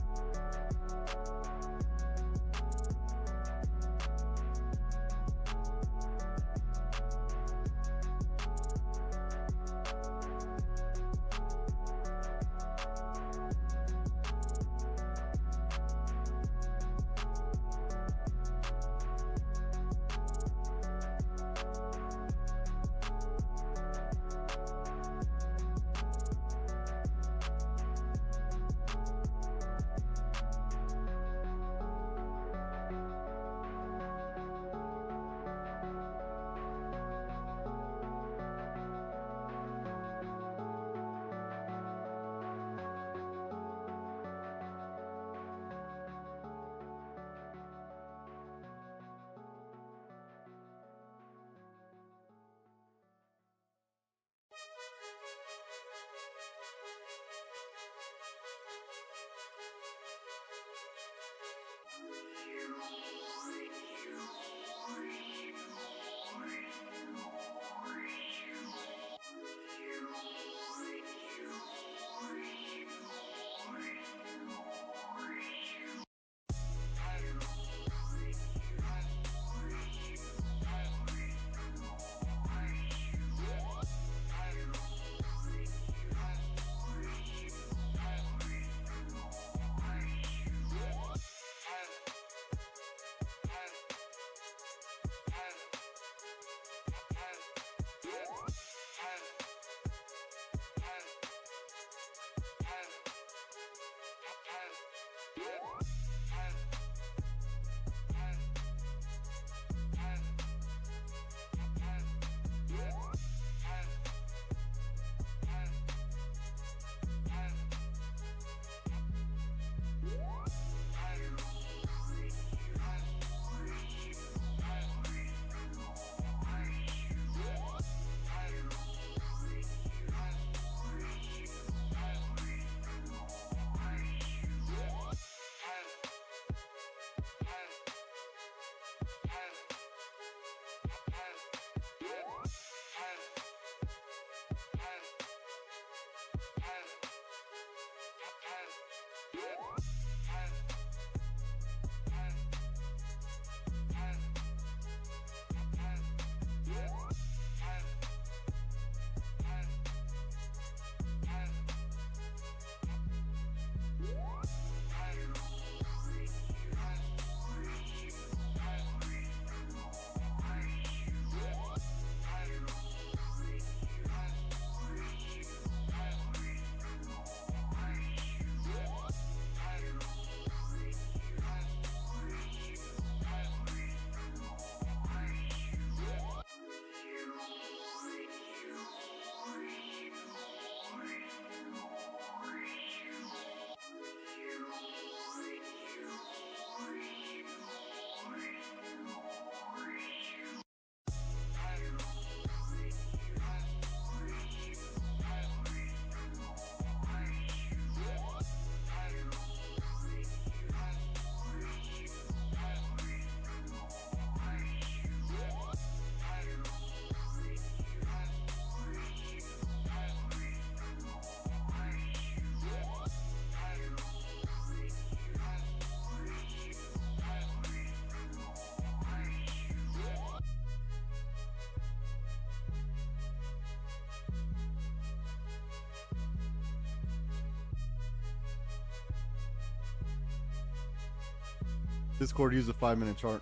Discord, use the 5-minute chart.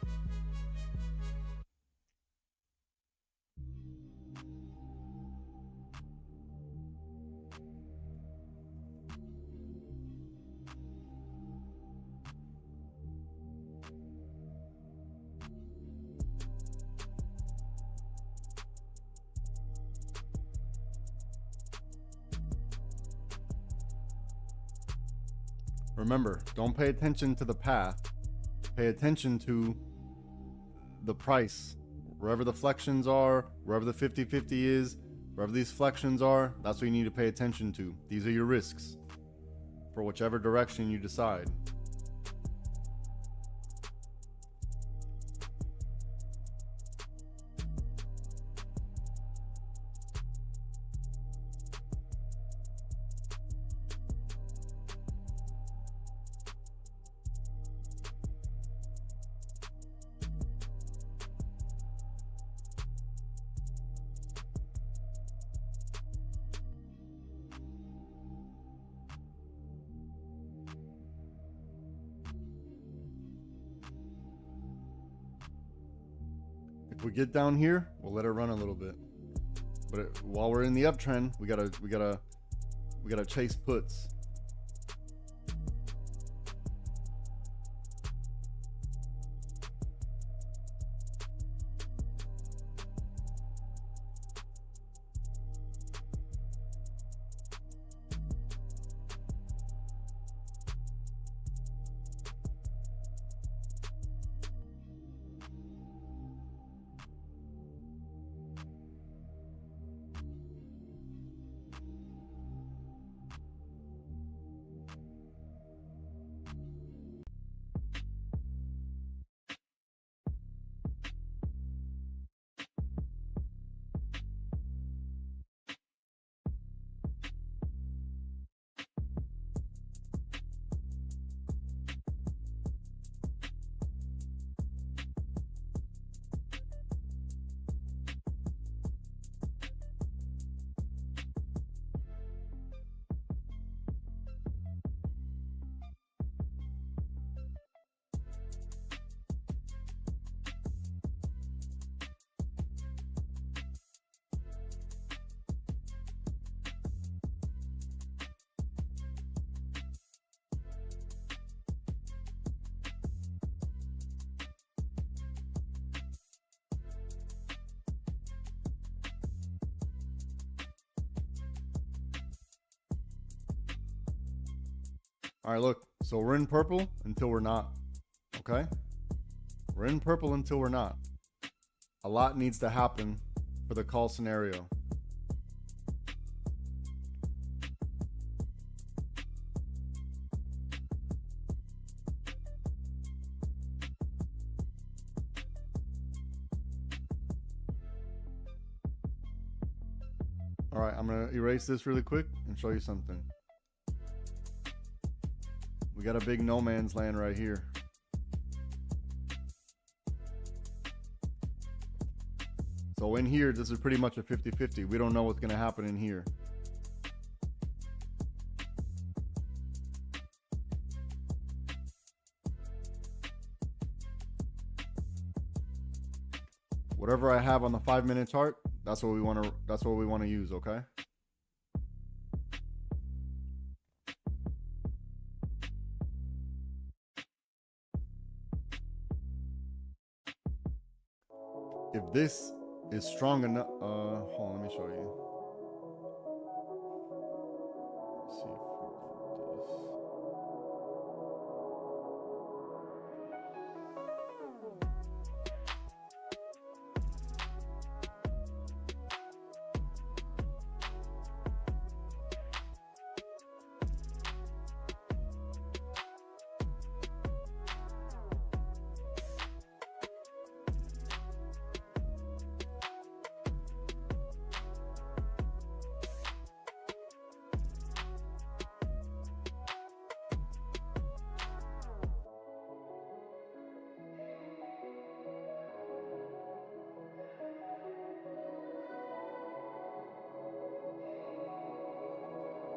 Remember, don't pay attention to the path. Pay attention to the price. Wherever the flexions are, wherever the 50-50 is, wherever these flexions are, that's what you need to pay attention to. These are your risks for whichever direction you decide. If we get down here, we'll let it run a little bit. But while we're in the uptrend, we gotta chase puts. All right, look, so we're in purple until we're not, okay? We're in purple until we're not. A lot needs to happen for the call scenario. All right, I'm gonna erase this really quick and show you something. We got a big no man's land right here. So in here, this is pretty much a 50-50. We don't know what's gonna happen in here. Whatever I have on the 5-minute chart, that's what we want to use, okay? If this is strong enough, hold on, let me show you. Let's see if we do this.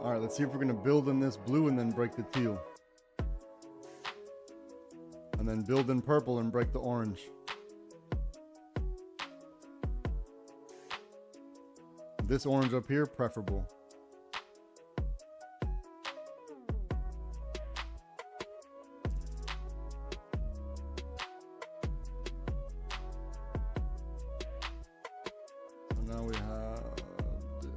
All right, let's see if we're gonna build in this blue and then break the teal. and then build in purple and break the orange. This orange up here, preferable. So now we have this.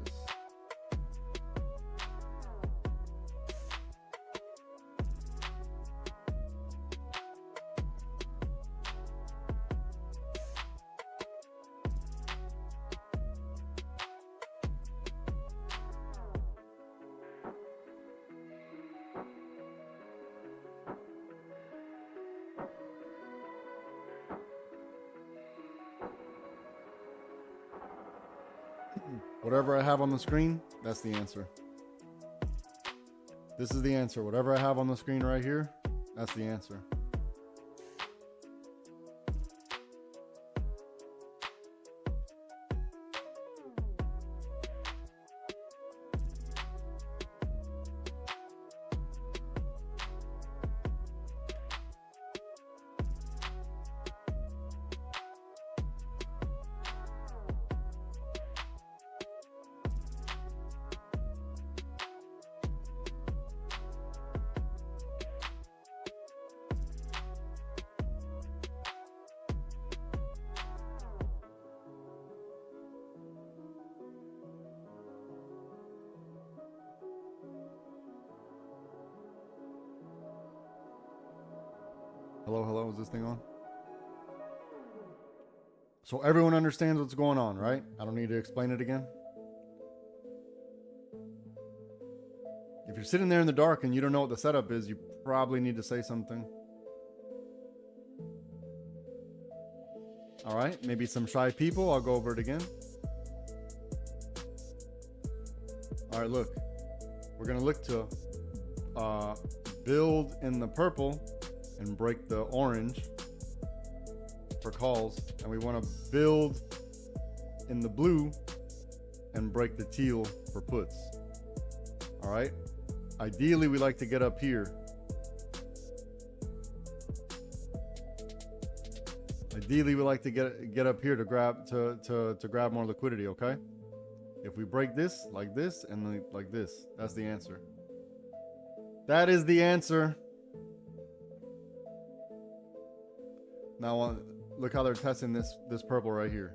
Whatever I have on the screen, that's the answer. This is the answer. Whatever I have on the screen right here, that's the answer. Hello, hello, is this thing on? So everyone understands what's going on, right? I don't need to explain it again. If you're sitting there in the dark and you don't know what the setup is, you probably need to say something. All right, maybe some shy people. I'll go over it again. All right, look. We're going to look to build in the purple and break the orange for calls. And we want to build in the blue and break the teal for puts. All right. Ideally, we like to get up here. Ideally, we like to get up here to grab more liquidity. Okay. If we break this, and like this, that's the answer. That is the answer. Now, look how they're testing this purple right here.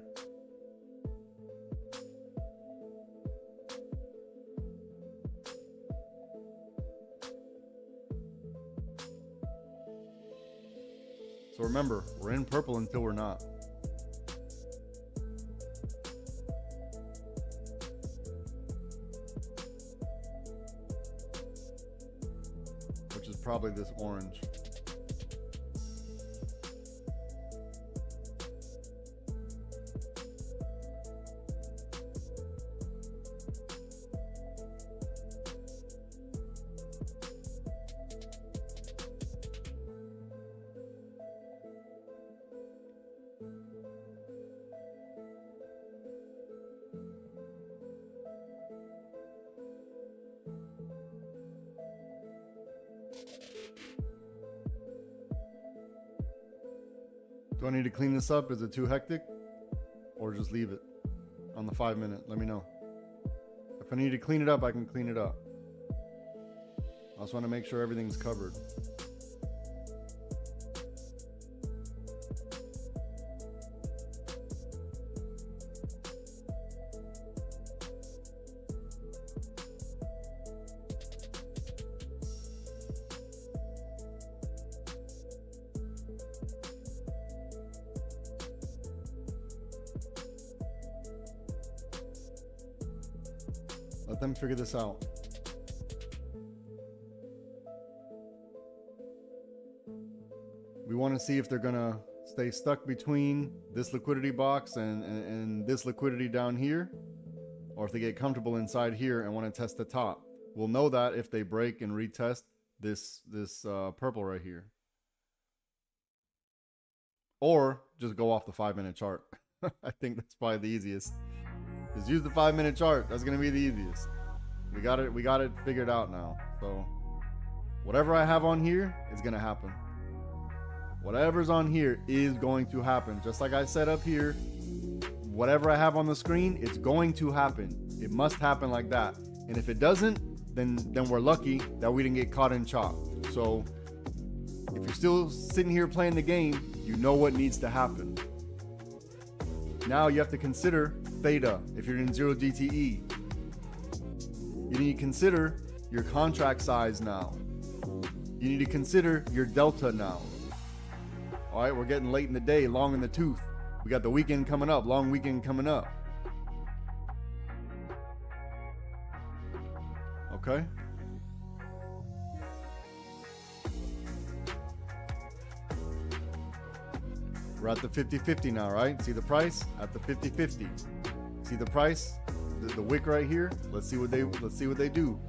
So remember, we're in purple until we're not. Which is probably this orange. Do I need to clean this up? Is it too hectic? Or just leave it on the 5 minute? Let me know. If I need to clean it up, I can clean it up. I just want to make sure everything's covered. Let them figure this out. We want to see if they're gonna stay stuck between this liquidity box and this liquidity down here, or if they get comfortable inside here and want to test the top. We'll know that if they break and retest this purple right here, or just go off the 5 minute chart. I think that's probably the easiest. Just use the 5 minute chart. That's gonna be the easiest. We got it figured out now. So whatever I have on here is gonna happen. Whatever's on here is going to happen. Just like I said up here, whatever I have on the screen, it's going to happen. It must happen like that. And if it doesn't, then we're lucky that we didn't get caught in chop. So if you're still sitting here playing the game, you know what needs to happen. Now you have to consider theta if you're in 0 DTE. You need to consider your contract size now. You need to consider your delta now. All right, we're getting late in the day, long in the tooth. We got the weekend coming up, long weekend coming up. Okay. We're at the 50-50 now, right? See the price at the 50-50. See the price, the wick right here. Let's see what they do.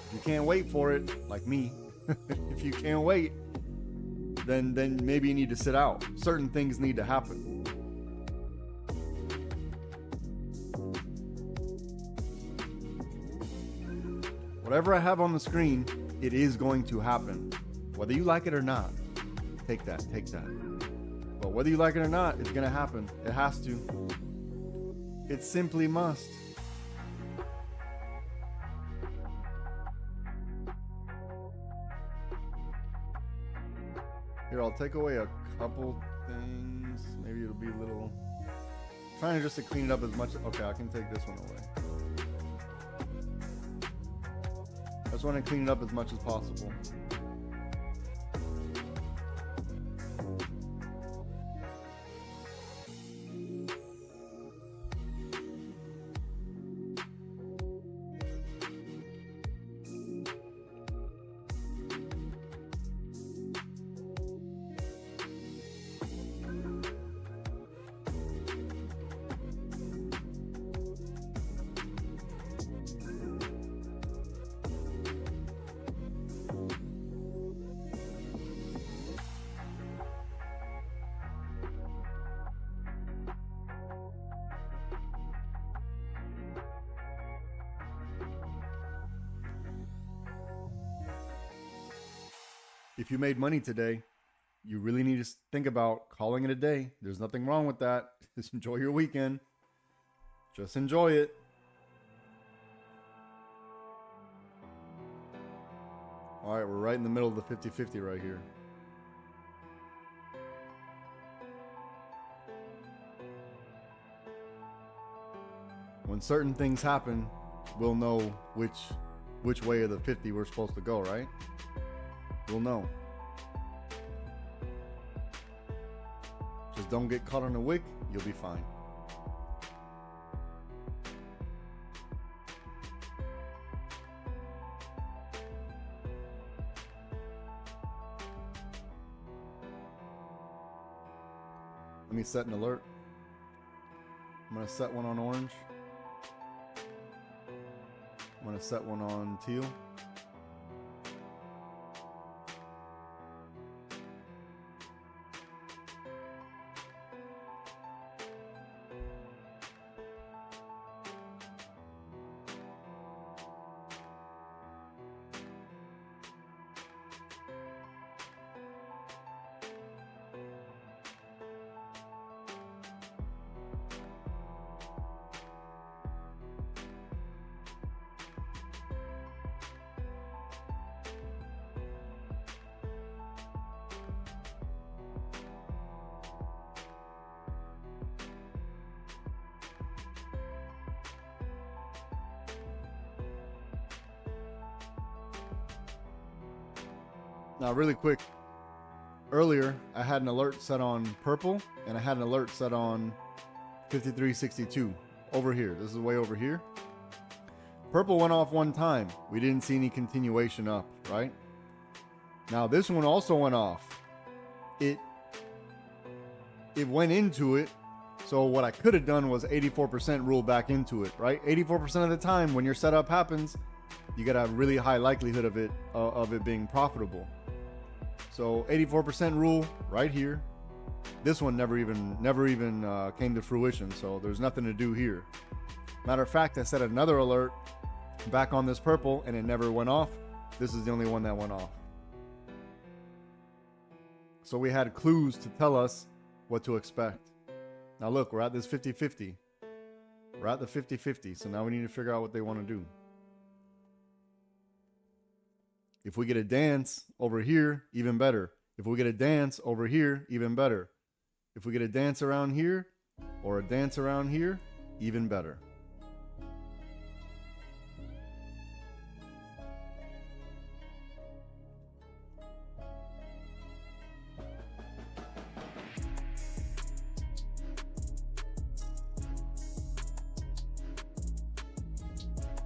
If you can't wait for it, like me, if you can't wait, then maybe you need to sit out. Certain things need to happen. Whatever I have on the screen, it is going to happen. Whether you like it or not, take that. But whether you like it or not, it's going to happen. It has to. It simply must. Here, I'll take away a couple things. Maybe it'll be a little... trying to just to clean it up as much... Okay, I can take this one away. I just want to clean it up as much as possible. If you made money today, you really need to think about calling it a day. There's nothing wrong with that. Just enjoy your weekend. Just enjoy it. All right, we're right in the middle of the 50-50 right here. When certain things happen, we'll know which way of the 50 we're supposed to go, right? We'll know. Just don't get caught on a wick, you'll be fine. Let me set an alert. I'm going to set one on orange. I'm going to set one on teal. Now, really quick, earlier I had an alert set on purple and I had an alert set on 5362 over here. This is way over here. Purple went off one time. We didn't see any continuation up, right? Now this one also went off. It went into it. So what I could have done was 84% rule back into it, right? 84% of the time when your setup happens, you got a really high likelihood of it being profitable. So 84% rule right here. This one never even came to fruition, so there's nothing to do here. Matter of fact, I set another alert back on this purple and it never went off. This is the only one that went off. So we had clues to tell us what to expect. Now look, we're at this 50-50. We're at the 50-50. So now we need to figure out what they want to do. If we get a dance over here, even better. If we get a dance over here, even better. If we get a dance around here or a dance around here, even better.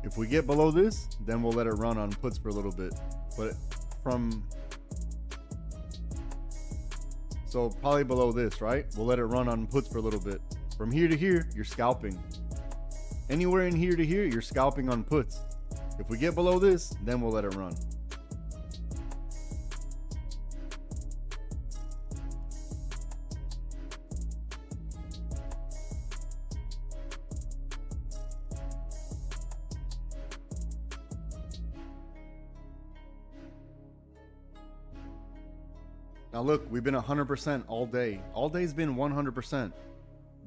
If we get below this, then we'll let it run on puts for a little bit. But so probably below this, right? We'll let it run on puts for a little bit. From here to here, you're scalping. Anywhere in here to here, you're scalping on puts. If we get below this, then we'll let it run. Now look, we've been 100% all day. All day's been 100%.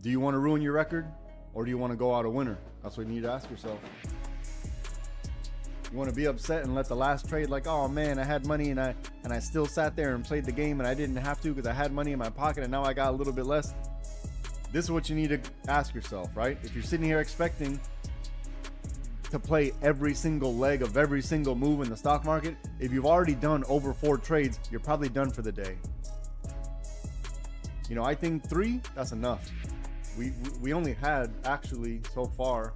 Do you want to ruin your record or do you want to go out a winner? That's what you need to ask yourself. You want to be upset and let the last trade like, oh man, I had money and I still sat there and played the game and I didn't have to because I had money in my pocket and now I got a little bit less. This is what you need to ask yourself, right? If you're sitting here expecting to play every single leg of every single move in the stock market, if you've already done over 4 trades, you're probably done for the day. You know, I think 3, that's enough. We only had actually so far,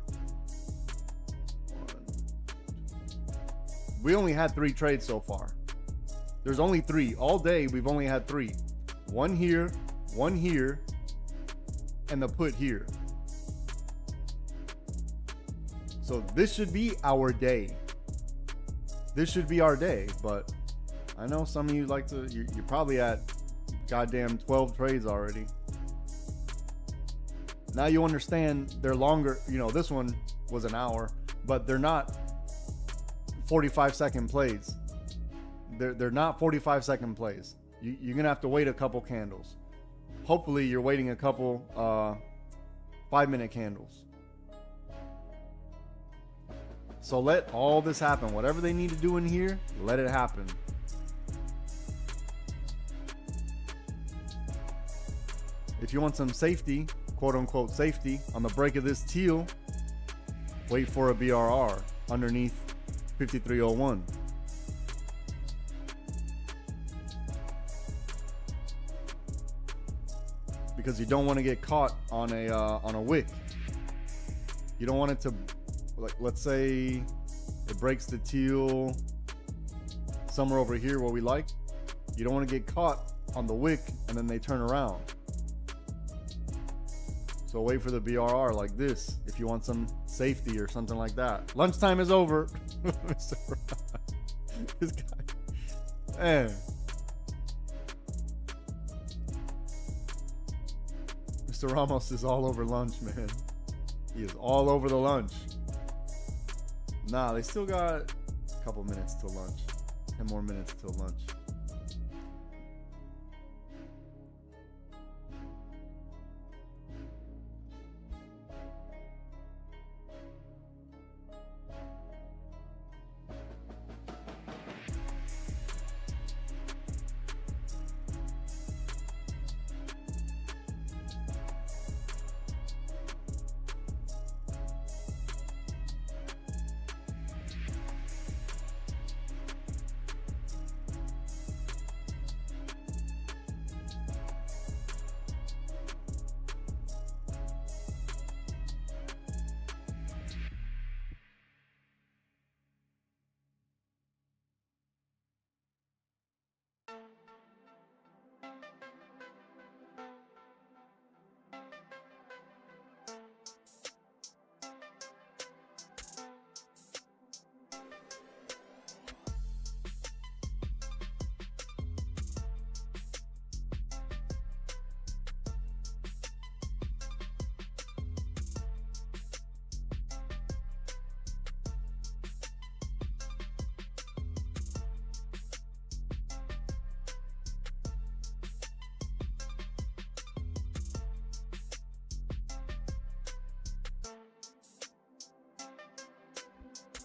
we only had 3 trades so far. There's only 3 all day. We've only had 3, one here, and the put here. So this should be our day. This should be our day, but I know some of you like to, you're probably at goddamn 12 trades already. Now you understand they're longer, you know, this one was an hour, but they're not 45-second plays. They're not 45-second plays. You're gonna have to wait a couple candles. Hopefully you're waiting a couple 5-minute candles. So let all this happen. Whatever they need to do in here, let it happen. If you want some safety, quote unquote safety, on the break of this teal, wait for a BRR underneath 5301. Because you don't want to get caught on a wick. You don't want it to, like, let's say it breaks the teal somewhere over here where we like. You don't want to get caught on the wick and then they turn around. So wait for the BRR like this if you want some safety or something like that. Lunchtime is over. This guy, man. Mr. Ramos is all over lunch, man. He is all over the lunch. Nah, they still got a couple minutes till lunch. 10 more minutes till lunch.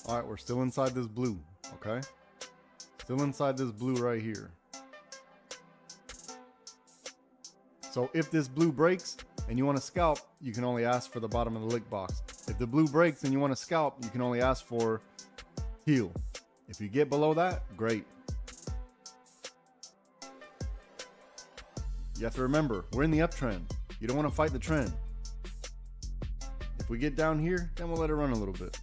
All right, we're still inside this blue, okay? Still inside this blue right here. So if this blue breaks and you want to scalp, you can only ask for the bottom of the lick box. If the blue breaks and you want to scalp, you can only ask for teal. If you get below that, great. You have to remember, we're in the uptrend. You don't want to fight the trend. If we get down here, then we'll let it run a little bit.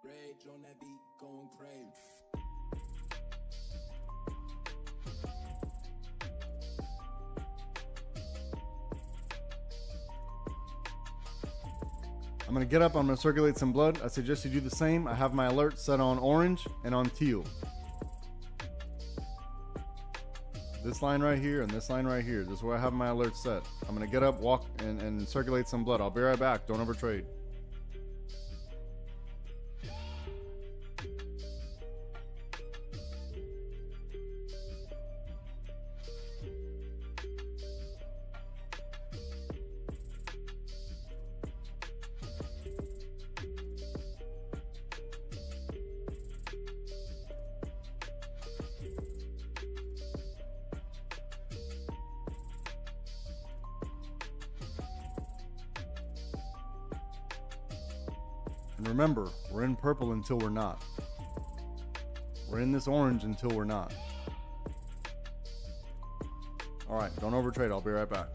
Rage on that beat, going crazy. I'm gonna get up, I'm gonna circulate some blood. I suggest you do the same. I have my alert set on orange and on teal. This line right here and this line right here. This is where I have my alert set. I'm gonna get up, walk, and circulate some blood. I'll be right back. Don't overtrade. And remember, we're in purple until we're not. We're in this orange until we're not. All right, don't overtrade. I'll be right back.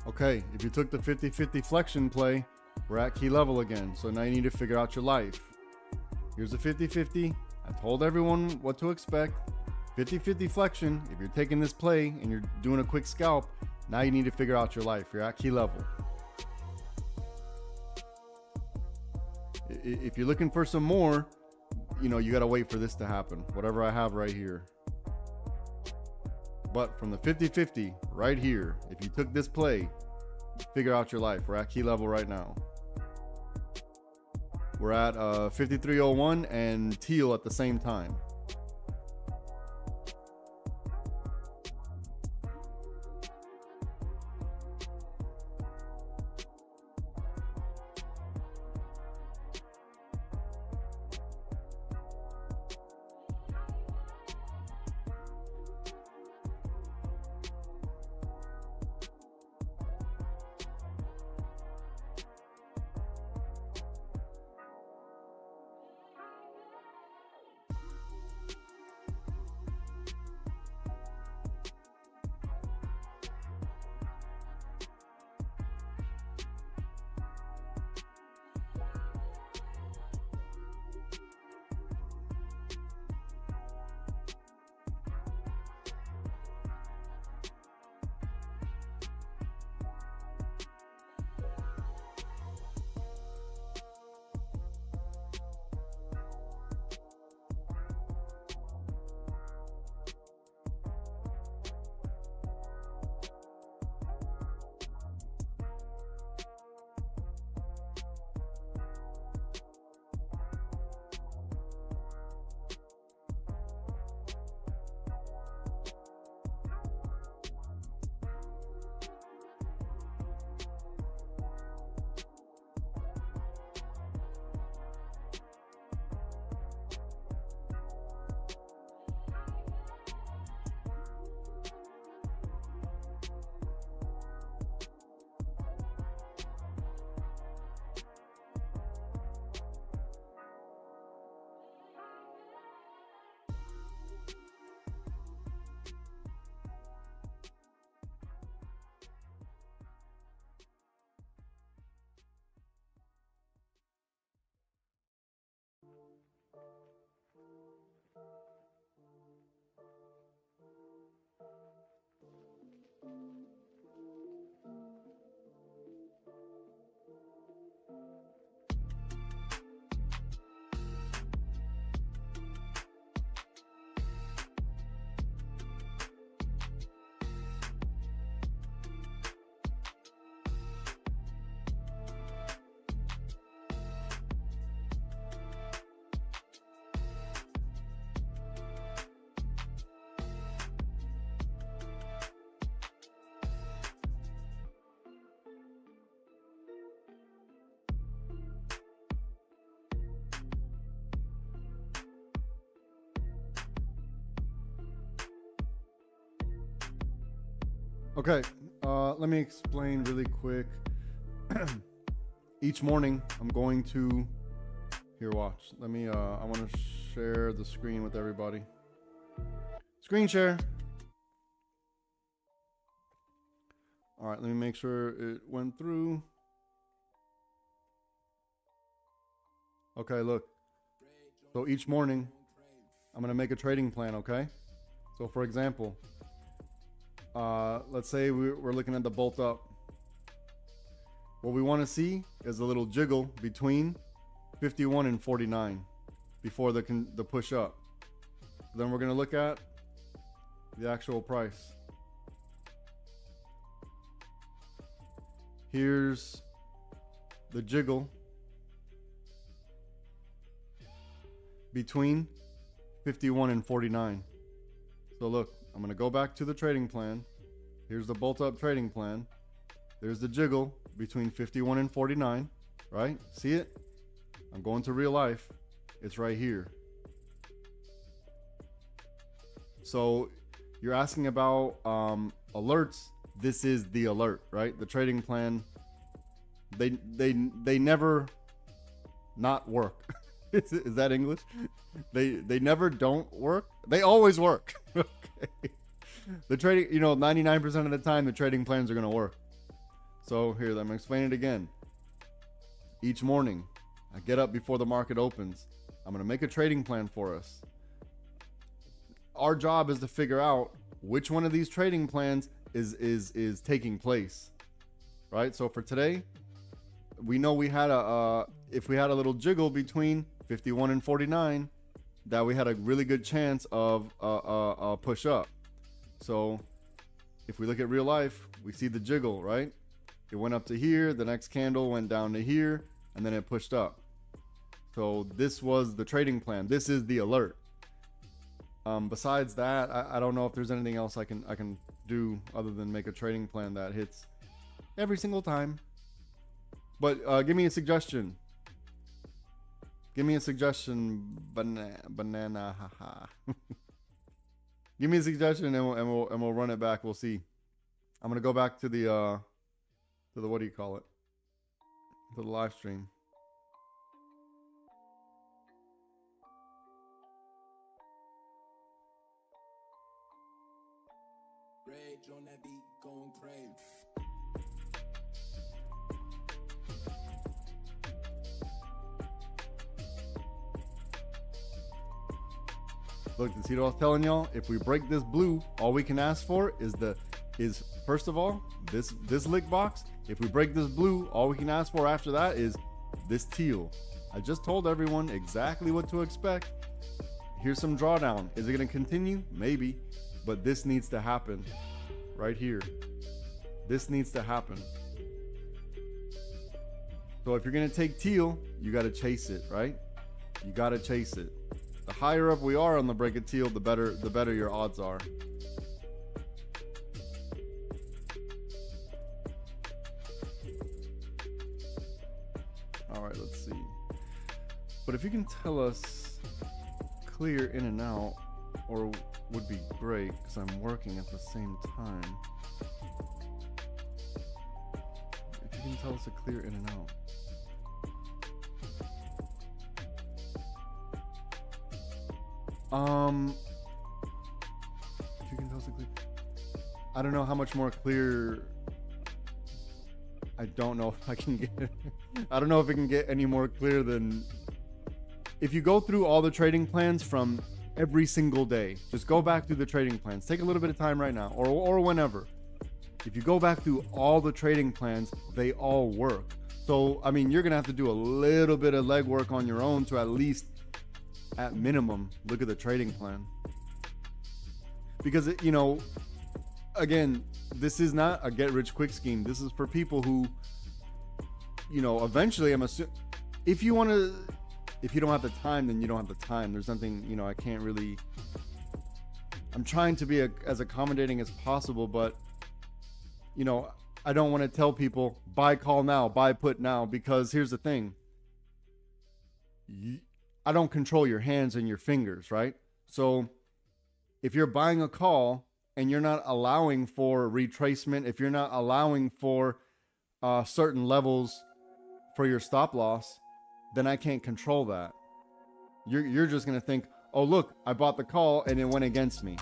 Okay, if you took the 50-50 flexion play, we're at key level again. So now you need to figure out your life. Here's the 50-50. I told everyone what to expect. 50-50 flexion. If you're taking this play and you're doing a quick scalp, now you need to figure out your life. You're at key level. If you're looking for some more, you got to wait for this to happen. Whatever I have right here. But from the 50-50 right here, if you took this play, figure out your life. We're at key level right now. We're at 5301 and teal at the same time. Okay, let me explain really quick. Each morning, I'm going to here. Watch. Let me. I want to share the screen with everybody. Screen share. All right. Let me make sure it went through. Okay. Look. So each morning, I'm gonna make a trading plan. Okay. So for example, let's say we're looking at the bolt up. What we want to see is a little jiggle between 51 and 49 before the push up. Then we're going to look at the actual price. Here's the jiggle between 51 and 49. So look, I'm going to go back to the trading plan. Here's the bolt up trading plan. There's the jiggle between 51 and 49, right? See it? I'm going to real life. It's right here. So you're asking about alerts. This is the alert, right? The trading plan. They never not work. Is that English? They never don't work. They always work. Okay. The trading, 99% of the time the trading plans are going to work. So here, let me explain it again. Each morning, I get up before the market opens. I'm going to make a trading plan for us. Our job is to figure out which one of these trading plans is taking place, right? So for today, we know we had if we had a little jiggle between 51 and 49, that we had a really good chance of a push up. So if we look at real life, we see the jiggle, right? It went up to here, the next candle went down to here, and then it pushed up. So this was the trading plan. This is the alert. Besides that, I don't know if there's anything else I can do other than make a trading plan that hits every single time. But give me a suggestion. Give me a suggestion, banana, haha. Give me a suggestion and we'll run it back. We'll see. I'm gonna go back to the what do you call it? To the live stream. Rage on that beat, going crazy. Look, you see what I was telling y'all? If we break this blue, all we can ask for is first of all, this lick box. If we break this blue, all we can ask for after that is this teal. I just told everyone exactly what to expect. Here's some drawdown. Is it going to continue? Maybe, but this needs to happen right here. This needs to happen. So if you're going to take teal, you got to chase it, right? You got to chase it. The higher up we are on the break of teal, the better your odds are. All right, let's see. But if you can tell us clear in and out, or would be great, because I'm working at the same time. If you can tell us a clear in and out. If you can tell us a clear, I don't know how much more clear. I don't know if I can get it. I don't know if it can get any more clear than if you go through all the trading plans from every single day. Just go back through the trading plans. Take a little bit of time right now or whenever. If you go back through all the trading plans, they all work. So, I mean, you're going to have to do a little bit of legwork on your own to at least, at minimum, look at the trading plan. Because, again, this is not a get rich quick scheme. This is for people who, eventually if you don't have the time, then you don't have the time. There's nothing, I can't really, I'm trying to be as accommodating as possible, but, I don't want to tell people buy call now, buy put now, because here's the thing. I don't control your hands and your fingers, right? So if you're buying a call and you're not allowing for retracement, if you're not allowing for certain levels for your stop loss, then I can't control that. You're just going to think, oh, look, I bought the call and it went against me.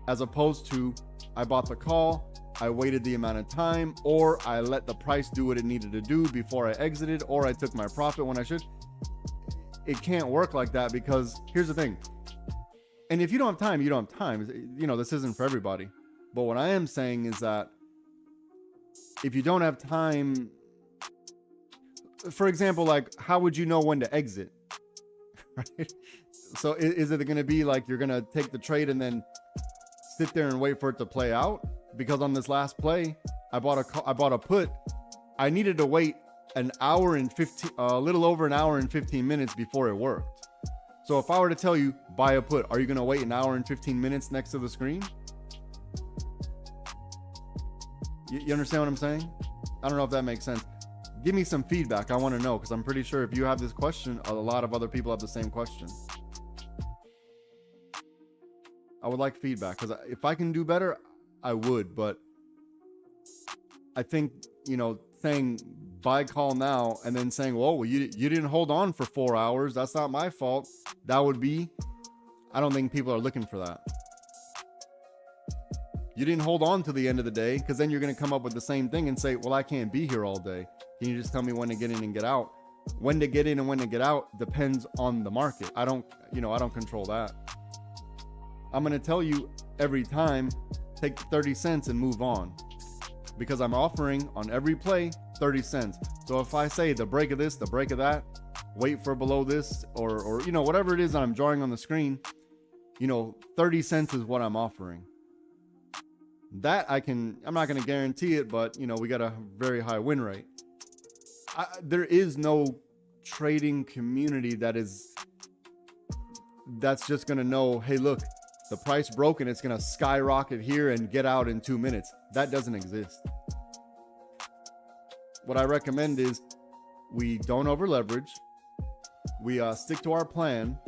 As opposed to, I bought the call, I waited the amount of time, or I let the price do what it needed to do before I exited, or I took my profit when I should. It can't work like that, because here's the thing. And if you don't have time, you don't have time. You know, this isn't for everybody. But what I am saying is that if you don't have time, for example, like, how would you know when to exit? Right? So is it going to be like you're going to take the trade and then sit there and wait for it to play out? Because on this last play, I bought a put. I needed to wait an hour and 15, a little over an hour and 15 minutes before it worked. So if I were to tell you, buy a put, are you going to wait an hour and 15 minutes next to the screen? You understand what I'm saying? I don't know if that makes sense. Give me some feedback. I want to know, because I'm pretty sure if you have this question, a lot of other people have the same question. I would like feedback, because if I can do better, I would. But I think, you know, saying buy call now and then saying, well, you didn't hold on for 4 hours, that's not my fault. That would be, I don't think people are looking for that. You didn't hold on to the end of the day, because then you're going to come up with the same thing and say, well, I can't be here all day. Can you just tell me when to get in and get out? When to get in and when to get out depends on the market. I don't control that. I'm going to tell you every time, take 30 cents and move on, because I'm offering on every play 30 cents. So if I say the break of this, the break of that, wait for below this, or you know, whatever it is that I'm drawing on the screen, you know, 30 cents is what I'm offering. That I'm not going to guarantee it, but you know, we got a very high win rate. There is no trading community that's just going to know, hey, look, the price broke and it's going to skyrocket here and get out in 2 minutes. That doesn't exist. What I recommend is we don't over leverage. We stick to our plan,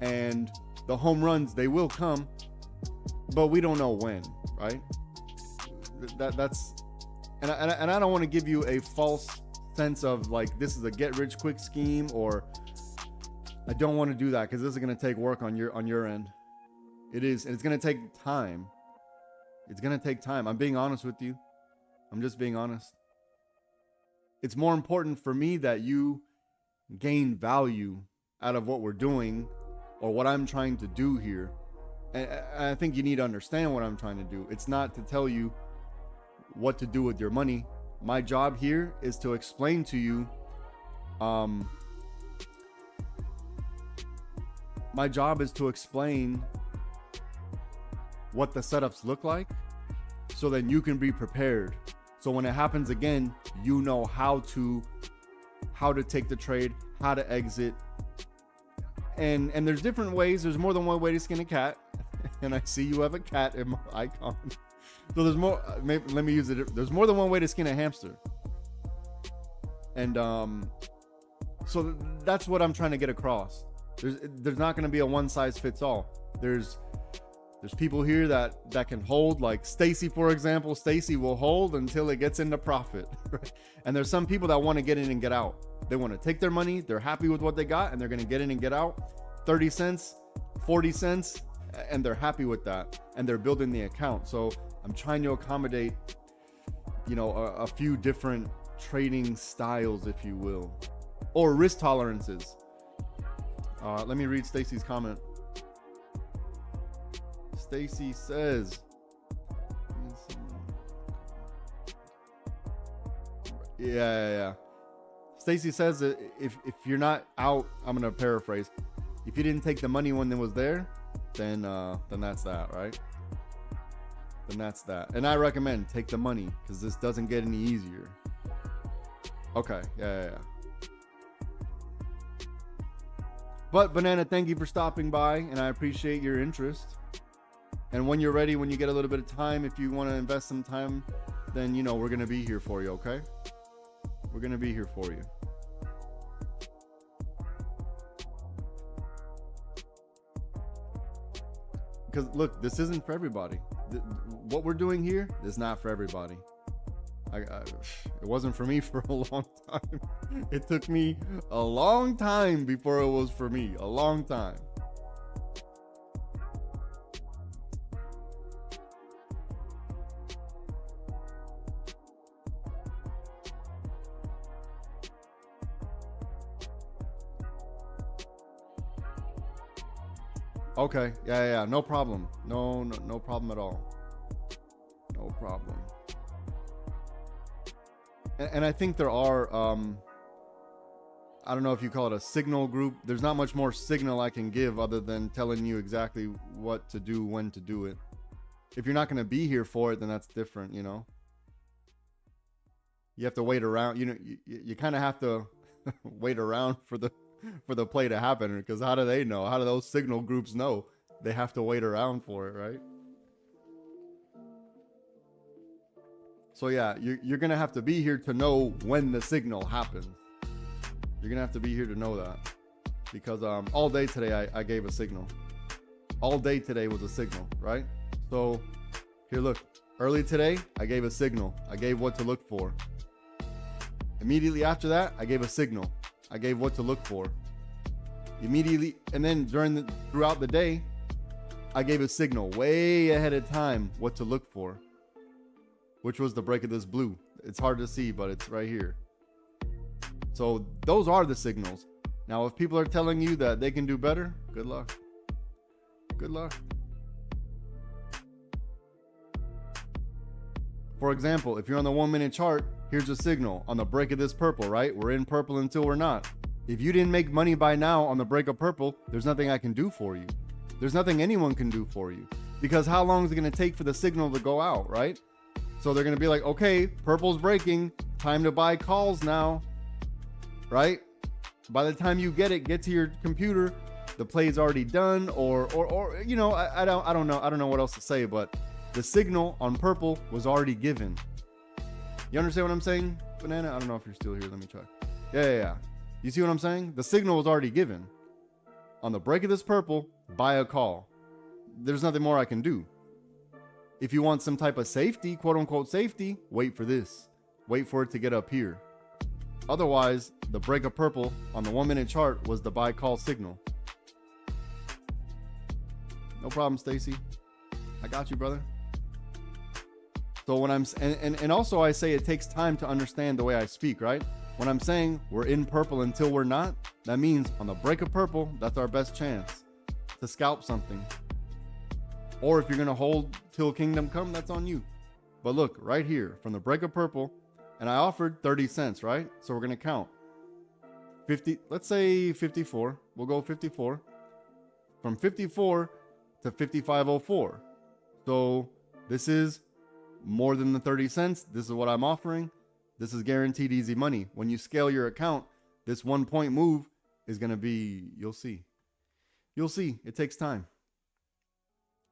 and the home runs, they will come, but we don't know when, right? That's, and I don't want to give you a false sense of like, this is a get rich quick scheme, or I don't want to do that, because this is going to take work on your end. It is, and it's going to take time. It's going to take time. I'm being honest with you. I'm just being honest. It's more important for me that you gain value out of what we're doing, or what I'm trying to do here. And I think you need to understand what I'm trying to do. It's not to tell you what to do with your money. My job here is to explain to you, my job is to explain what the setups look like, so then you can be prepared. So when it happens again, you know how to take the trade, how to exit. And there's different ways. There's more than one way to skin a cat. And I see you have a cat in my icon. So there's more, maybe, let me use it. There's more than one way to skin a hamster. And so that's what I'm trying to get across. There's not going to be a one size fits all. There's people here that can hold, like Stacy, for example. Stacy will hold until it gets into profit. Right? And there's some people that want to get in and get out. They want to take their money. They're happy with what they got, and they're going to get in and get out. 30 cents, 40 cents, and they're happy with that. And they're building the account. So I'm trying to accommodate, you know, a few different trading styles, if you will, or risk tolerances. Let me read Stacy's comment. Stacy says, yeah. Stacy says that if you're not out, I'm gonna paraphrase. If you didn't take the money when it was there, then that's that, right? Then that's that. And I recommend take the money, because this doesn't get any easier. Okay, yeah. But Banana, thank you for stopping by, and I appreciate your interest. And when you're ready, when you get a little bit of time, if you want to invest some time, then, you know, we're going to be here for you, okay? We're going to be here for you. because look, this isn't for everybody. What we're doing here is not for everybody. It wasn't for me for a long time. It took me a long time before it was for me. A long time. Okay, yeah, no problem. No problem at all. No problem. And I think there are, I don't know if you call it a signal group. There's not much more signal I can give other than telling you exactly what to do, when to do it. If you're not going to be here for it, then that's different, you know. You have to wait around. You know, you kind of have to wait around for the play to happen, because how do they know? How do those signal groups know? They have to wait around for it, right? So yeah, you're gonna have to be here to know when the signal happens. You're gonna have to be here to know that, because all day today I gave a signal. All day today was a signal, right? So here, look, early today I gave a signal. I gave what to look for. Immediately after that, I gave a signal. I gave what to look for. Immediately, and then throughout the day, I gave a signal way ahead of time what to look for, which was the break of this blue. It's hard to see, but it's right here. So those are the signals. Now, if people are telling you that they can do better, good luck. Good luck. For example, if you're on the 1 minute chart, here's a signal on the break of this purple, right? We're in purple until we're not. If you didn't make money by now on the break of purple, there's nothing I can do for you. There's nothing anyone can do for you, because how long is it going to take for the signal to go out, right? So they're going to be like, okay, purple's breaking, time to buy calls now, right? By the time you get to your computer, the play's already done, or you know, I don't know what else to say, but the signal on purple was already given. You understand what I'm saying, Banana? I don't know if you're still here. Let me check. Yeah. You see what I'm saying? The signal was already given. On the break of this purple, buy a call. There's nothing more I can do. If you want some type of safety, quote unquote safety, wait for this. Wait for it to get up here. Otherwise, the break of purple on the 1 minute chart was the buy call signal. No problem, Stacy. I got you, brother. So when and also I say it takes time to understand the way I speak, right? When I'm saying we're in purple until we're not, that means on the break of purple, that's our best chance to scalp something. Or if you're going to hold till kingdom come, that's on you. But look, right here, from the break of purple, and I offered 30 cents, right? So we're going to count 50, let's say 54. We'll go 54. From 54 to 55.04. So this is more than the 30 cents. This is what I'm offering. This is guaranteed easy money. When you scale your account, this 1 point move is going to be, you'll see. You'll see. It takes time.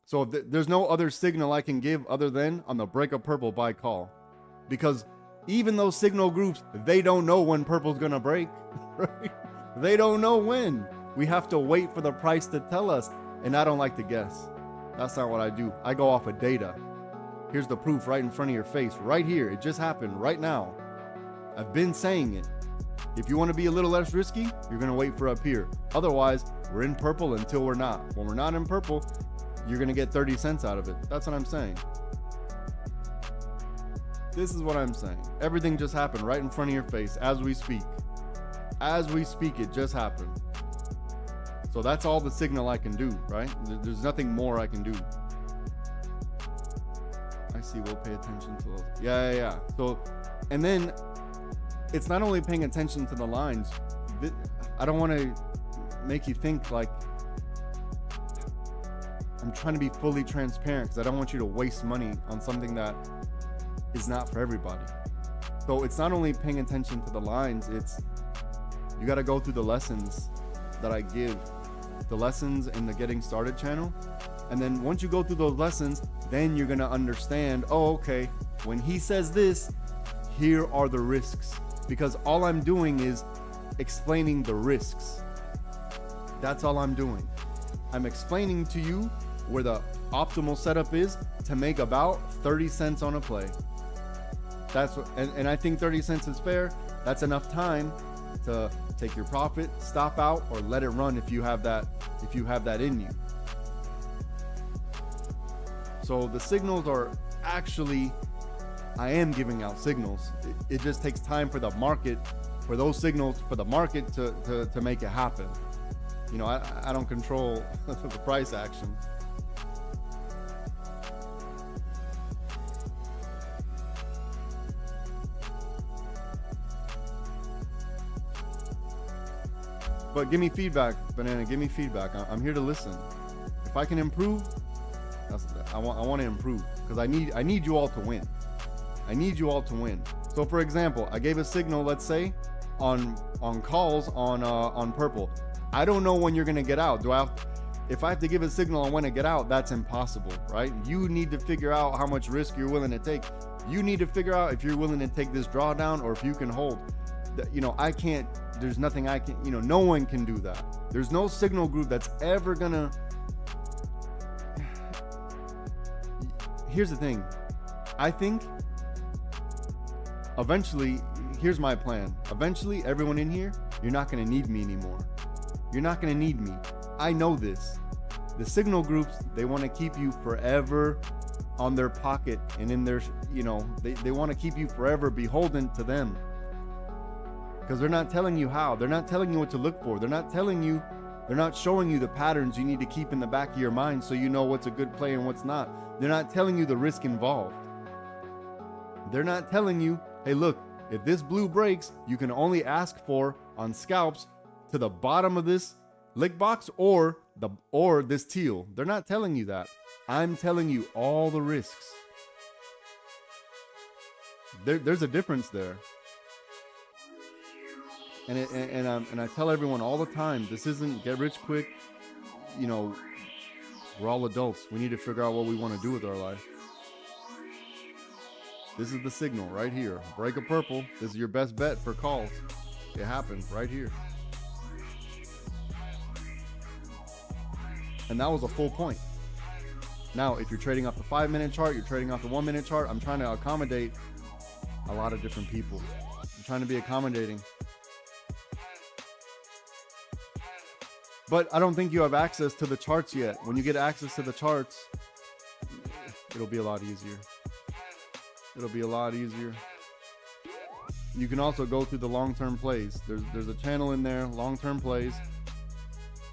So there's no other signal I can give other than on the break of purple buy call. Because even those signal groups, they don't know when purple's going to break. Right? They don't know when. We have to wait for the price to tell us. And I don't like to guess. That's not what I do. I go off of data. Here's the proof right in front of your face, right here. It just happened right now. I've been saying it. If you want to be a little less risky, you're going to wait for up here. Otherwise, we're in purple until we're not. When we're not in purple, you're going to get 30 cents out of it. That's what I'm saying. This is what I'm saying. Everything just happened right in front of your face as we speak. As we speak, it just happened. So that's all the signal I can do, right? There's nothing more I can do. I see, we'll pay attention to those. Yeah. So, and then it's not only paying attention to the lines. I don't want to make you think like I'm trying to be fully transparent, because I don't want you to waste money on something that is not for everybody. So it's not only paying attention to the lines, it's you got to go through the lessons that I give, the lessons in the Getting Started channel. And then once you go through those lessons, then you're going to understand, oh, okay, when he says this, here are the risks. Because all I'm doing is explaining the risks. That's all I'm doing. I'm explaining to you where the optimal setup is to make about 30 cents on a play. That's what, and I think 30 cents is fair. That's enough time to take your profit, stop out, or let it run if you have that in you. So the signals are actually, I am giving out signals. It just takes time for the market, for those signals, for the market to make it happen. You know, I don't control the price action. But give me feedback, Banana. Give me feedback. I'm here to listen. If I can improve, I want to improve, because I need you all to win. I need you all to win. So for example, I gave a signal, let's say, on calls on purple. I don't know when you're gonna get out. If I have to give a signal on when to get out, that's impossible, right? You need to figure out how much risk you're willing to take. You need to figure out if you're willing to take this drawdown or if you can hold. You know, I can't. There's nothing I can. You know, no one can do that. There's no signal group that's ever gonna. Here's the thing. I think eventually, here's my plan. Eventually, everyone in here, you're not gonna need me anymore. You're not gonna need me. I know this. The signal groups, they want to keep you forever on their pocket and in their, you know, they want to keep you forever beholden to them. Because they're not telling you how. They're not telling you what to look for. They're not showing you the patterns you need to keep in the back of your mind so you know what's a good play and what's not. They're not telling you the risk involved. They're not telling you, hey, look, if this blue breaks, you can only ask for on scalps to the bottom of this lick box or this teal. They're not telling you that. I'm telling you all the risks. There's a difference there. And I tell everyone all the time, this isn't get rich quick. You know, we're all adults. We need to figure out what we want to do with our life. This is the signal right here. Break a purple. This is your best bet for calls. It happened right here. And that was a full point. Now, if you're trading off the 5-minute chart, you're trading off the 1-minute chart, I'm trying to accommodate a lot of different people. I'm trying to be accommodating. But I don't think you have access to the charts yet. When you get access to the charts, it'll be a lot easier. It'll be a lot easier. You can also go through the long-term plays. There's a channel in there, long-term plays.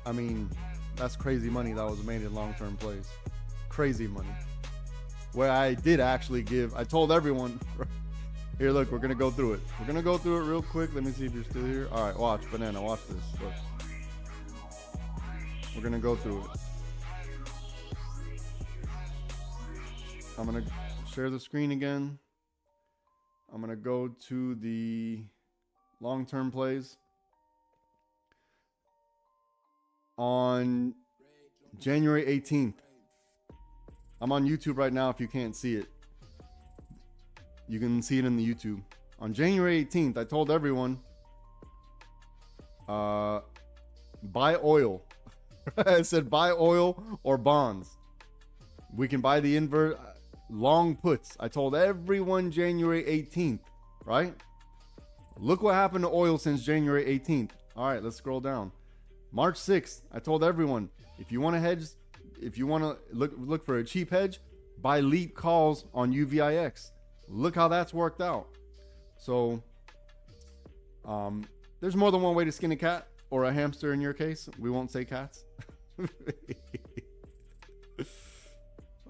I mean, that's crazy money that was made in long-term plays. Crazy money. Where I did actually I told everyone, here, look, we're going to go through it. We're going to go through it real quick. Let me see if you're still here. All right, watch, Banana, watch this. Look. We're going to go through it. I'm going to share the screen again. I'm going to go to the long-term plays. On January 18th. I'm on YouTube right now if you can't see it. You can see it in the YouTube. On January 18th, I told everyone, buy oil. I said buy oil or bonds. We can buy the invert long puts. I told everyone January 18th, right? Look what happened to oil since January 18th. All right, let's scroll down. March 6th, I told everyone, if you want to hedge, if you want to look for a cheap hedge, buy leap calls on UVIX. Look how that's worked out. So there's more than one way to skin a cat, or a hamster in your case. We won't say cats.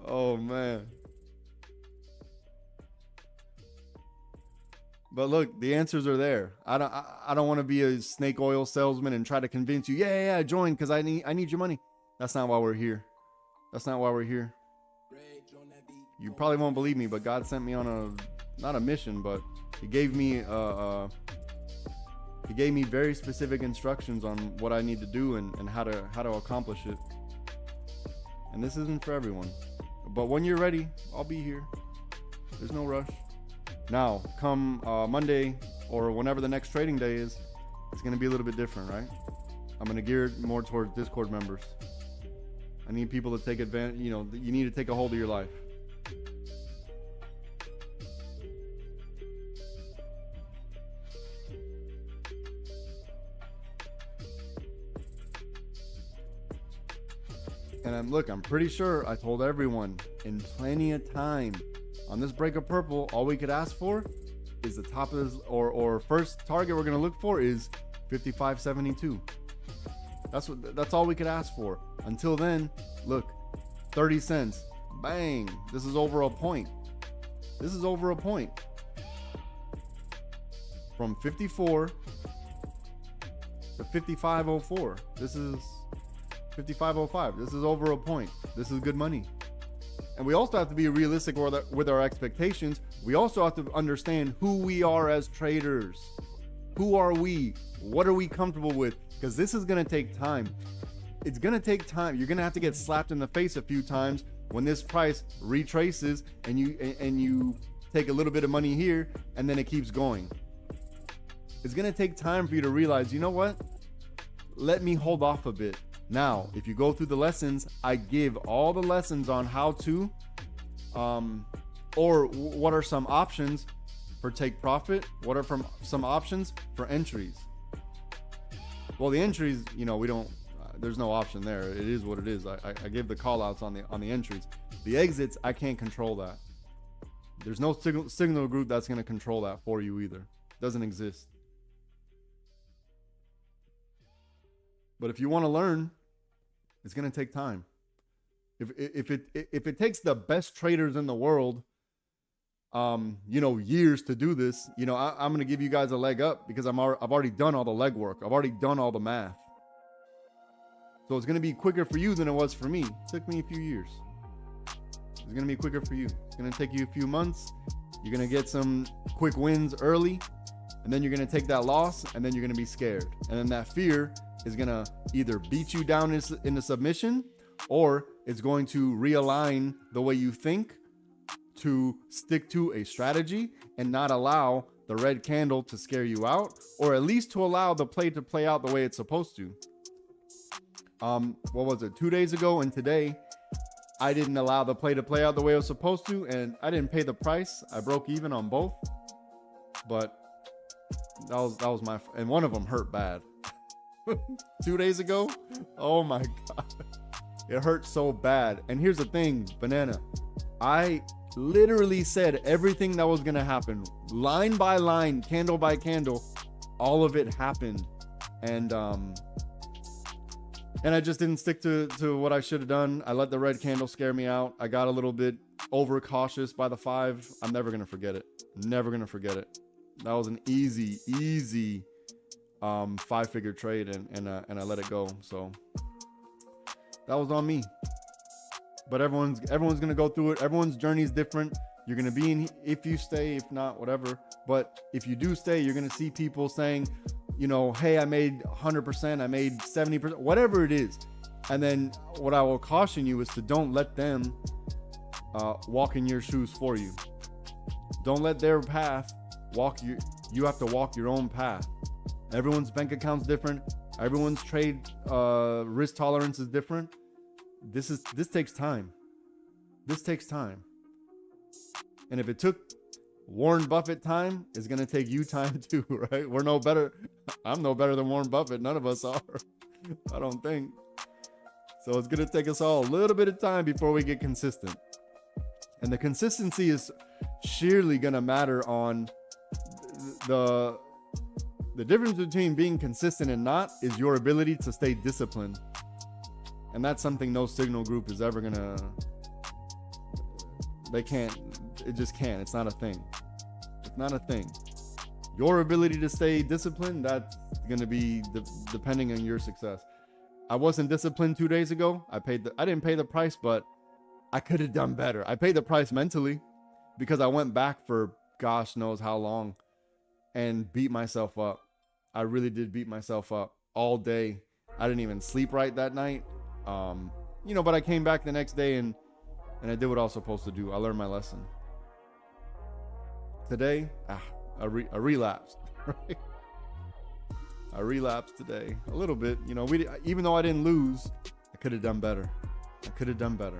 Oh man. But look, the answers are there. I don't want to be a snake oil salesman and try to convince you, yeah, join because I need your money. That's not why we're here. That's not why we're here. You probably won't believe me, but God sent me on not a mission, but he gave me very specific instructions on what I need to do and how to accomplish it. And this isn't for everyone. But when you're ready, I'll be here. There's no rush. Now, come Monday or whenever the next trading day is, it's going to be a little bit different, right? I'm going to gear it more towards Discord members. I need people to take advantage. You need to take a hold of your life. And I'm pretty sure I told everyone in plenty of time on this break of purple, all we could ask for is the top of this, or first target we're gonna look for is 55.72. That's all we could ask for. Until then, look, 30 cents, bang. This is over a point. This is over a point. From 54 to 55.04. This is 55.05. This is over a point. This is good money. And we also have to be realistic with our expectations. We also have to understand who we are as traders. Who are we? What are we comfortable with? Because this is going to take time. It's going to take time. You're going to have to get slapped in the face a few times when this price retraces and you take a little bit of money here and then it keeps going. It's going to take time for you to realize, you know what? Let me hold off a bit. Now, if you go through the lessons, I give all the lessons on how to, or what are some options for take profit? What are some options for entries? Well, the entries, we don't, there's no option there. It is what it is. I give the call outs on the entries. The exits, I can't control that. There's no signal group that's going to control that for you either. It doesn't exist. But if you want to learn, it's going to take time. If it takes the best traders in the world, years to do this, I'm going to give you guys a leg up because I've already done all the legwork. I've already done all the math. So it's going to be quicker for you than it was for me. It took me a few years. It's going to be quicker for you. It's going to take you a few months. You're going to get some quick wins early, and then you're going to take that loss, and then you're going to be scared. And then that fear is going to either beat you down in the submission, or it's going to realign the way you think to stick to a strategy and not allow the red candle to scare you out, or at least to allow the play to play out the way it's supposed to. What was it? 2 days ago and today, I didn't allow the play to play out the way it was supposed to, and I didn't pay the price. I broke even on both, but that was my, and one of them hurt bad. 2 days ago, oh my god, it hurt so bad. And here's the thing, Banana, I literally said everything that was gonna happen, line by line, candle by candle, all of it happened, and I just didn't stick to what I should have done. I let the red candle scare me out. I got a little bit overcautious by the 5. I'm never gonna forget it. Never gonna forget it. That was an easy 5-figure trade, and I let it go. So that was on me. But everyone's gonna go through it. Everyone's journey is different. You're gonna be in, if you stay, if not, whatever. But if you do stay, you're gonna see people saying, hey, I made 100%, I made 70%, whatever it is. And then what I will caution you is to don't let them walk in your shoes for you. Don't let their path walk you. You have to walk your own path. Everyone's bank account's different. Everyone's trade risk tolerance is different. This takes time. This takes time. And if it took Warren Buffett time, it's going to take you time too, right? We're no better. I'm no better than Warren Buffett. None of us are. I don't think. So it's going to take us all a little bit of time before we get consistent. And the consistency is sheerly going to matter on the difference between being consistent and not is your ability to stay disciplined. And that's something no signal group is ever going to, they can't, it just can't. It's not a thing. It's not a thing. Your ability to stay disciplined, that's going to be depending on your success. I wasn't disciplined 2 days ago. I didn't pay the price, but I could have done better. I paid the price mentally because I went back for gosh knows how long and beat myself up. I really did beat myself up all day. I didn't even sleep right that night. But I came back the next day and I did what I was supposed to do. I learned my lesson. Today, I relapsed. Right? I relapsed today a little bit. Even though I didn't lose, I could have done better. I could have done better.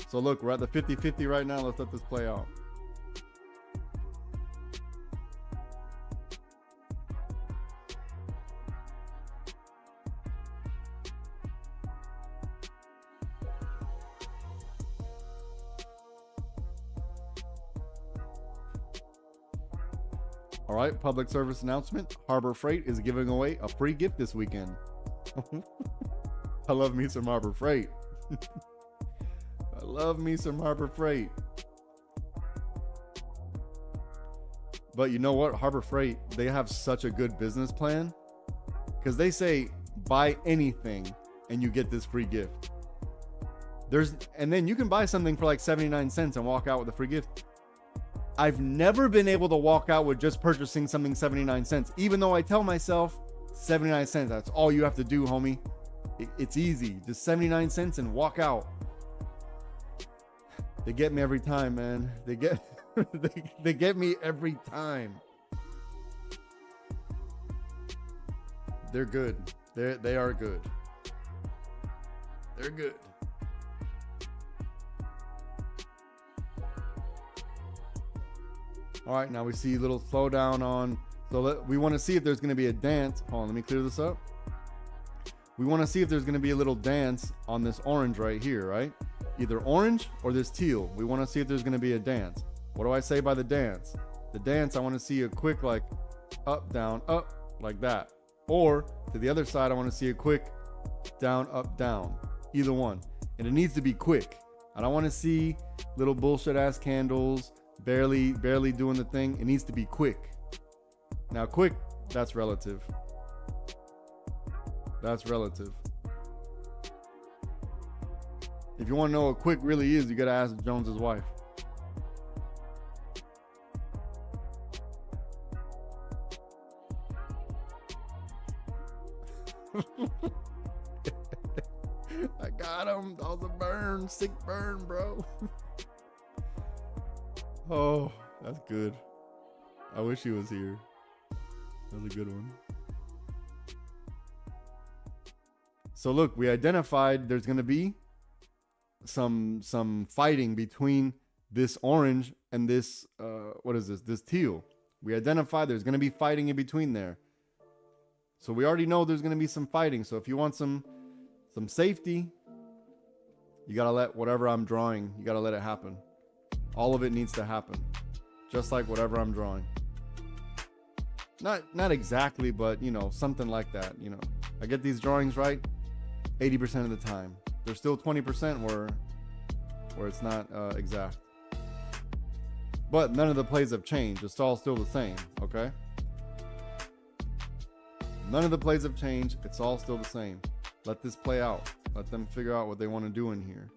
So look, we're at the 50-50 right now. Let's let this play out. All right, public service announcement. Harbor Freight is giving away a free gift this weekend. I love me some Harbor Freight. I love me some Harbor Freight. But you know what? Harbor Freight, they have such a good business plan because they say buy anything and you get this free gift. And then you can buy something for like 79 cents and walk out with a free gift. I've never been able to walk out with just purchasing something 79 cents, even though I tell myself 79 cents. That's all you have to do, homie. It's easy. Just 79 cents and walk out. They get me every time, man. They get me every time. They're good. They are good. They're good. All right, now we see a little slowdown on. So we want to see if there's going to be a dance. Hold on, let me clear this up. We want to see if there's going to be a little dance on this orange right here, right? Either orange or this teal. We want to see if there's going to be a dance. What do I say by the dance? The dance, I want to see a quick like up, down, up, like that. Or to the other side, I want to see a quick down, up, down. Either one. And it needs to be quick. I don't want to see little bullshit ass candles, barely doing the thing. It needs to be quick. Now quick, that's relative. That's relative. If you want to know what quick really is, you got to ask Jones's wife. I got him. That was a burn. Sick burn, bro. Oh, that's good. I wish he was here. That was a good one. So look, we identified there's going to be some fighting between this orange and this what is this teal. We identified there's going to be fighting in between there. So we already know there's going to be some fighting. So if you want some safety, you got to let whatever I'm drawing, you got to let it happen. All of it needs to happen. Just like whatever I'm drawing. Not exactly, but you know, something like that, you know. I get these drawings right 80% of the time. There's still 20% where it's not exact. But none of the plays have changed. It's all still the same, okay? None of the plays have changed. It's all still the same. Let this play out. Let them figure out what they want to do in here.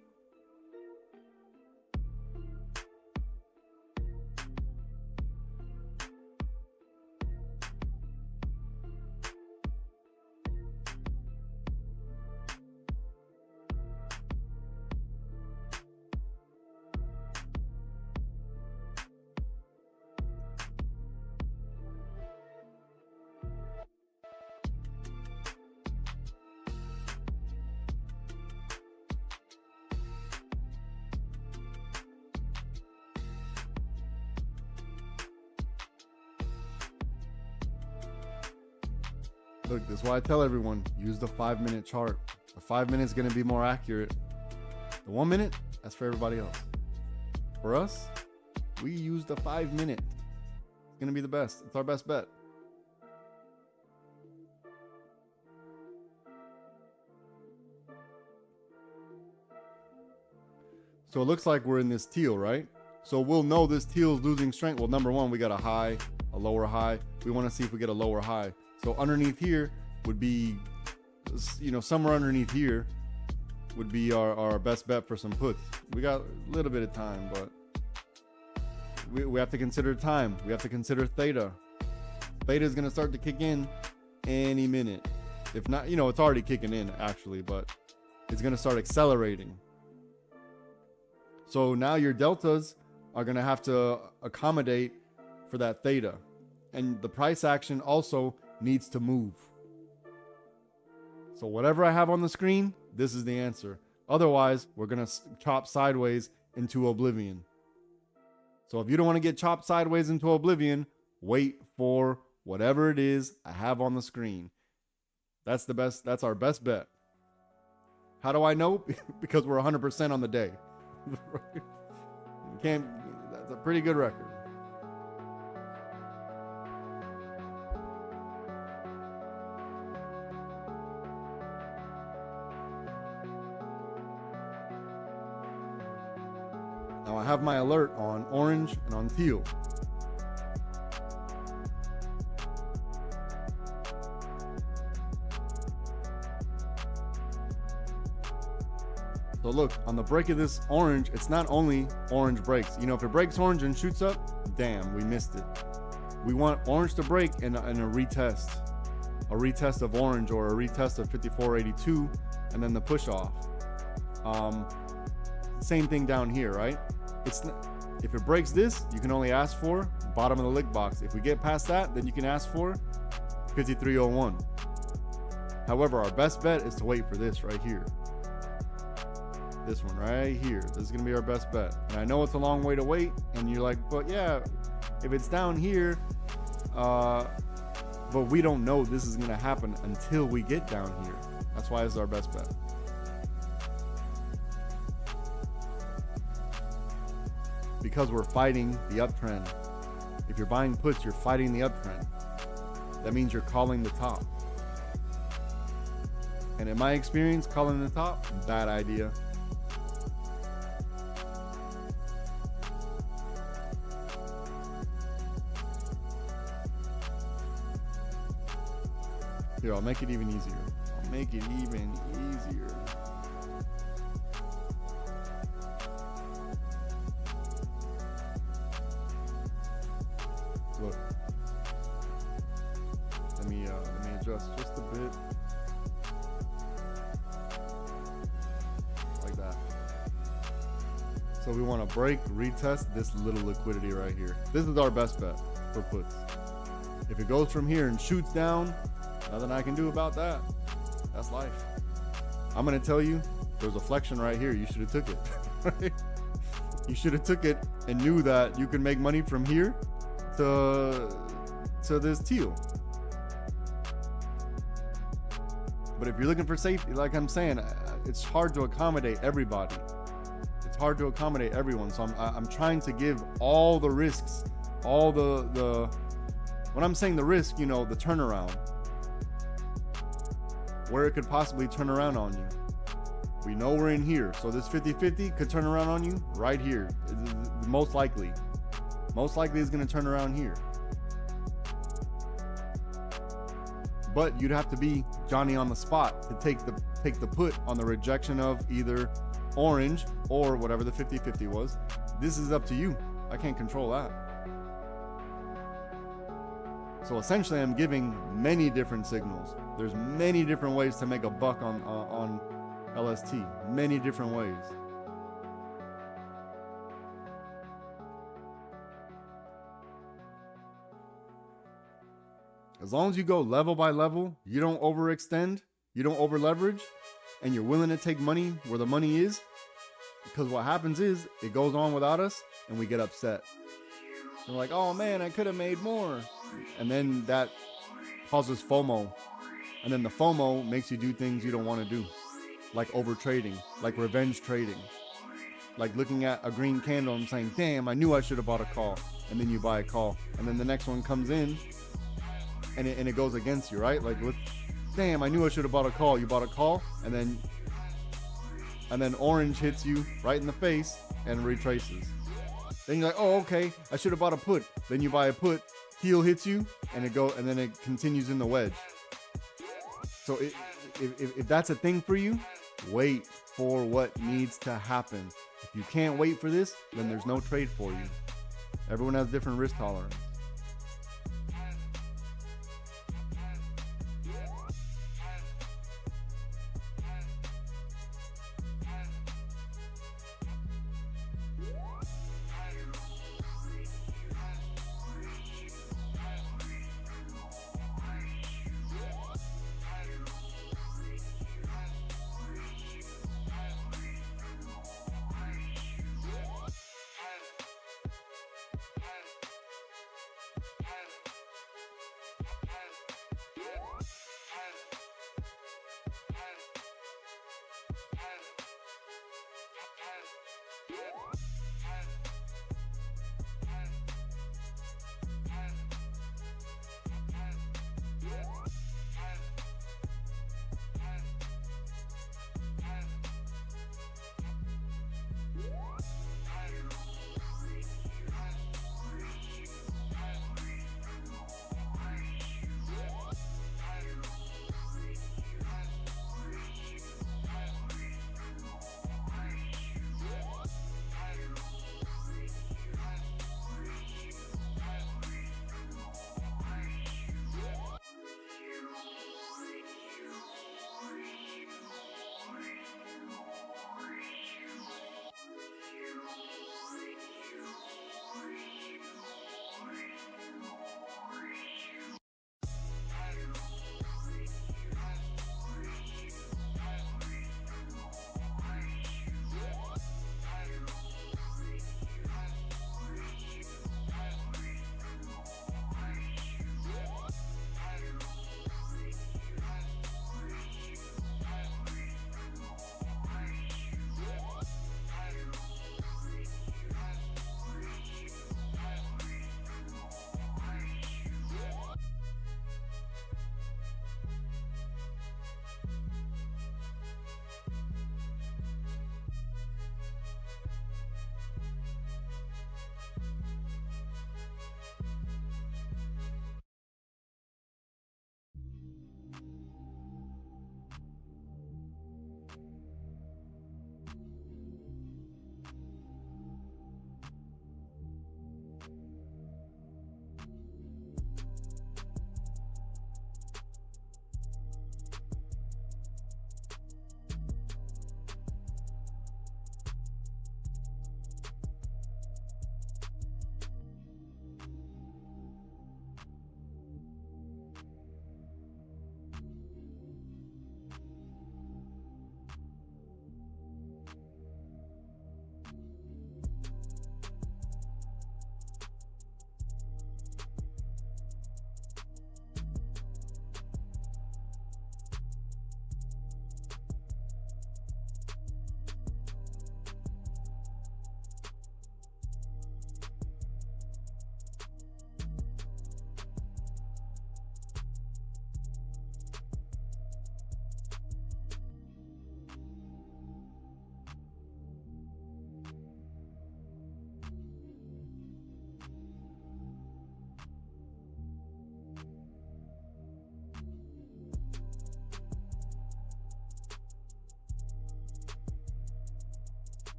Look, that's why I tell everyone, use the 5-minute chart. The 5 minutes is going to be more accurate. The 1 minute, that's for everybody else. For us, we use the 5 minute. It's going to be the best. It's our best bet. So it looks like we're in this teal, right? So we'll know this teal is losing strength. Well, number one, we got a high, a lower high. We want to see if we get a lower high. So underneath here would be, you know, somewhere underneath here would be our best bet for some puts. We got a little bit of time, but we have to consider time. We have to consider theta. Theta is going to start to kick in any minute. If not, you know, it's already kicking in actually, but it's going to start accelerating. So now your deltas are going to have to accommodate for that theta. And the price action also needs to move. So whatever I have on the screen, this is the answer. Otherwise, we're going to chop sideways into oblivion. So if you don't want to get chopped sideways into oblivion, wait for whatever it is I have on the screen. That's the best. That's our best bet. How do I know? Because we're 100% on the day. That's a pretty good record. Now I have my alert on orange and on teal. So look, on the break of this orange, it's not only orange breaks. You know, if it breaks orange and shoots up, damn, we missed it. We want orange to break and a retest. A retest of orange or a retest of 5482 and then the push off. Same thing down here, right? If it breaks this, you can only ask for bottom of the lick box. If we get past that, then you can ask for 5301. However, our best bet is to wait for this right here. This one right here. This is going to be our best bet. And I know it's a long way to wait. And you're like, but yeah, if it's down here, but we don't know this is going to happen until we get down here. That's why it's our best bet. Because we're fighting the uptrend. If you're buying puts, you're fighting the uptrend. That means you're calling the top. And in my experience, calling the top, bad idea. Here, I'll make it even easier. I'll make it even easier. Look. Let me adjust just a bit. Like that. So we want to break, retest this little liquidity right here. This is our best bet for puts. If it goes from here and shoots down, nothing I can do about that. That's life. I'm gonna tell you, there's a flexion right here. You should have took it. You should have took it and knew that you can make money from here to this teal. But if you're looking for safety, like I'm saying, it's hard to accommodate everybody. It's hard to accommodate everyone. So I'm trying to give all the risks, all the when I'm saying the risk, you know, the turnaround. Where it could possibly turn around on you. We know we're in here. So this 50-50 could turn around on you right here. Most likely. Most likely is going to turn around here. But you'd have to be Johnny on the spot to take the put on the rejection of either orange or whatever the 50-50 was. This is up to you. I can't control that. So essentially, I'm giving many different signals. There's many different ways to make a buck on LST. Many different ways. As long as you go level by level, you don't overextend, you don't over leverage, and you're willing to take money where the money is, because what happens is it goes on without us and we get upset. We're like, oh man, I could have made more. And then that causes FOMO. And then the FOMO makes you do things you don't want to do. Like over trading, like revenge trading. Like looking at a green candle and saying, damn, I knew I should have bought a call. And then you buy a call. And then the next one comes in and it goes against you, right? Like, damn, I knew I should have bought a call. You bought a call and then orange hits you right in the face and retraces. Then you're like, oh, okay, I should have bought a put. Then you buy a put, heel hits you, and then it continues in the wedge. So if that's a thing for you, wait for what needs to happen. If you can't wait for this, then there's no trade for you. Everyone has different risk tolerance.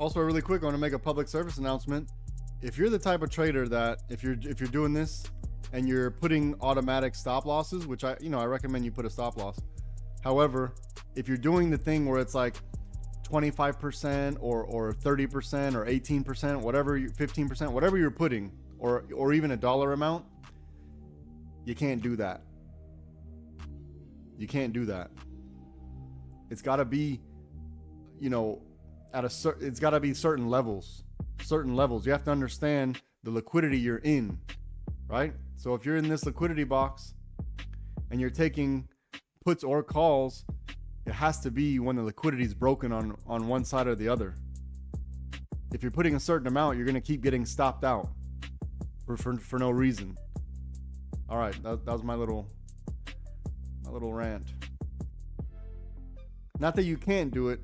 Also, really quick, I want to make a public service announcement. If you're the type of trader that if you're doing this and you're putting automatic stop losses, which I recommend you put a stop loss. However, if you're doing the thing where it's like 25% or 30% or 18%, whatever, 15%, whatever you're putting, or even a dollar amount, you can't do that. You can't do that. It's got to be, it's got to be certain levels. You have to understand the liquidity you're in, right? So if you're in this liquidity box and you're taking puts or calls, it has to be when the liquidity is broken on one side or the other. If you're putting a certain amount, you're going to keep getting stopped out for no reason. All right, that was my little rant. Not that you can't do it.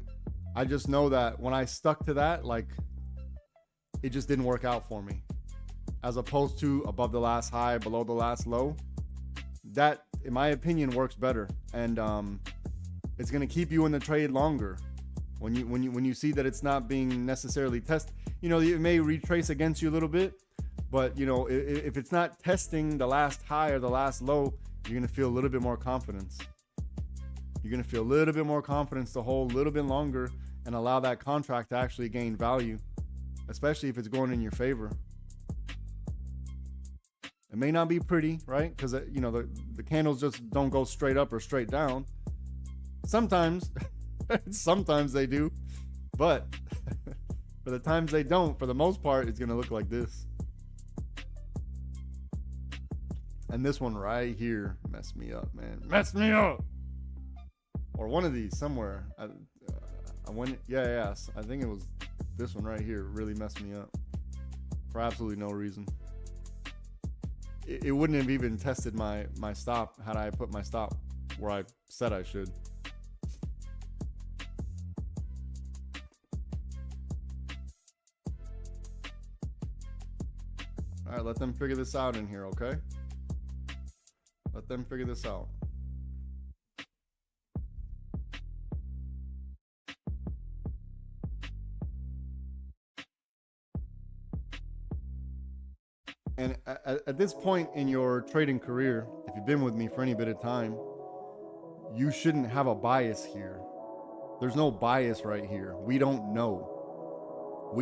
I just know that when I stuck to that, like, it just didn't work out for me. As opposed to above the last high, below the last low. That, in my opinion, works better. And it's going to keep you in the trade longer. When you see that it's not being necessarily tested, it may retrace against you a little bit, but if it's not testing the last high or the last low, you're going to feel a little bit more confidence. You're going to feel a little bit more confidence to hold a little bit longer and allow that contract to actually gain value, especially if it's going in your favor. It may not be pretty, right? Because the candles just don't go straight up or straight down. Sometimes they do, but for the times they don't, for the most part, it's going to look like this. And this one right here messed me up, man. Messed me up. Or one of these somewhere. I went, yeah. I think it was this one right here really messed me up for absolutely no reason. It wouldn't have even tested my stop had I put my stop where I said I should. All right, let them figure this out in here, okay? Let them figure this out. And at this point in your trading career, if you've been with me for any bit of time, you shouldn't have a bias here. There's no bias right here. We don't know.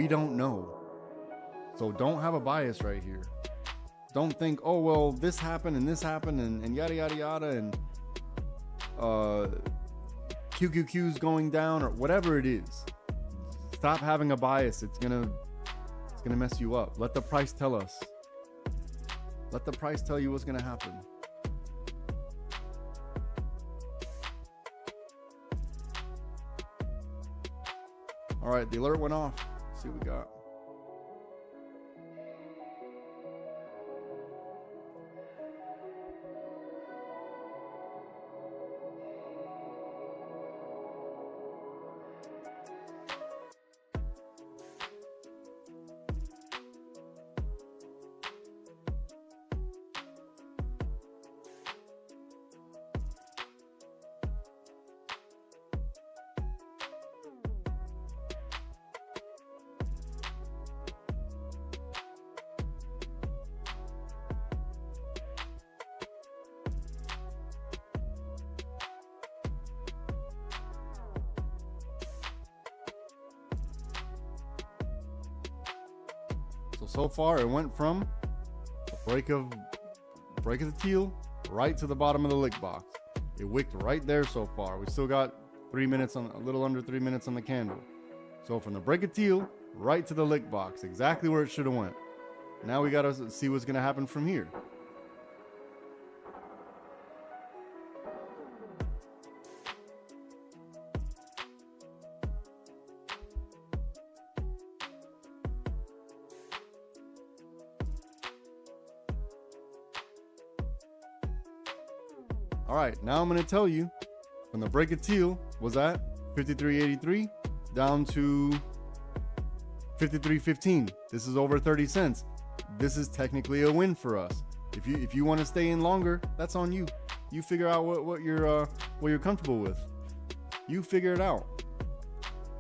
So don't have a bias right here. Don't think, oh, well, this happened and yada, yada, yada, and QQQ's going down or whatever it is. Stop having a bias. It's gonna mess you up. Let the price tell us. Let the price tell you what's going to happen. All right, the alert went off. Let's see what we got. So far, it went from a break of the teal right to the bottom of the lick box. It wicked right there so far. We still got 3 minutes on, a little under 3 minutes on the candle. So from the break of teal right to the lick box, exactly where it should have went. Now we got to see what's going to happen from here. All right, now I'm going to tell you when the break of teal was at 53.83 down to 53.15. This is over 30 cents. This is technically a win for us. If you want to stay in longer, that's on you. You figure out what you're comfortable with. You figure it out.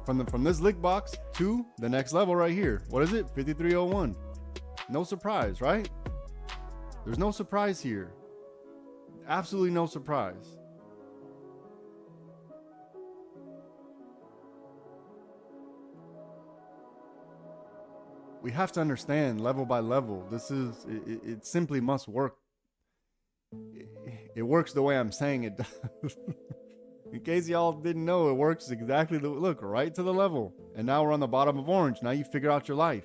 from this lick box to the next level right here. What is it? 5301. No surprise, right? There's no surprise here. Absolutely no surprise. We have to understand level by level. It simply must work. It works the way I'm saying it does. In case y'all didn't know, it works exactly look, right to the level. And now we're on the bottom of orange. Now you figure out your life.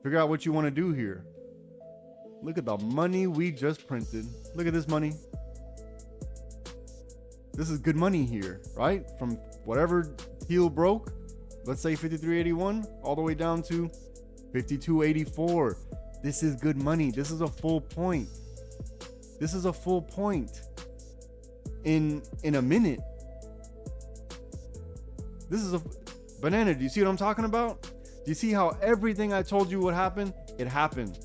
Figure out what you want to do here. Look at the money we just printed. Look at this money. This is good money here, right? From whatever teal broke, let's say 5381, all the way down to 5284. This is good money. This is a full point. This is a full point in a minute. This is a banana. Do you see what I'm talking about? Do you see how everything I told you would happen? It happened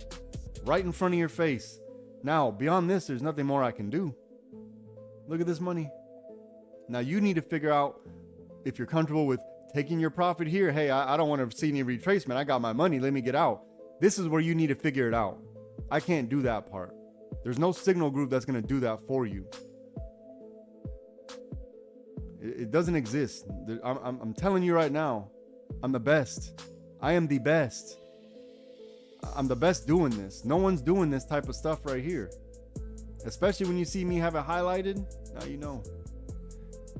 right in front of your face. Now, beyond this, there's nothing more I can do. Look at this money. Now you need to figure out if you're comfortable with taking your profit here. Hey, I don't want to see any retracement. I got my money. Let me get out. This is where you need to figure it out. I can't do that part. There's no signal group that's going to do that for you. It doesn't exist. I'm telling you right now, I'm the best. I am the best. I'm the best doing this. No one's doing this type of stuff right here. Especially when you see me have it highlighted. Now you know.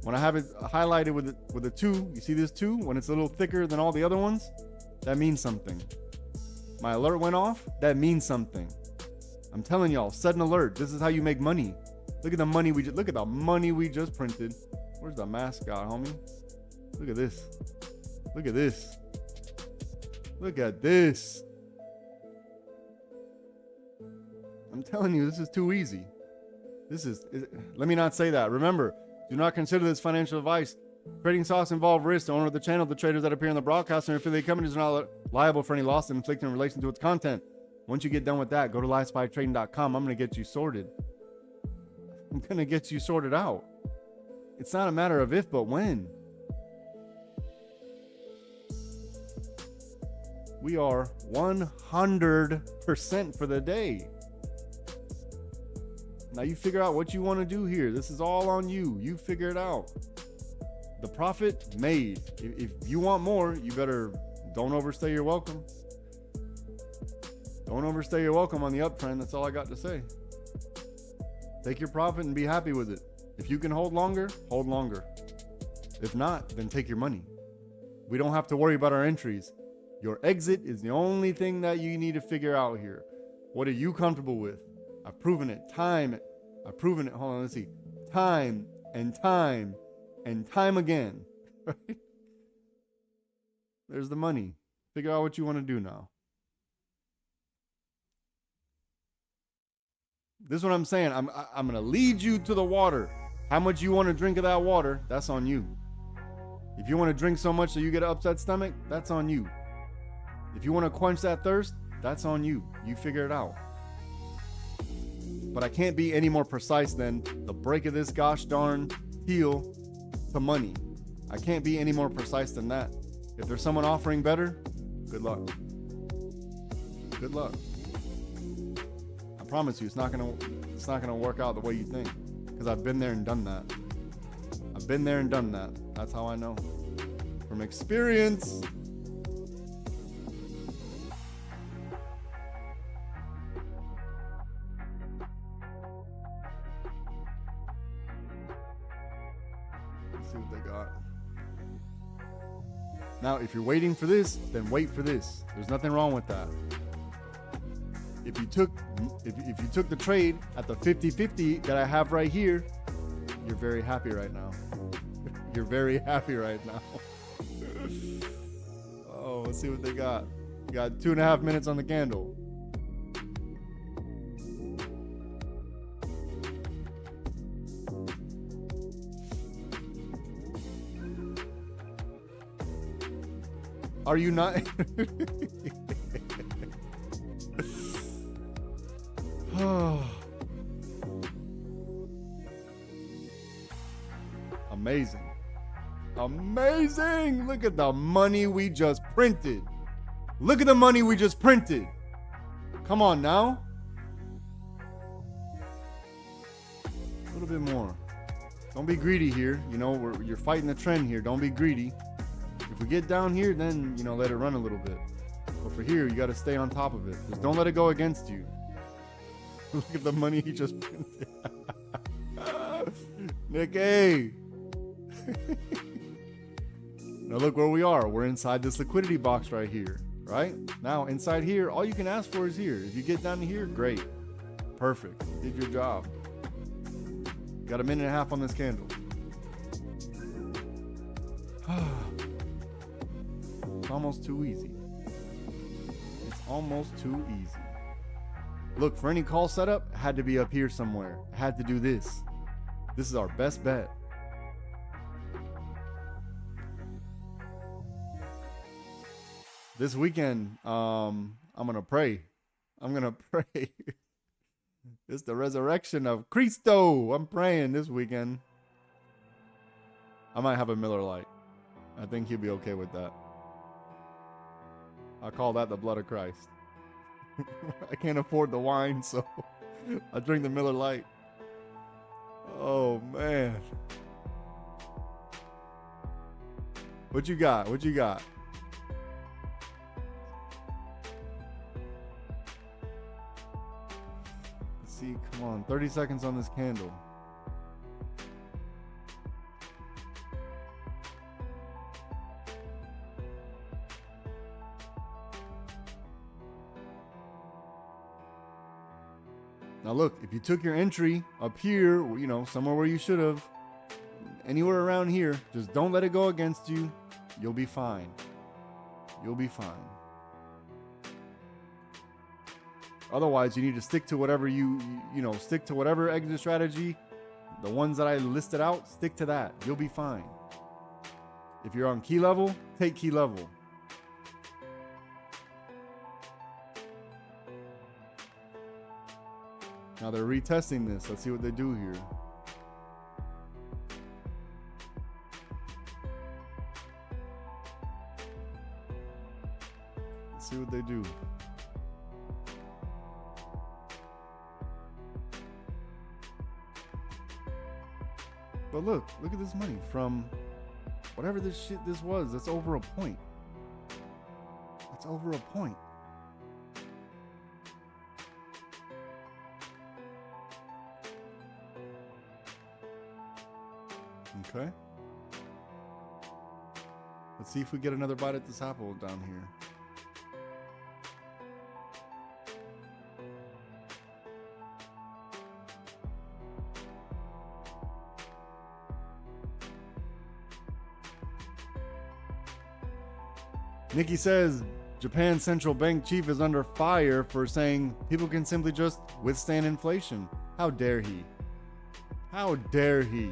When I have it highlighted with a 2, you see this 2? When it's a little thicker than all the other ones, that means something. My alert went off. That means something. I'm telling y'all, set an alert. This is how you make money. Look at the money we just printed. Where's the mascot, homie? Look at this. Look at this. Look at this. I'm telling you, this is too easy. Let me not say that. Remember, do not consider this financial advice. Trading stocks involve risk. The owner of the channel, the traders that appear in the broadcast, and affiliate companies are not liable for any loss inflicted in relation to its content. Once you get done with that, go to livespytrading.com. I'm going to get you sorted. I'm going to get you sorted out. It's not a matter of if, but when. We are 100% for the day. Now you figure out what you want to do here. This is all on you. You figure it out. The profit made. If you want more, you better don't overstay your welcome. Don't overstay your welcome on the uptrend. That's all I got to say. Take your profit and be happy with it. If you can hold longer, hold longer. If not, then take your money. We don't have to worry about our entries. Your exit is the only thing that you need to figure out here. What are you comfortable with? I've proven it. I've proven it. Hold on, let's see. Time and time and time again. Right? There's the money. Figure out what you want to do now. This is what I'm saying. I'm going to lead you to the water. How much you want to drink of that water, that's on you. If you want to drink so much that you get an upset stomach, that's on you. If you want to quench that thirst, that's on you. You figure it out. But I can't be any more precise than the break of this gosh darn teal to money. I can't be any more precise than that. If there's someone offering better, good luck. Good luck. I promise you, it's not gonna work out the way you think. Because I've been there and done that. I've been there and done that. That's how I know. From experience. Let's see what they got. Now, if you're waiting for this, then wait for this. There's nothing wrong with that. If you took the trade at the 50-50 that I have right here, you're very happy right now. You're very happy right now. Oh, let's see what they got. You got 2.5 minutes on the candle. Are you not? Amazing. Amazing. Look at the money we just printed. Look at the money we just printed. Come on now. A little bit more. Don't be greedy here. You know, you're fighting the trend here. Don't be greedy. If we get down here, then, you know, let it run a little bit. But for here, you got to stay on top of it. Just don't let it go against you. Look at the money he just printed. Nicky. Now look where we are. We're inside this liquidity box right here, right? Now inside here, all you can ask for is here. If you get down to here, great. Perfect. Did your job. Got a minute and a half on this candle. It's almost too easy. It's almost too easy. Look, for any call setup, it had to be up here somewhere. I had to do this. This is our best bet. This weekend, I'm gonna pray. I'm gonna pray. It's the resurrection of Cristo. I'm praying this weekend. I might have a Miller Lite. I think he'll be okay with that. I call that the blood of Christ. I can't afford the wine, so I drink the Miller Lite. Oh, man. What you got? What you got? Let's see. Come on. 30 seconds on this candle. Now look, if you took your entry up here, you know, somewhere where you should have, anywhere around here, just don't let it go against you. You'll be fine. You'll be fine. Otherwise, you need to stick to whatever stick to whatever exit strategy. The ones that I listed out, stick to that. You'll be fine. If you're on key level, take key level. Now they're retesting this. Let's see what they do here. Let's see what they do. But look at this money from whatever this shit this was. That's over a point. That's over a point. Okay. Let's see if we get another bite at this apple down here. Nikki says Japan's central bank chief is under fire for saying people can simply just withstand inflation. How dare he? How dare he?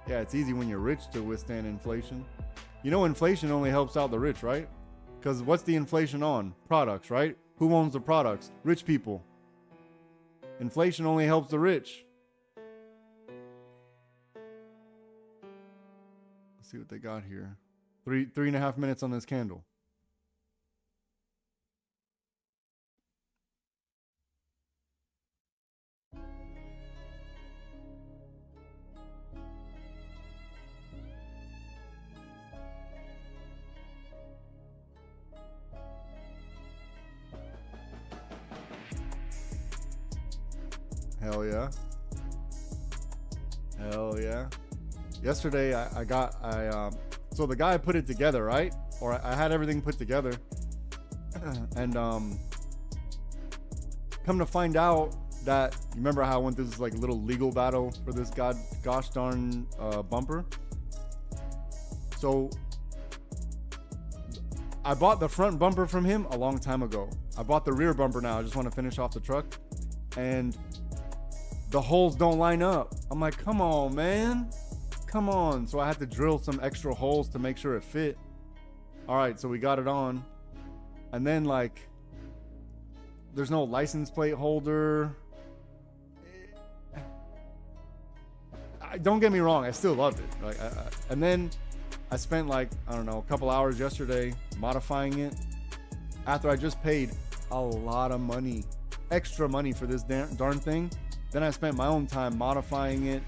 Yeah, it's easy when you're rich to withstand inflation. You know, inflation only helps out the rich, right? Because what's the inflation on? Products, right? Who owns the products? Rich people. Inflation only helps the rich. Let's see what they got here. 3.5 minutes on this candle. Hell yeah. Hell yeah. Yesterday so the guy put it together, right? Or I had everything put together. And come to find out that, you remember how I went through this like little legal battle for this gosh darn bumper? So I bought the front bumper from him a long time ago. I bought the rear bumper now. I just want to finish off the truck. And the holes don't line up. I'm like, come on, man. Come on. So I had to drill some extra holes to make sure it fit. All right, so we got it on. And then like, there's no license plate holder. Don't get me wrong, I still loved it. Like, and then I spent like, I don't know, a couple hours yesterday modifying it after I just paid a lot of money, extra money for this darn thing. Then I spent my own time modifying it.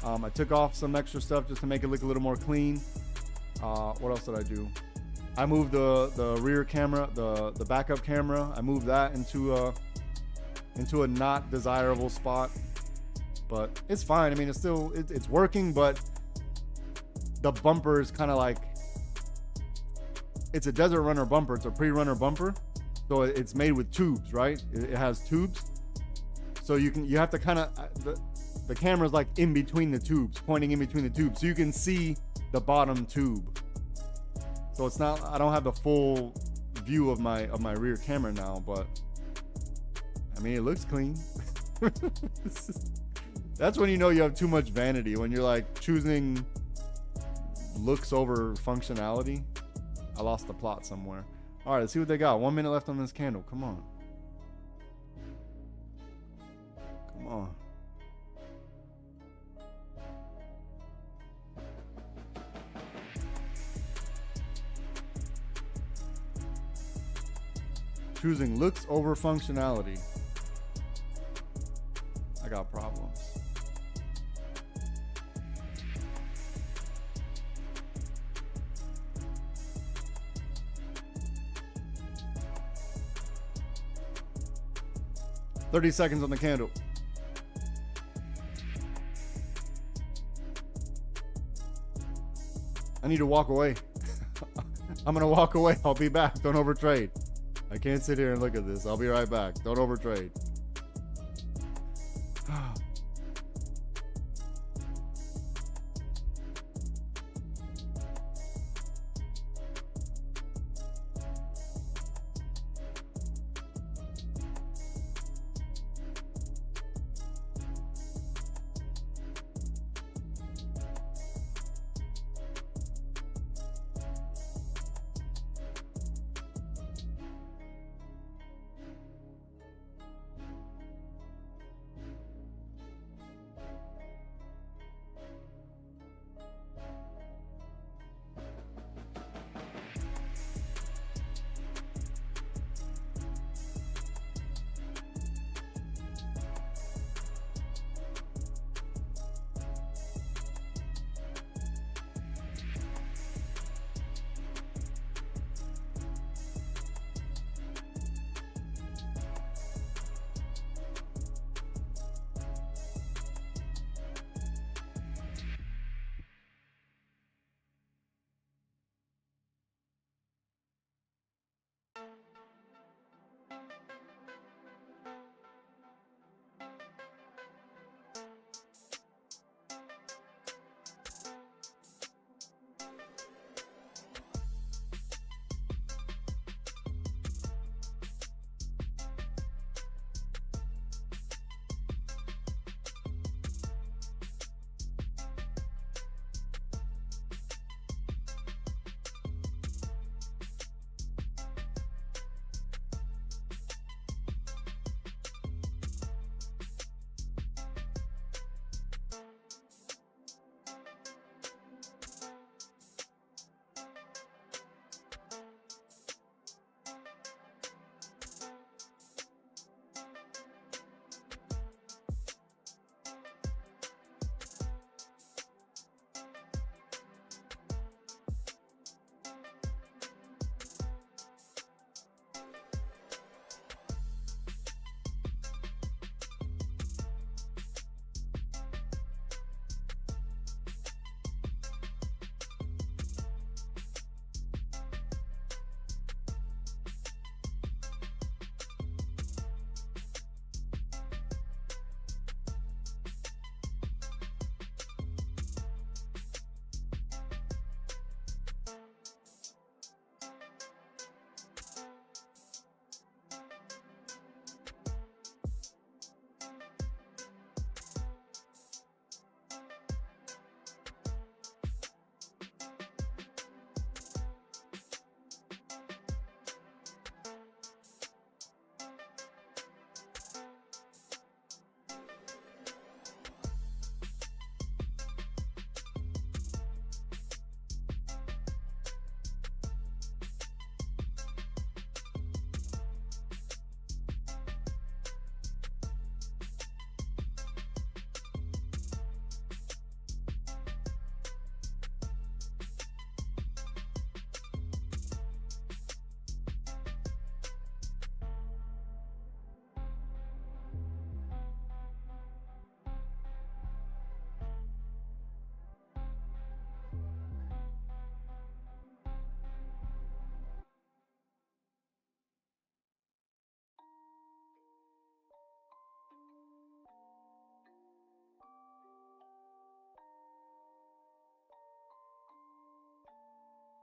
I took off some extra stuff just to make it look a little more clean. What else did I do? I moved the rear camera, the backup camera. I moved that into a not desirable spot, but it's fine. I mean, it's working, but the bumper is kind of like, it's a desert runner bumper. It's a pre-runner bumper, so it's made with tubes, right? It has tubes, so you have to kind of the camera's like in between the tubes, pointing in between the tubes, so you can see the bottom tube. So it's not, I don't have the full view of my rear camera now, but I mean, it looks clean. That's when you know you have too much vanity, when you're like choosing looks over functionality. I lost the plot somewhere. All right, let's see what they got. 1 minute left on this candle. Come on. Come on. Choosing looks over functionality. I got problems. "30 seconds on the candle." I need to walk away. I'm gonna walk away. I'll be back. Don't overtrade. I can't sit here and look at this. I'll be right back. Don't overtrade.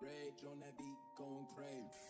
Rage on that beat, going crazy.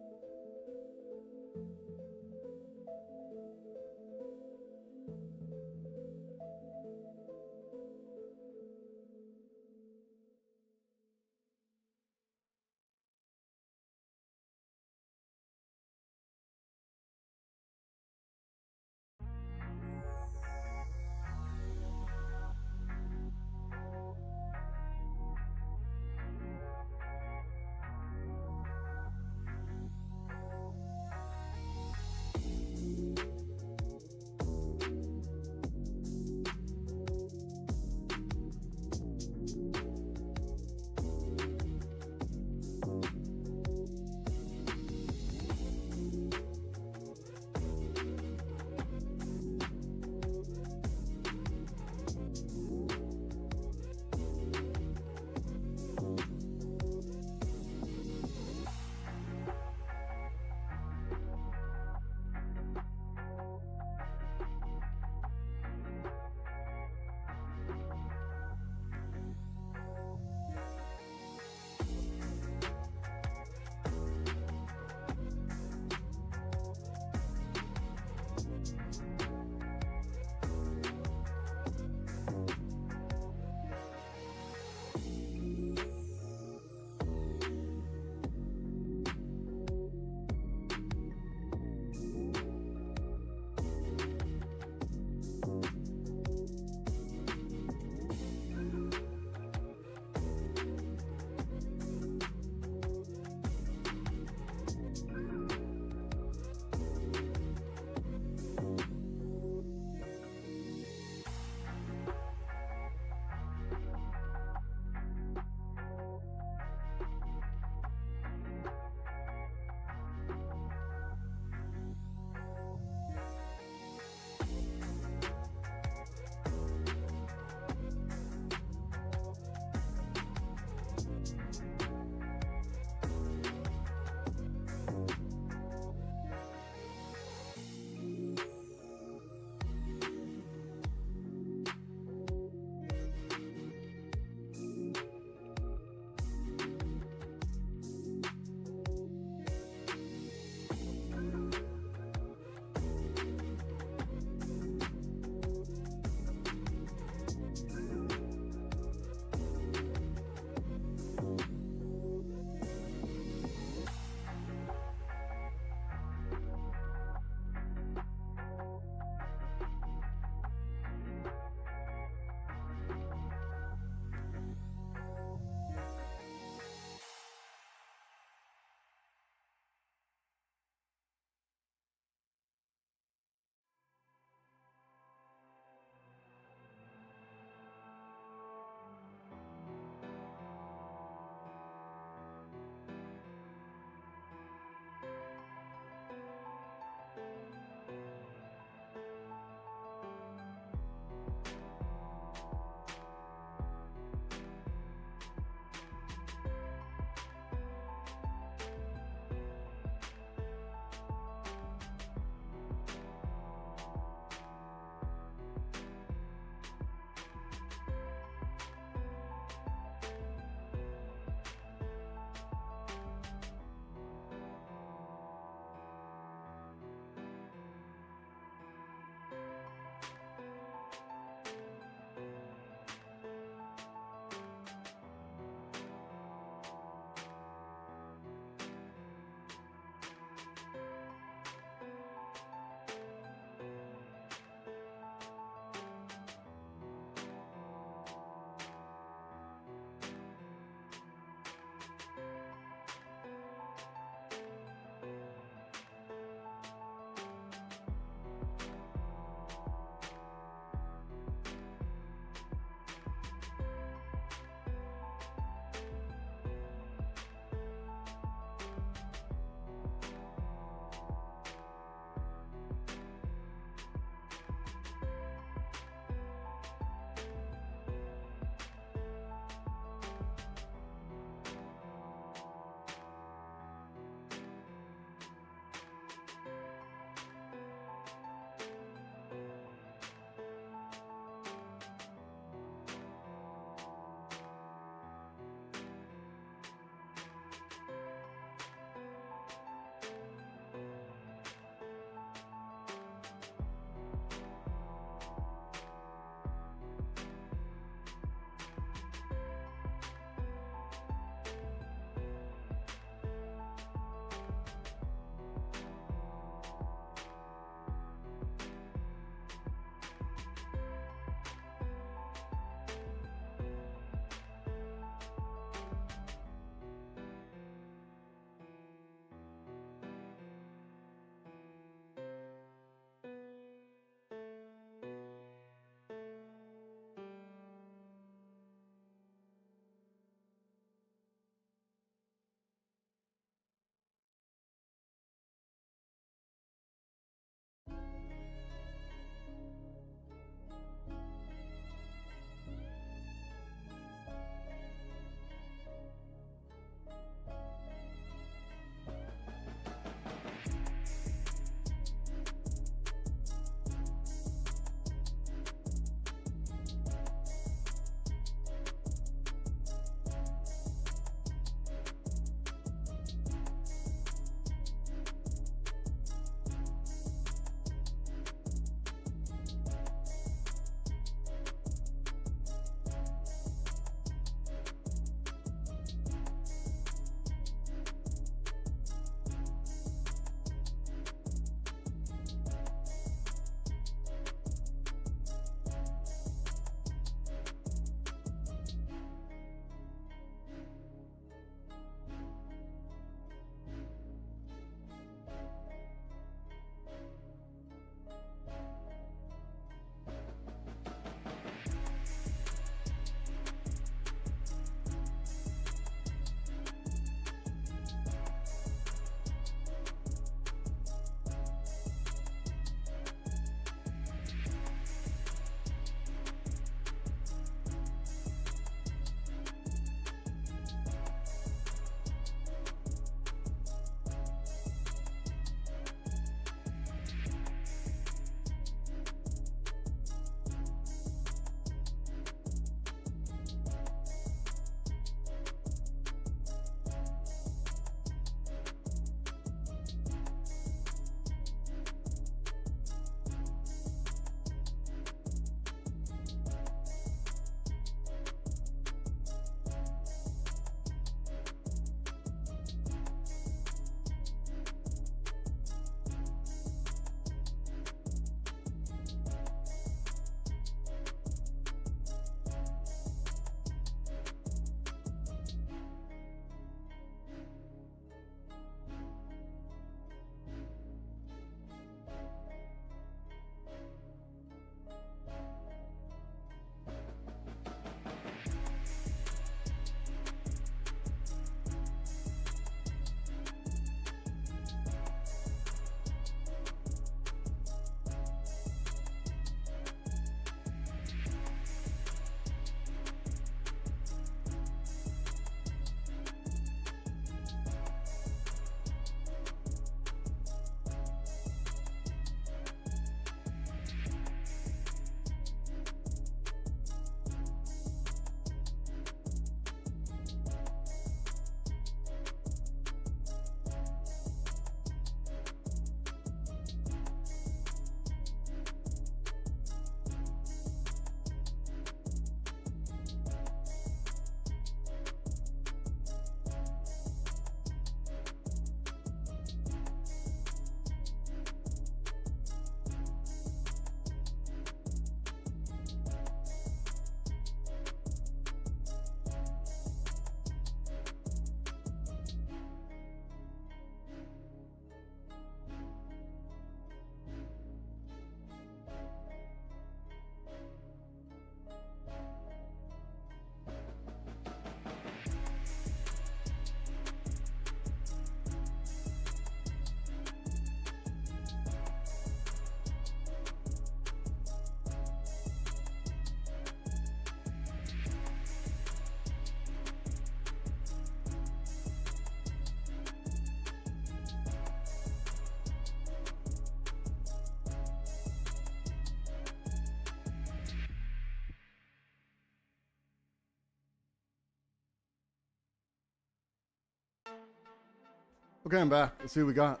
Okay, I'm back. Let's see what we got.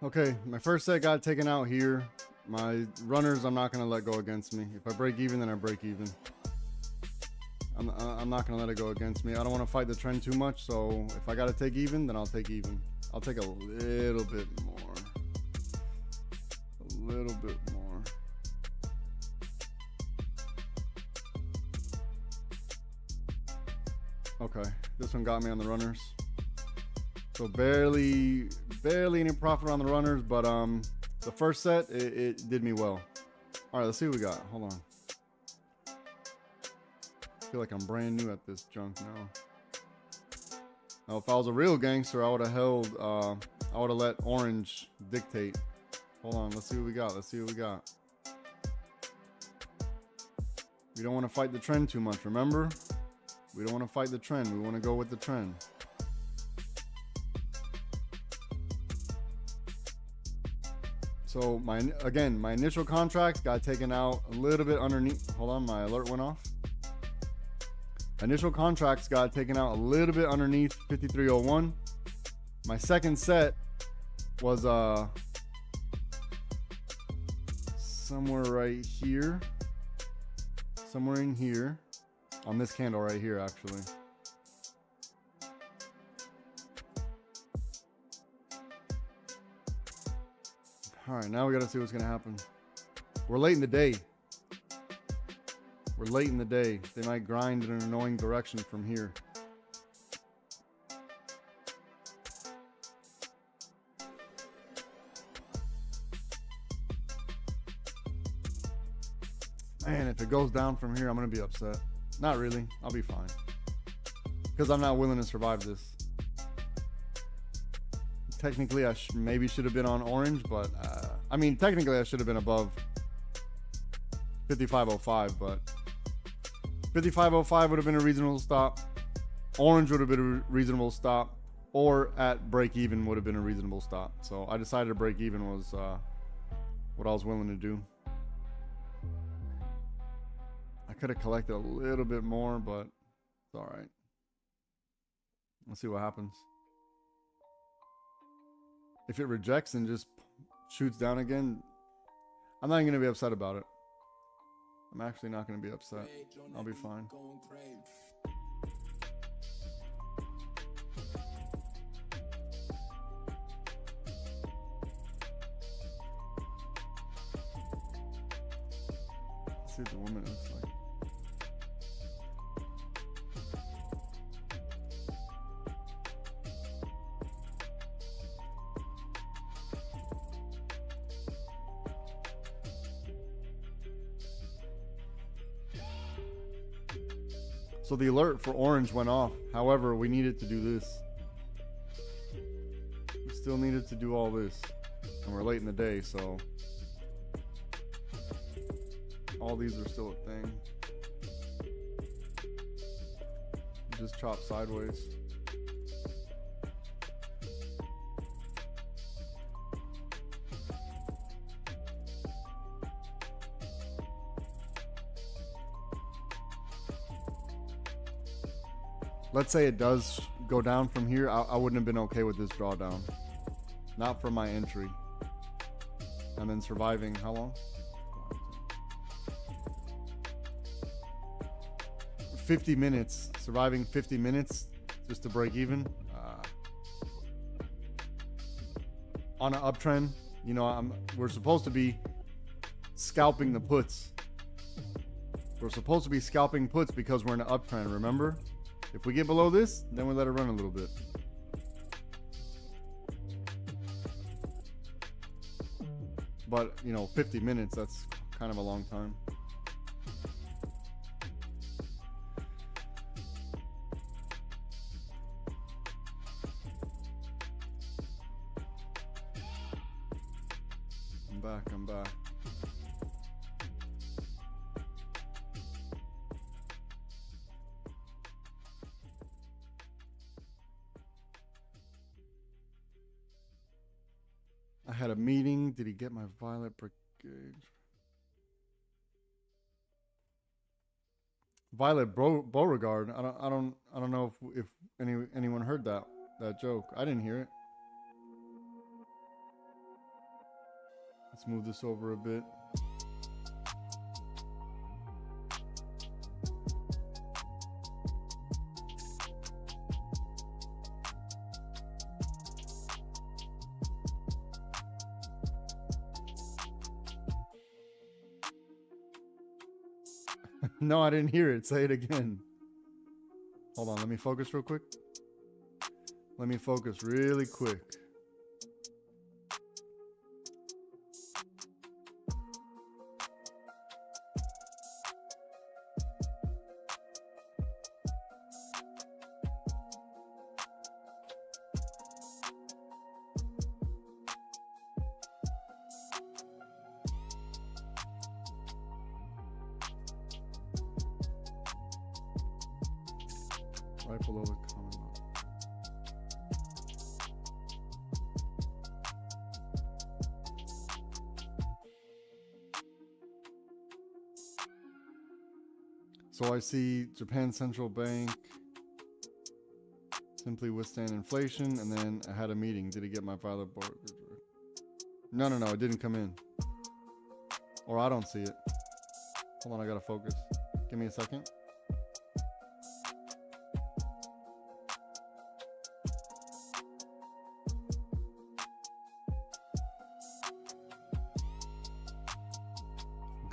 Okay, my first set got taken out here. My runners, I'm not going to let go against me. If I break even, then I break even. I'm not going to let it go against me. I don't want to fight the trend too much, so if I got to take even, then I'll take even. I'll take a little bit more. A little bit more. Okay, this one got me on the runners. So barely any profit on the runners, but the first set, it did me well. All right, let's see what we got. Hold on. I feel like I'm brand new at this junk now. Now, if I was a real gangster, I would have held, I would have let orange dictate. Hold on, let's see what we got. Let's see what we got. We don't want to fight the trend too much, remember? We don't want to fight the trend. We want to go with the trend. So my initial contracts got taken out a little bit underneath. Hold on, my alert went off. Initial contracts got taken out a little bit underneath 5301. My second set was somewhere right here. Somewhere in here. On this candle right here, actually. All right, now we gotta see what's gonna happen. We're late in the day. We're late in the day. They might grind in an annoying direction from here. Man, if it goes down from here, I'm gonna be upset. Not really. I'll be fine. Because I'm not willing to survive this. Technically, I maybe should have been on orange, but I mean, technically, I should have been above 5505, but 5505 would have been a reasonable stop. Orange would have been a reasonable stop, or at break even would have been a reasonable stop. So I decided to break even was what I was willing to do. I could have collected a little bit more, but it's all right. Let's see what happens. If it rejects and just shoots down again, I'm not going to be upset about it. I'm actually not going to be upset. I'll be fine. Let's see what the woman looks like. So the alert for orange went off. However, we needed to do this. We still needed to do all this. And we're late in the day, so all these are still a thing. Just chop sideways. Let's say it does go down from here. I wouldn't have been okay with this drawdown. Not for my entry. And then surviving, how long? 50 minutes. Surviving 50 minutes just to break even. On an uptrend, you know, we're supposed to be scalping the puts. We're supposed to be scalping puts because we're in an uptrend, remember? If we get below this, then we let it run a little bit. But, you know, 50 minutes, that's kind of a long time. I'm back. I had a meeting. Did he get my violet brigade? Violet Beauregard. I don't know if anyone heard that joke. I didn't hear it. Let's move this over a bit. No, I didn't hear it. Say it again. Hold on. Let me focus real quick. Let me focus really quick. Right below the comment mark. So I see Japan Central Bank simply withstand inflation, and then I had a meeting. Did he get my Violet board? No, it didn't come in. Or I don't see it. Hold on, I gotta focus. Give me a second.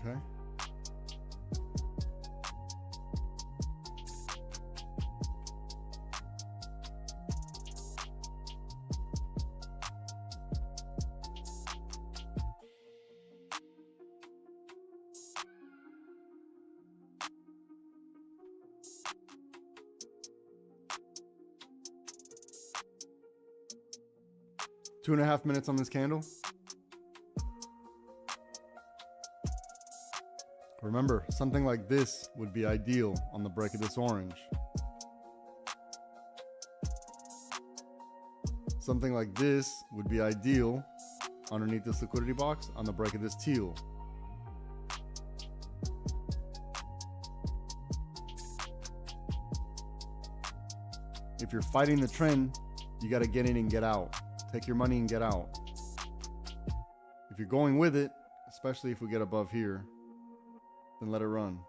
Okay. Two and a half minutes on this candle. Remember, something like this would be ideal on the break of this orange. Something like this would be ideal underneath this liquidity box on the break of this teal. If you're fighting the trend, you got to get in and get out. Take your money and get out. If you're going with it, especially if we get above here, then let it run.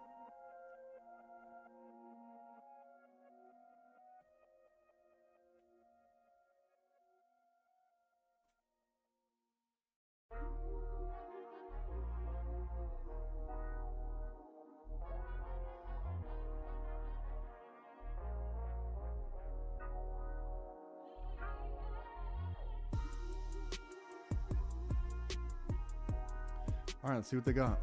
All right, let's see what they got.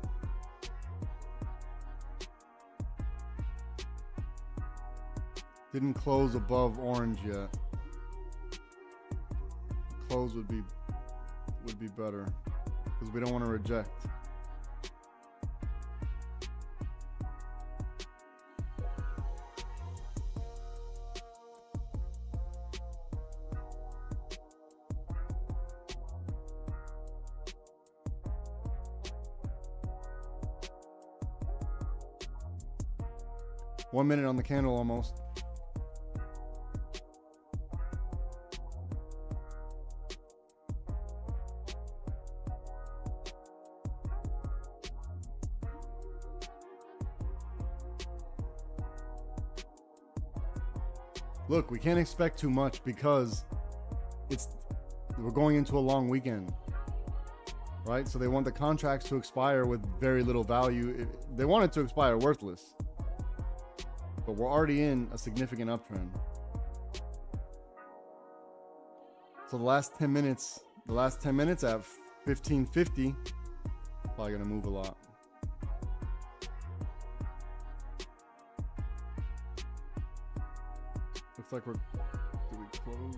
Didn't close above orange yet. Close would be better because we don't want to reject. One minute on the candle almost. Look, we can't expect too much because we're going into a long weekend, right? So they want the contracts to expire with very little value. They want it to expire worthless, but we're already in a significant uptrend. So the last 10 minutes at 1550, probably gonna move a lot. Looks like do we close?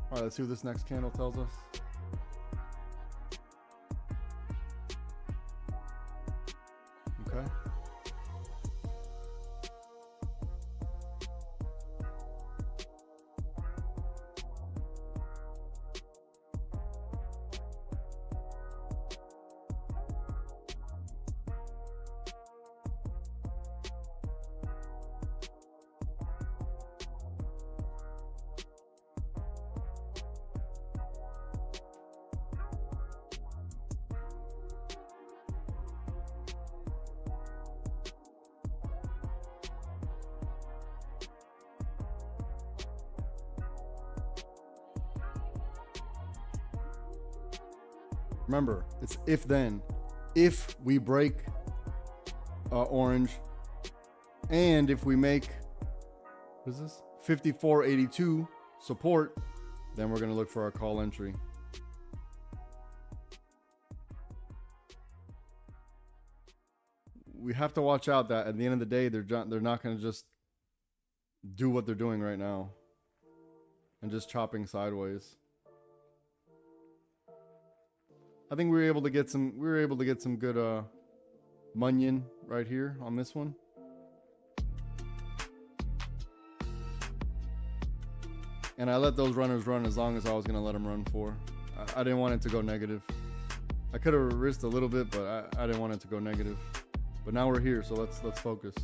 All right, let's see what this next candle tells us. Okay. Remember, it's if then. If we break orange, and if we make, what is this? 5482 support, then we're going to look for our call entry. We have to watch out that at the end of the day, they're not going to just do what they're doing right now and just chopping sideways. I think we were able to get some good munion right here on this one. And I let those runners run as long as I was going to let them run for. I didn't want it to go negative. I could have risked a little bit, but I didn't want it to go negative. But now we're here, so let's focus.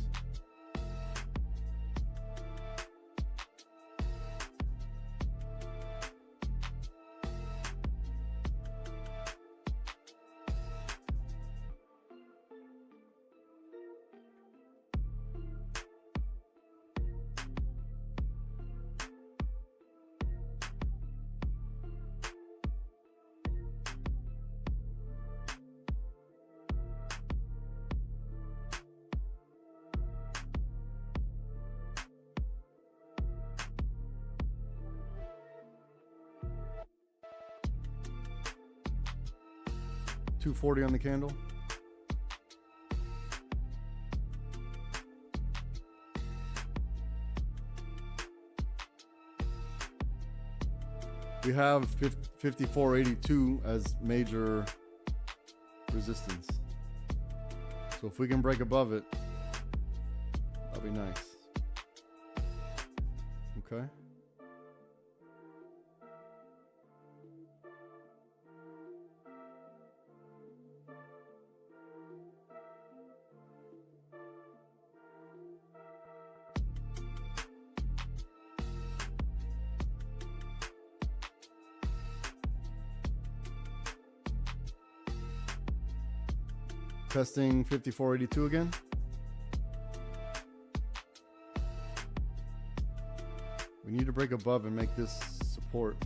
$240 on the candle. We have 5482 as major resistance. So if we can break above it, that'll be nice. Okay. Testing 5482 again. We need to break above and make this support.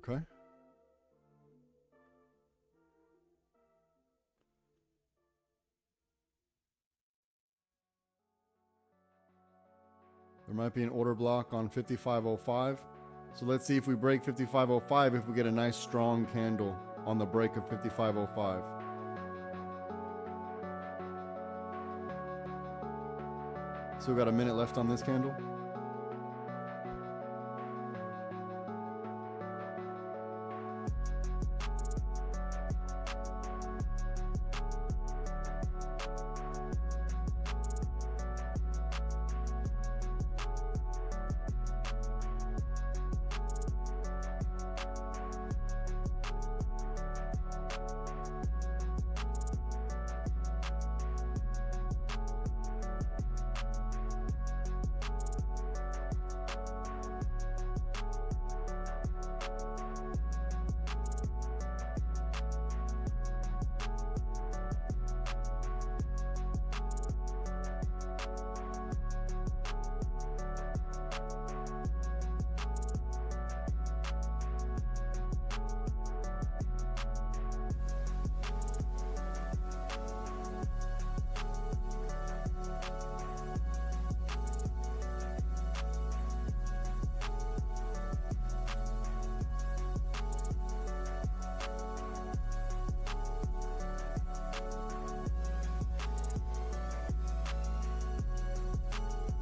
Okay. There might be an order block on 5505. So let's see if we break 5505, if we get a nice strong candle on the break of 5505. So we got a minute left on this candle.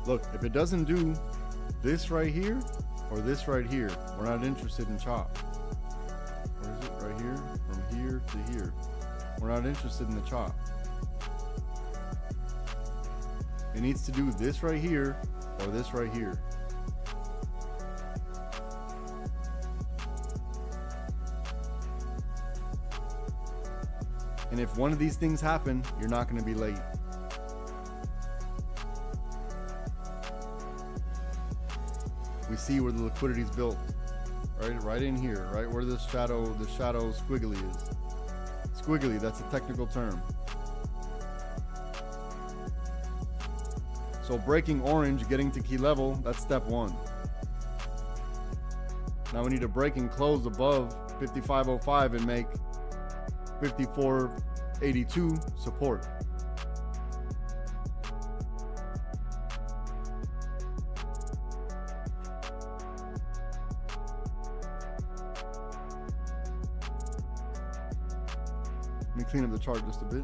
Look, if it doesn't do this right here or this right here, we're not interested in chop. Where is it? Right here? From here to here. We're not interested in the chop. It needs to do this right here or this right here. And if one of these things happen, you're not going to be late. we see where the liquidity is built, right in here, right where the shadow squiggly is. Squiggly, that's a technical term. So breaking orange, getting to key level, that's step one. Now we need to break and close above 5505 and make 5482 support. Let me clean up the chart just a bit.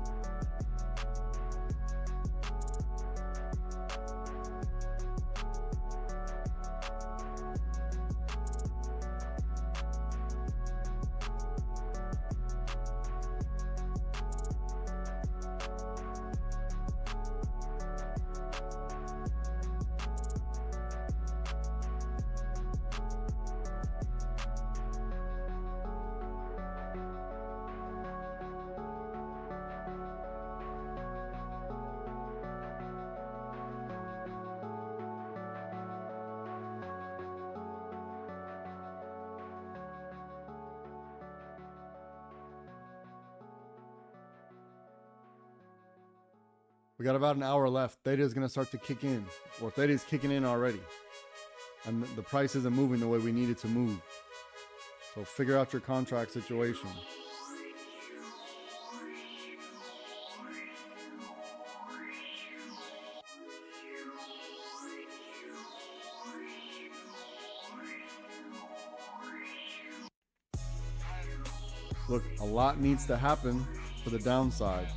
We got about an hour left. Theta is going to start to kick in, or Theta is kicking in already. And the price isn't moving the way we need it to move. So figure out your contract situation. Look, a lot needs to happen for the downside.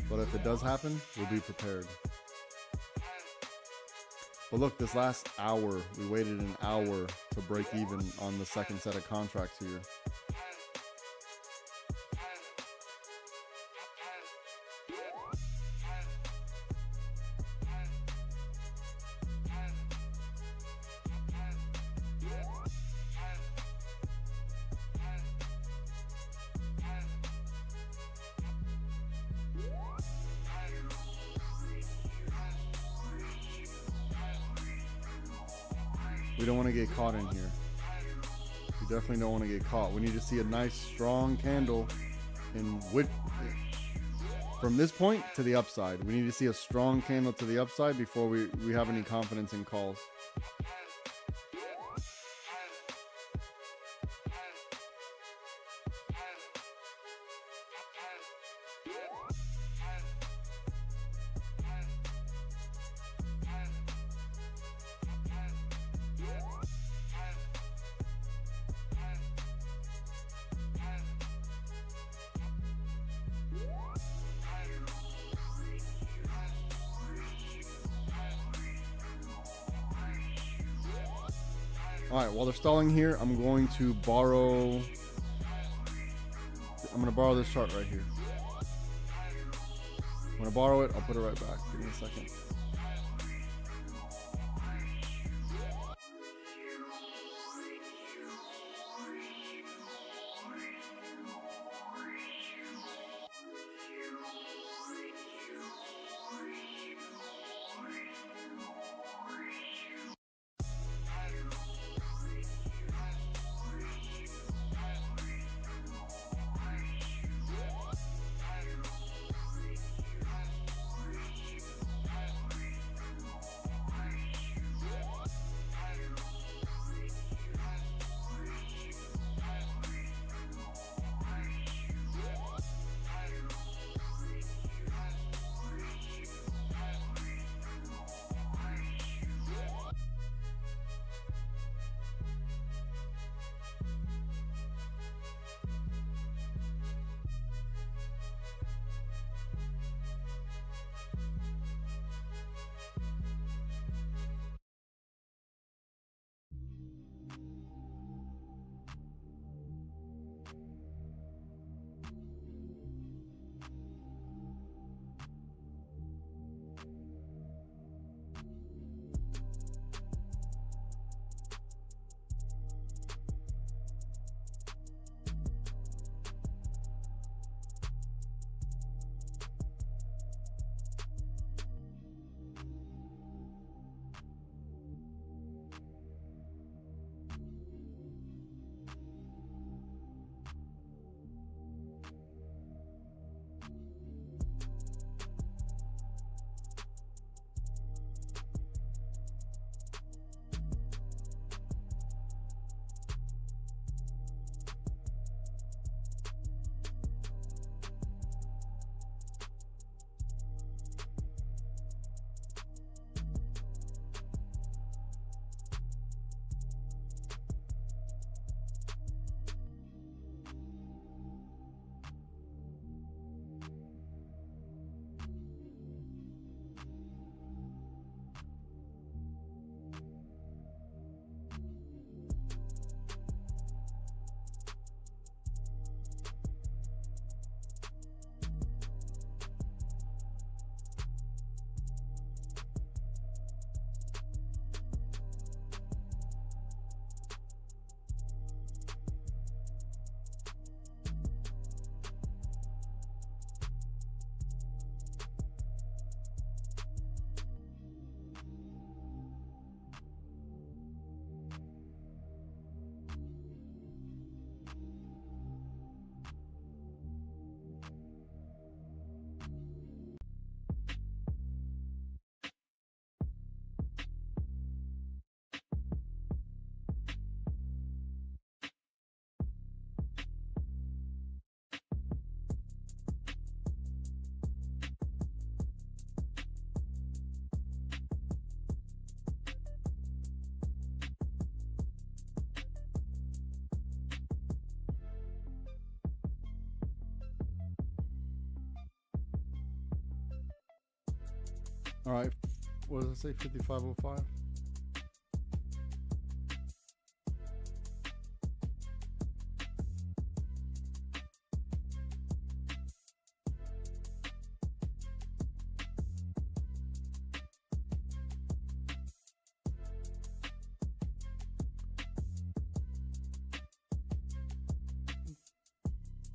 But if it does happen, we'll be prepared. But look, this last hour, we waited an hour to break even on the second set of contracts here. We don't want to get caught in here. We definitely don't want to get caught. We need to see a nice strong candle in width from this point to the upside. We need to see a strong candle to the upside before we have any confidence in calls. All right, while they're stalling here, I'm going to borrow this chart right here. I'm gonna borrow it, I'll put it right back. Give me a second. All right. What does it say? 5505?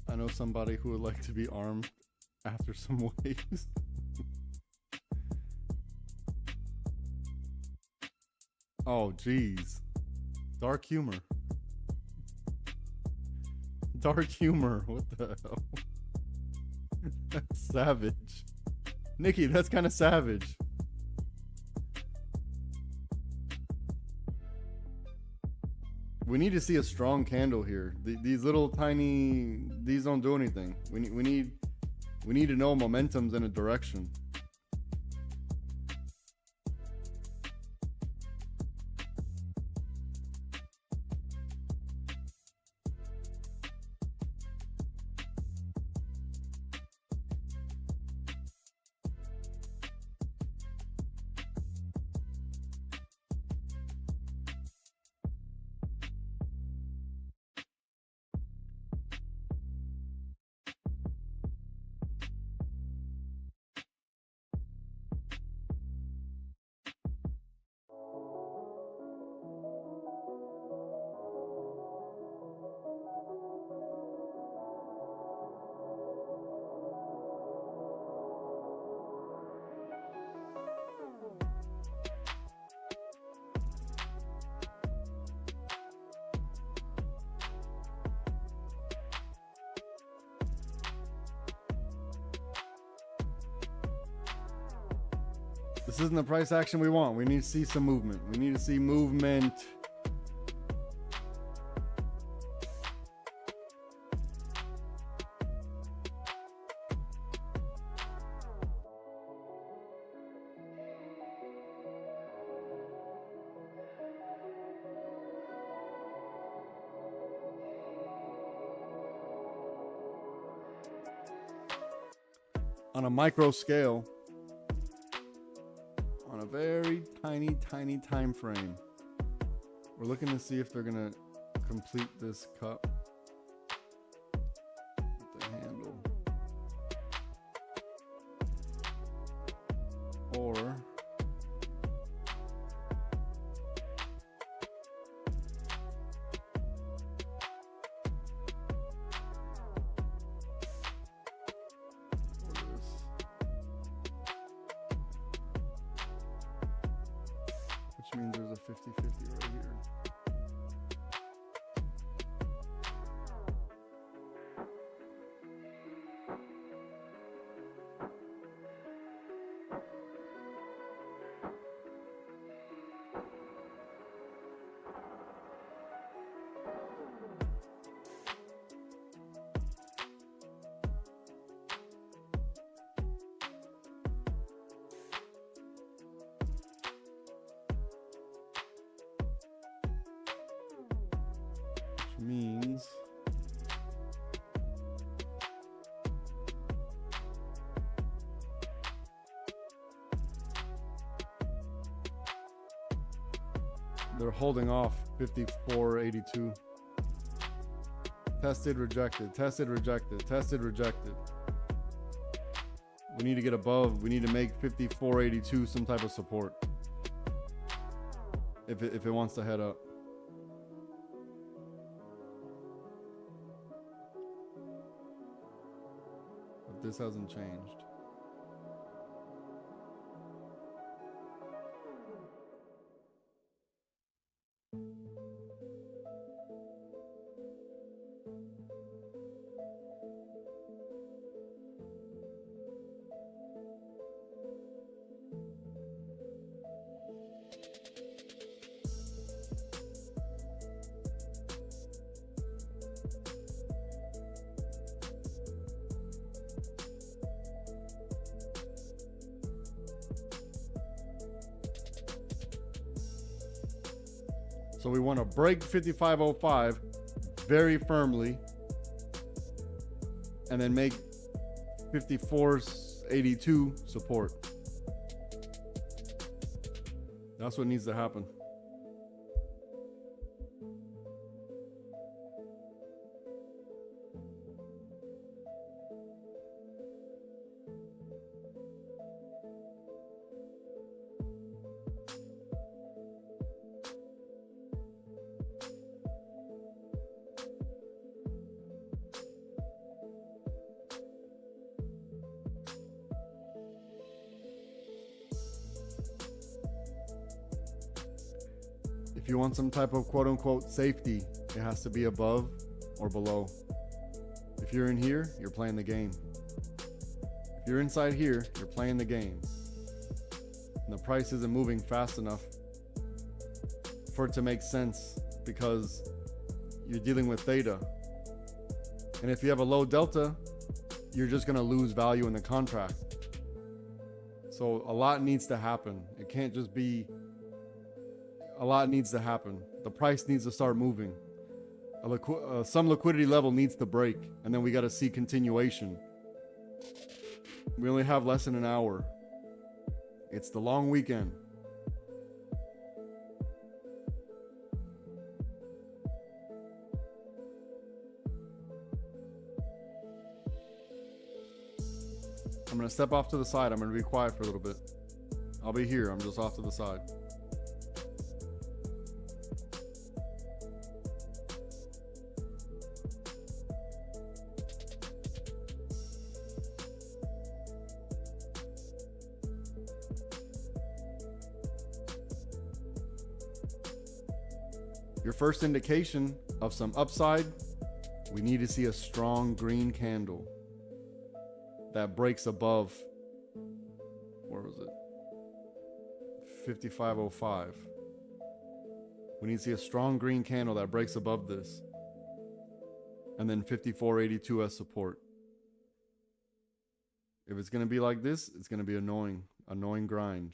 I know somebody who would like to be armed after some waves. Oh, geez. Dark humor. Dark humor. What the hell? That's savage. Nikki, that's kind of savage. We need to see a strong candle here. These little tiny, these don't do anything. We need to know momentum's in a direction. This isn't the price action we want. We need to see some movement. We need to see movement. On a micro scale, on a very tiny time frame, we're looking to see if they're gonna complete this cup with the handle, or which means there's a 50-50 right here. Means they're holding off 54.82. Tested, rejected, tested, rejected, tested, rejected. We need to get above. We need to make 54.82 some type of support if it wants to head up. This hasn't changed. So we want to break 55.05 very firmly and then make 54.82 support. That's what needs to happen. If you want some type of quote unquote safety, it has to be above or below. If you're in here, you're playing the game. If you're inside here, you're playing the game. And the price isn't moving fast enough for it to make sense because you're dealing with theta. And if you have a low delta, you're just going to lose value in the contract. So a lot needs to happen. It can't just be a lot needs to happen. The price needs to start moving. Some liquidity level needs to break, and then we got to see continuation. We only have less than an hour. It's the long weekend. I'm going to step off to the side. I'm going to be quiet for a little bit. I'll be here. I'm just off to the side. Your first indication of some upside, we need to see a strong green candle that breaks above, where was it? 5505. We need to see a strong green candle that breaks above this. And then 5482 as support. If it's going to be like this, it's going to be annoying grind.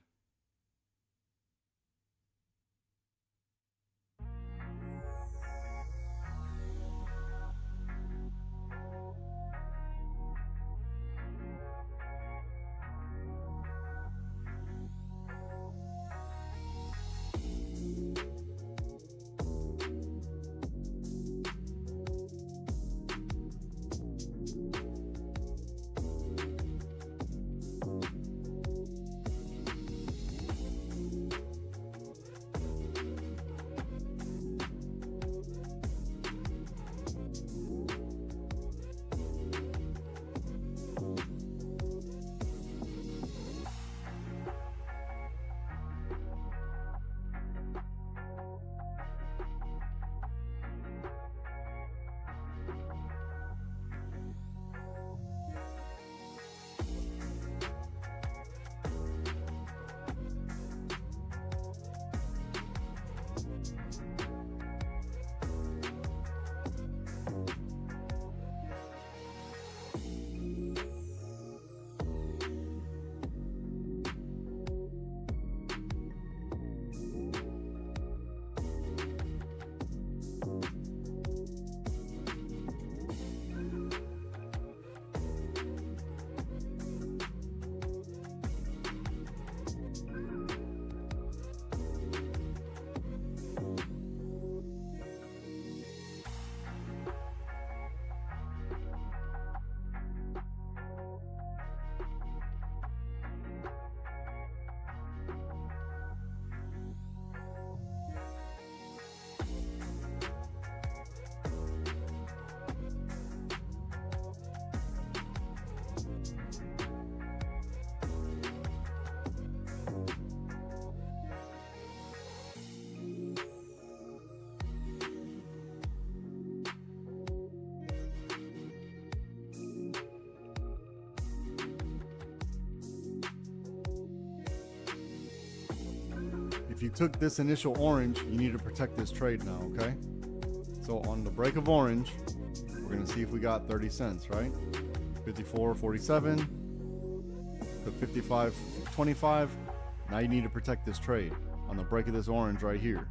If you took this initial orange, you need to protect this trade now, okay? So on the break of orange, we're gonna see if we got 30 cents, right? 54.47 to 55.25. Now you need to protect this trade on the break of this orange right here.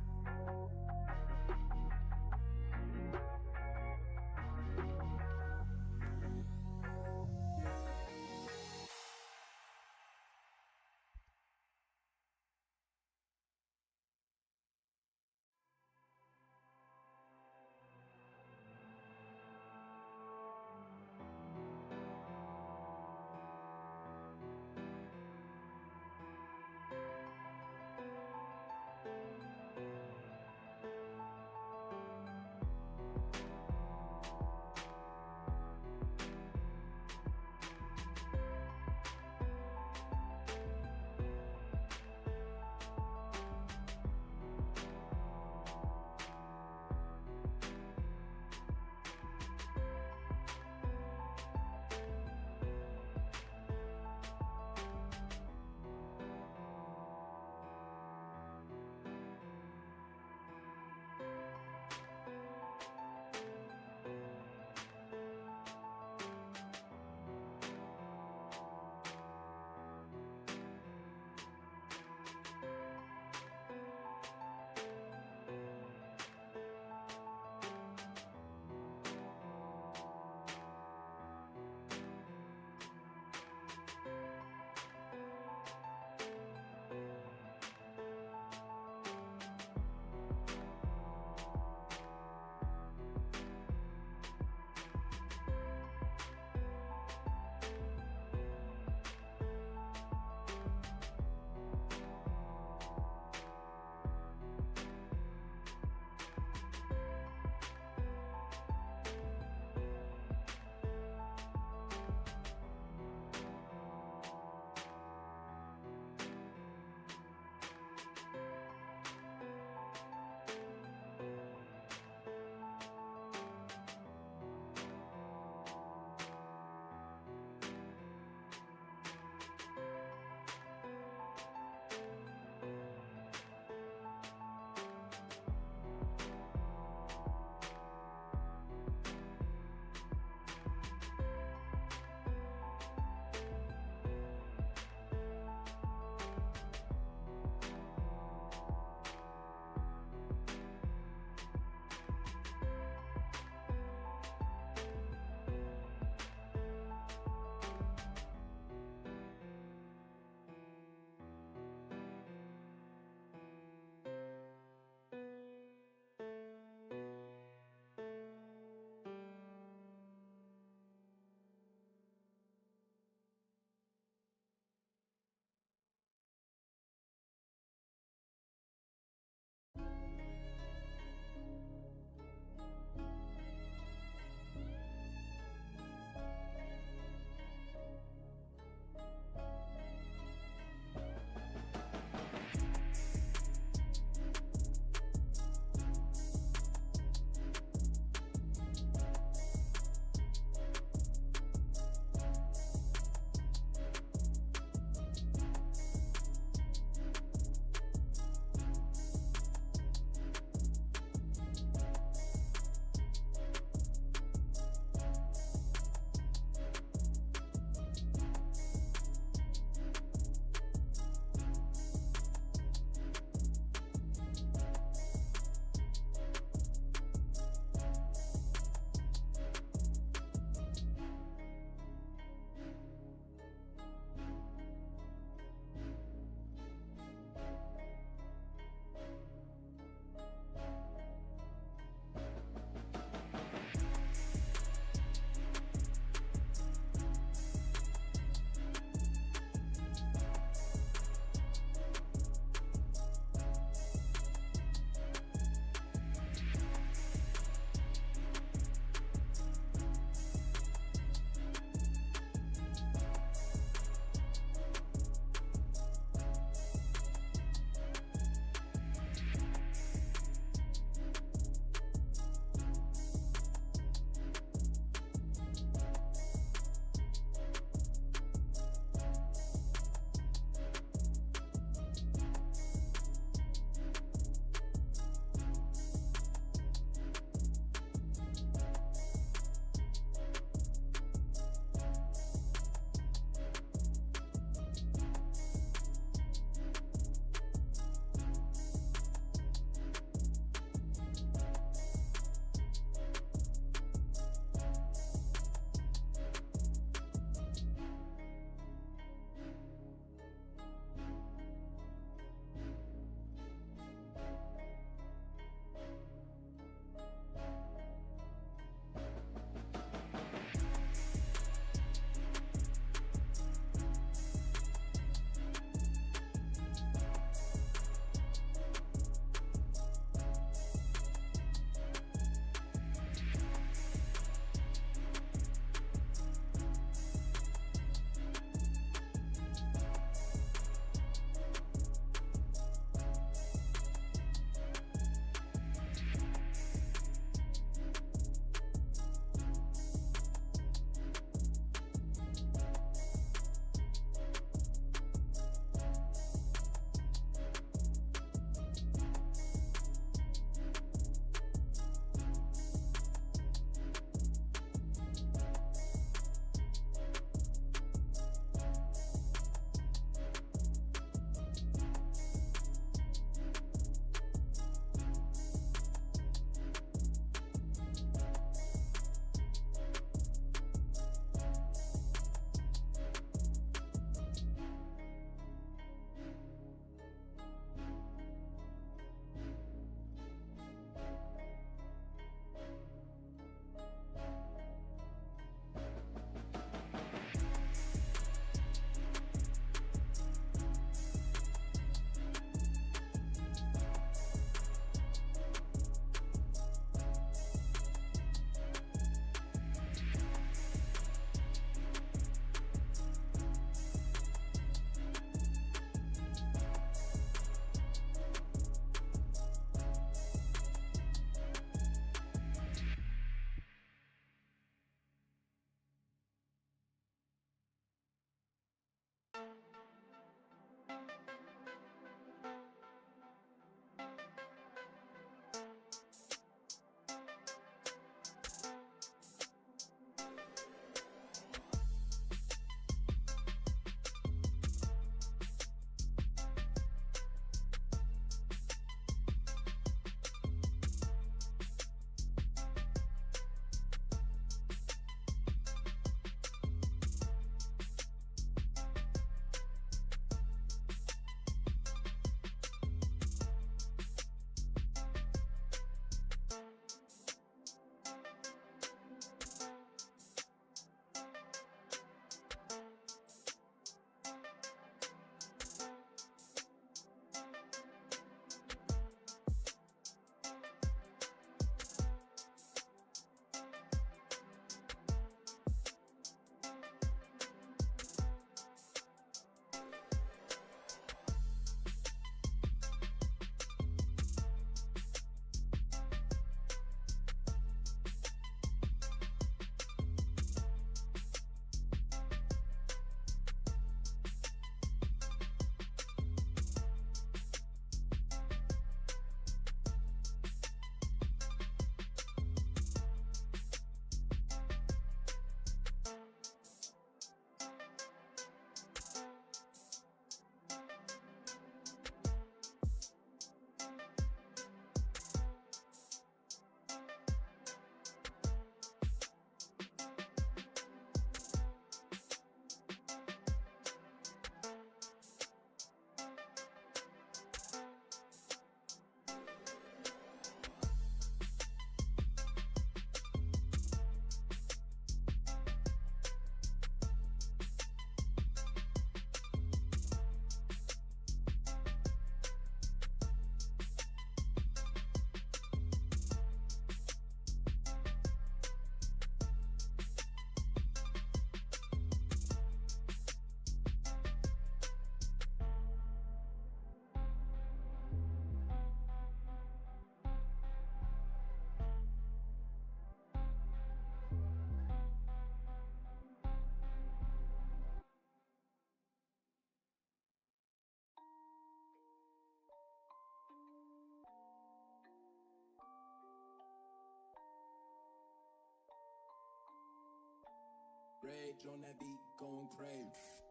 Rage on that beat, going crazy.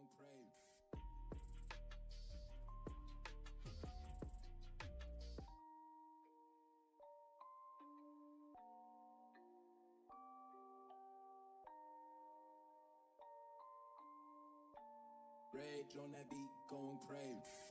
gon' crave. Rage on that beat, gon' crave.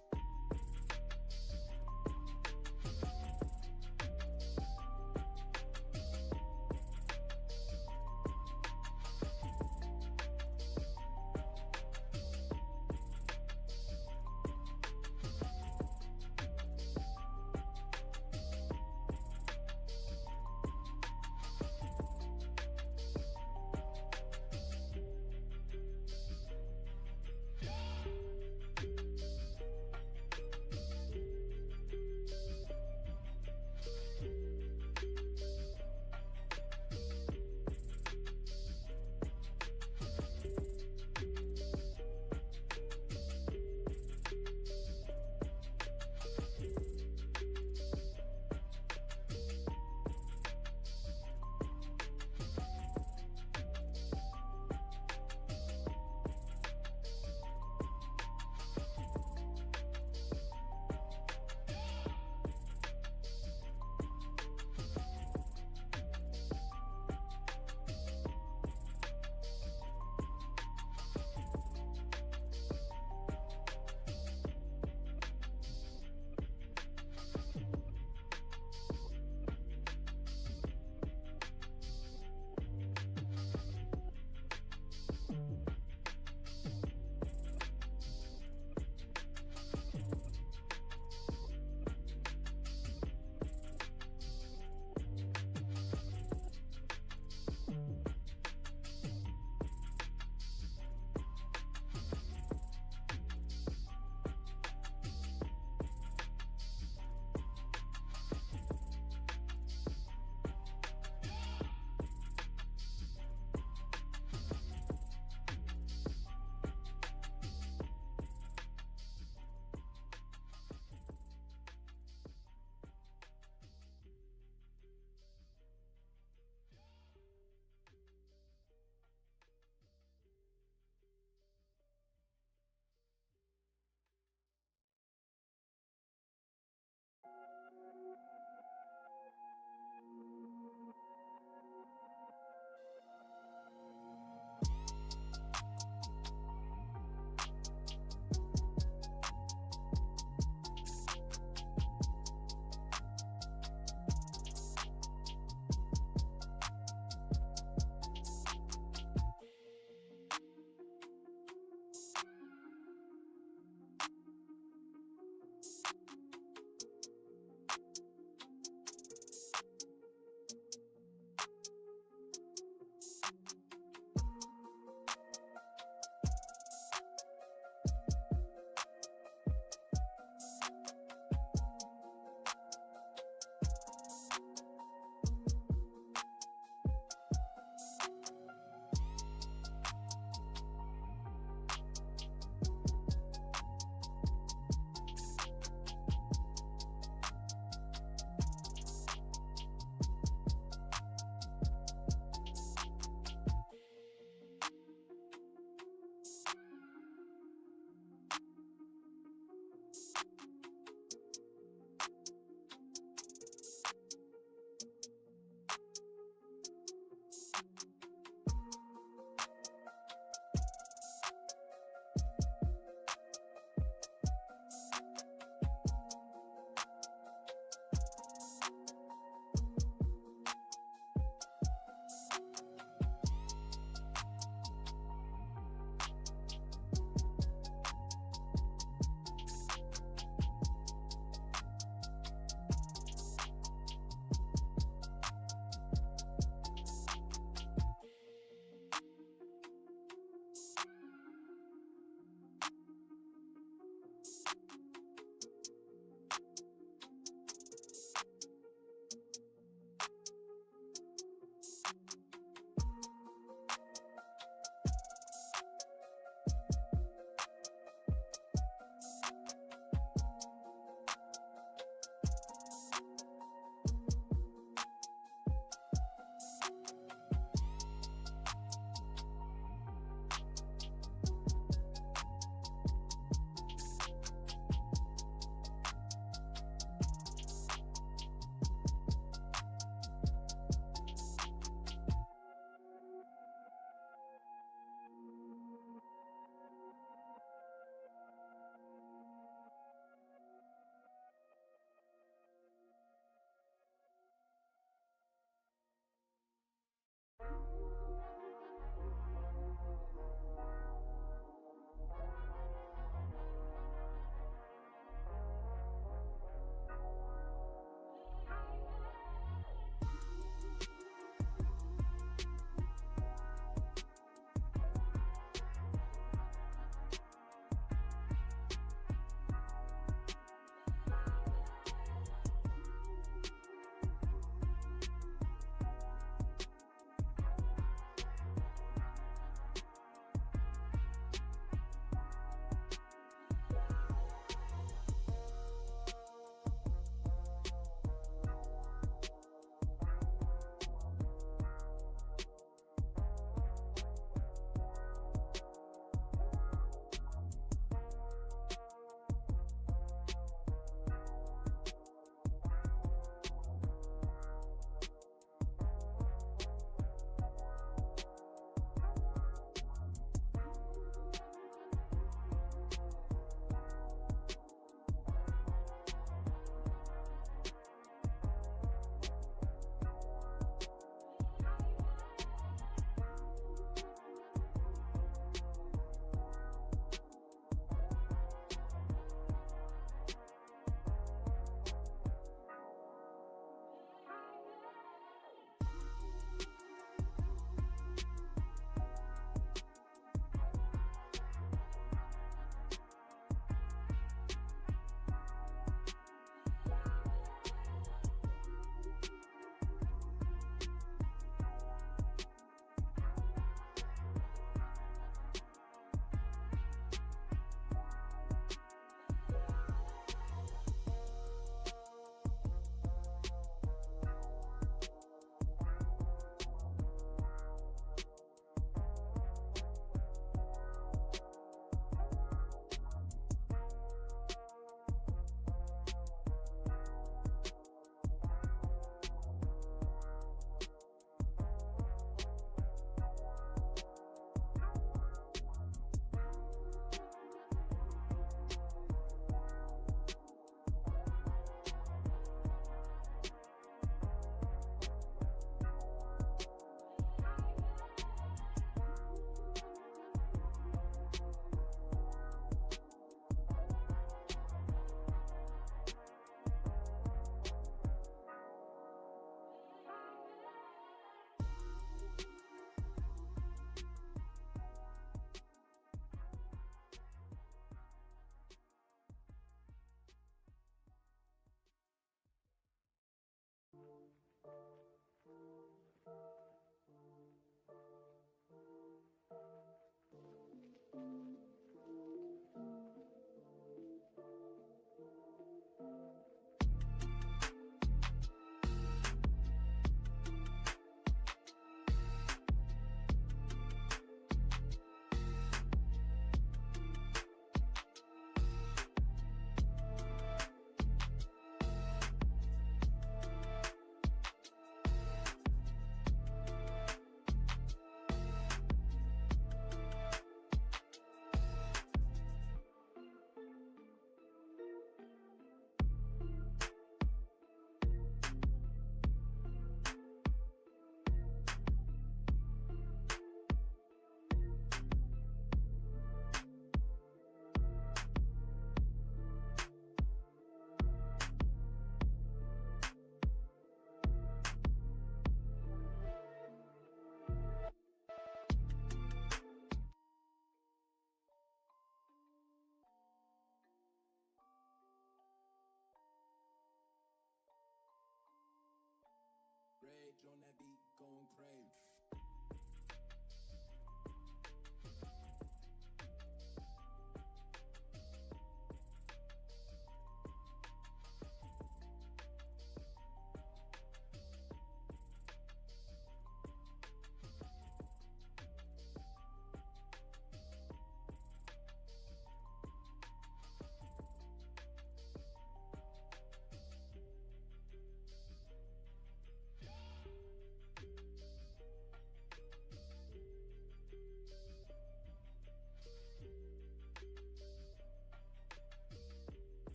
on that beat, going crazy.